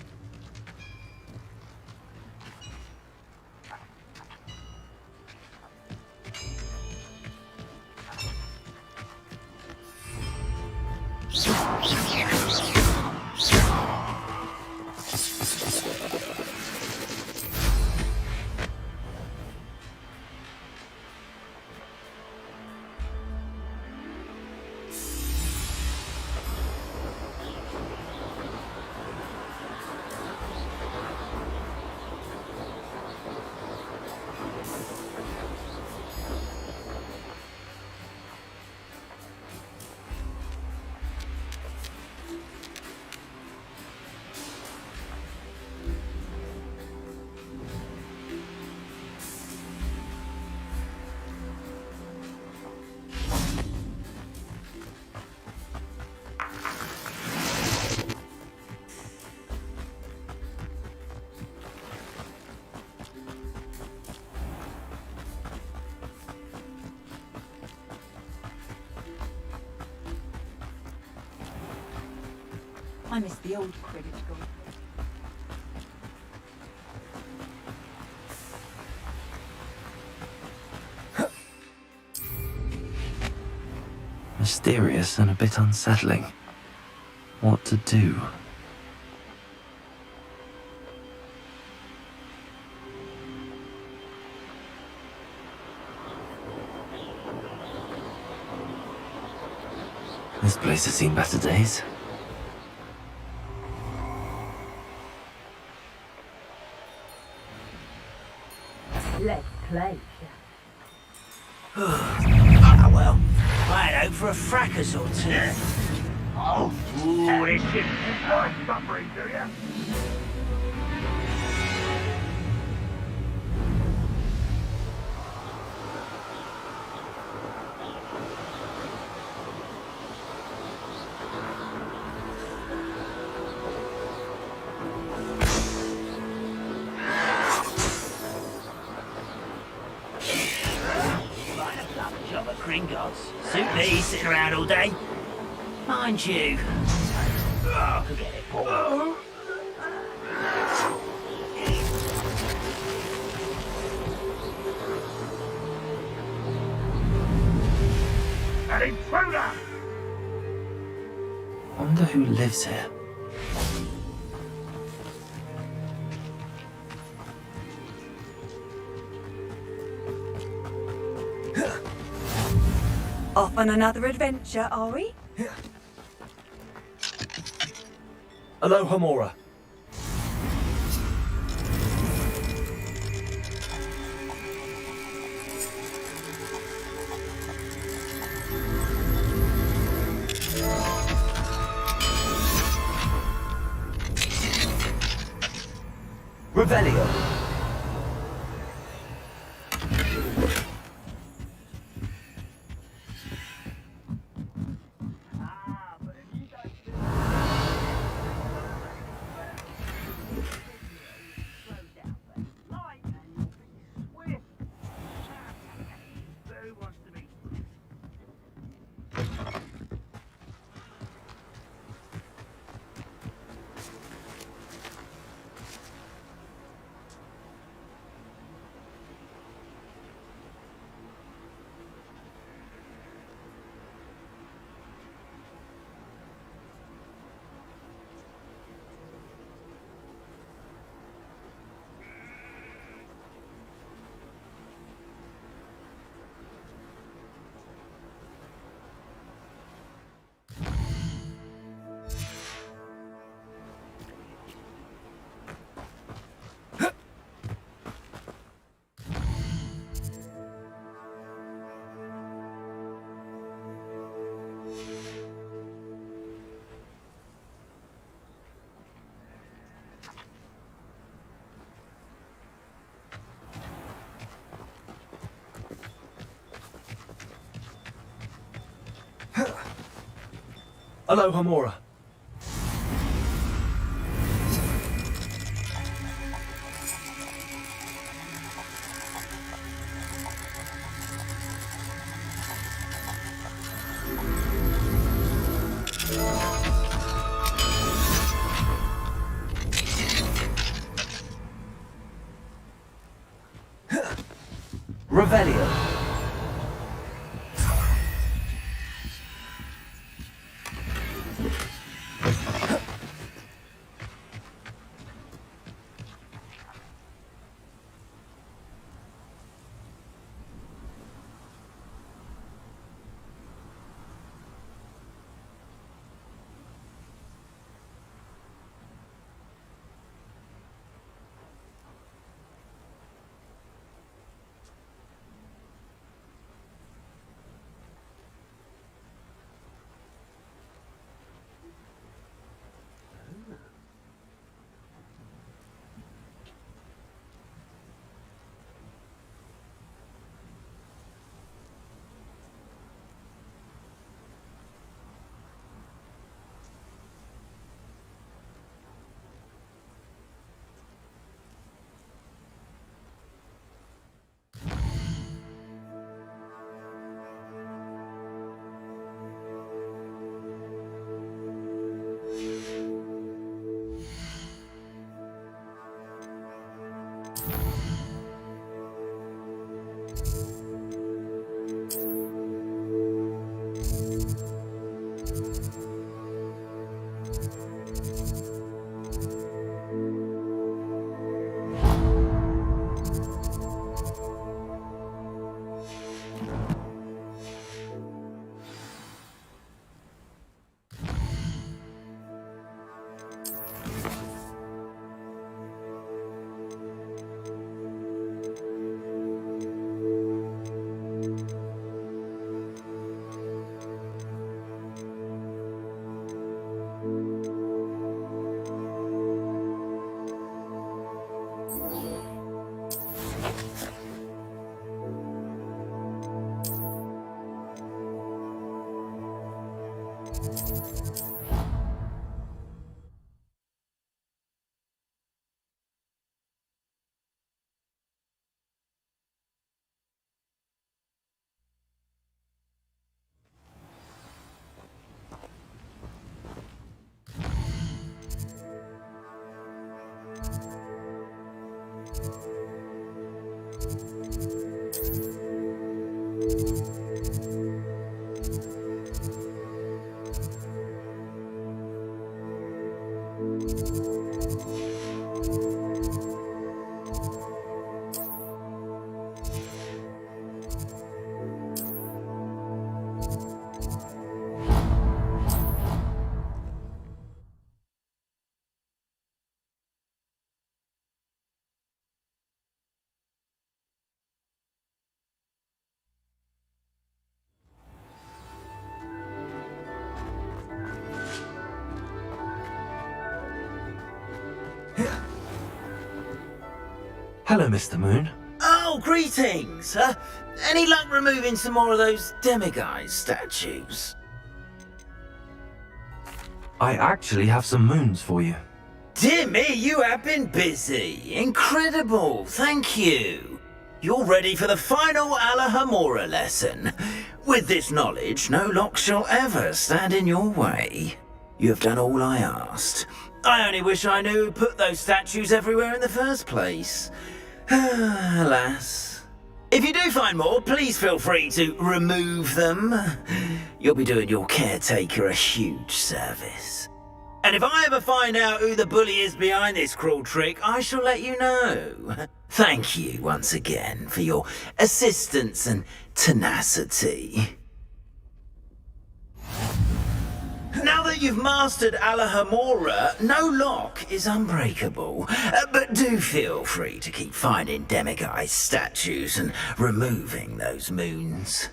I miss the old Quidditch going. Mysterious and a bit unsettling. What to do? This place has seen better days. Let's play. Ah, well, I had hoped for a fracas or two. Oh, ooh, it shouldn't enjoy suffering, do you? Job of Gringotts. Suit me sitting around all day. Mind you. Oh, forget it, Paul. An intruder! Wonder who lives here. Off on another adventure, are we? Alohomora. Revelio. Aloha Mora. Revelio. Hello, Mr. Moon. Oh, greetings! Any luck removing some more of those demiguise statues? I actually have some moons for you. Dear me, you have been busy. Incredible, thank you. You're ready for the final Alahamora lesson. With this knowledge, no lock shall ever stand in your way. You have done all I asked. I only wish I knew who put those statues everywhere in the first place. Alas. If you do find more, please feel free to remove them. You'll be doing your caretaker a huge service. And if I ever find out who the bully is behind this cruel trick, I shall let you know. Thank you once again for your assistance and tenacity. Now that you've mastered Alahamora, no lock is unbreakable. But do feel free to keep finding demiguise statues and removing those moons.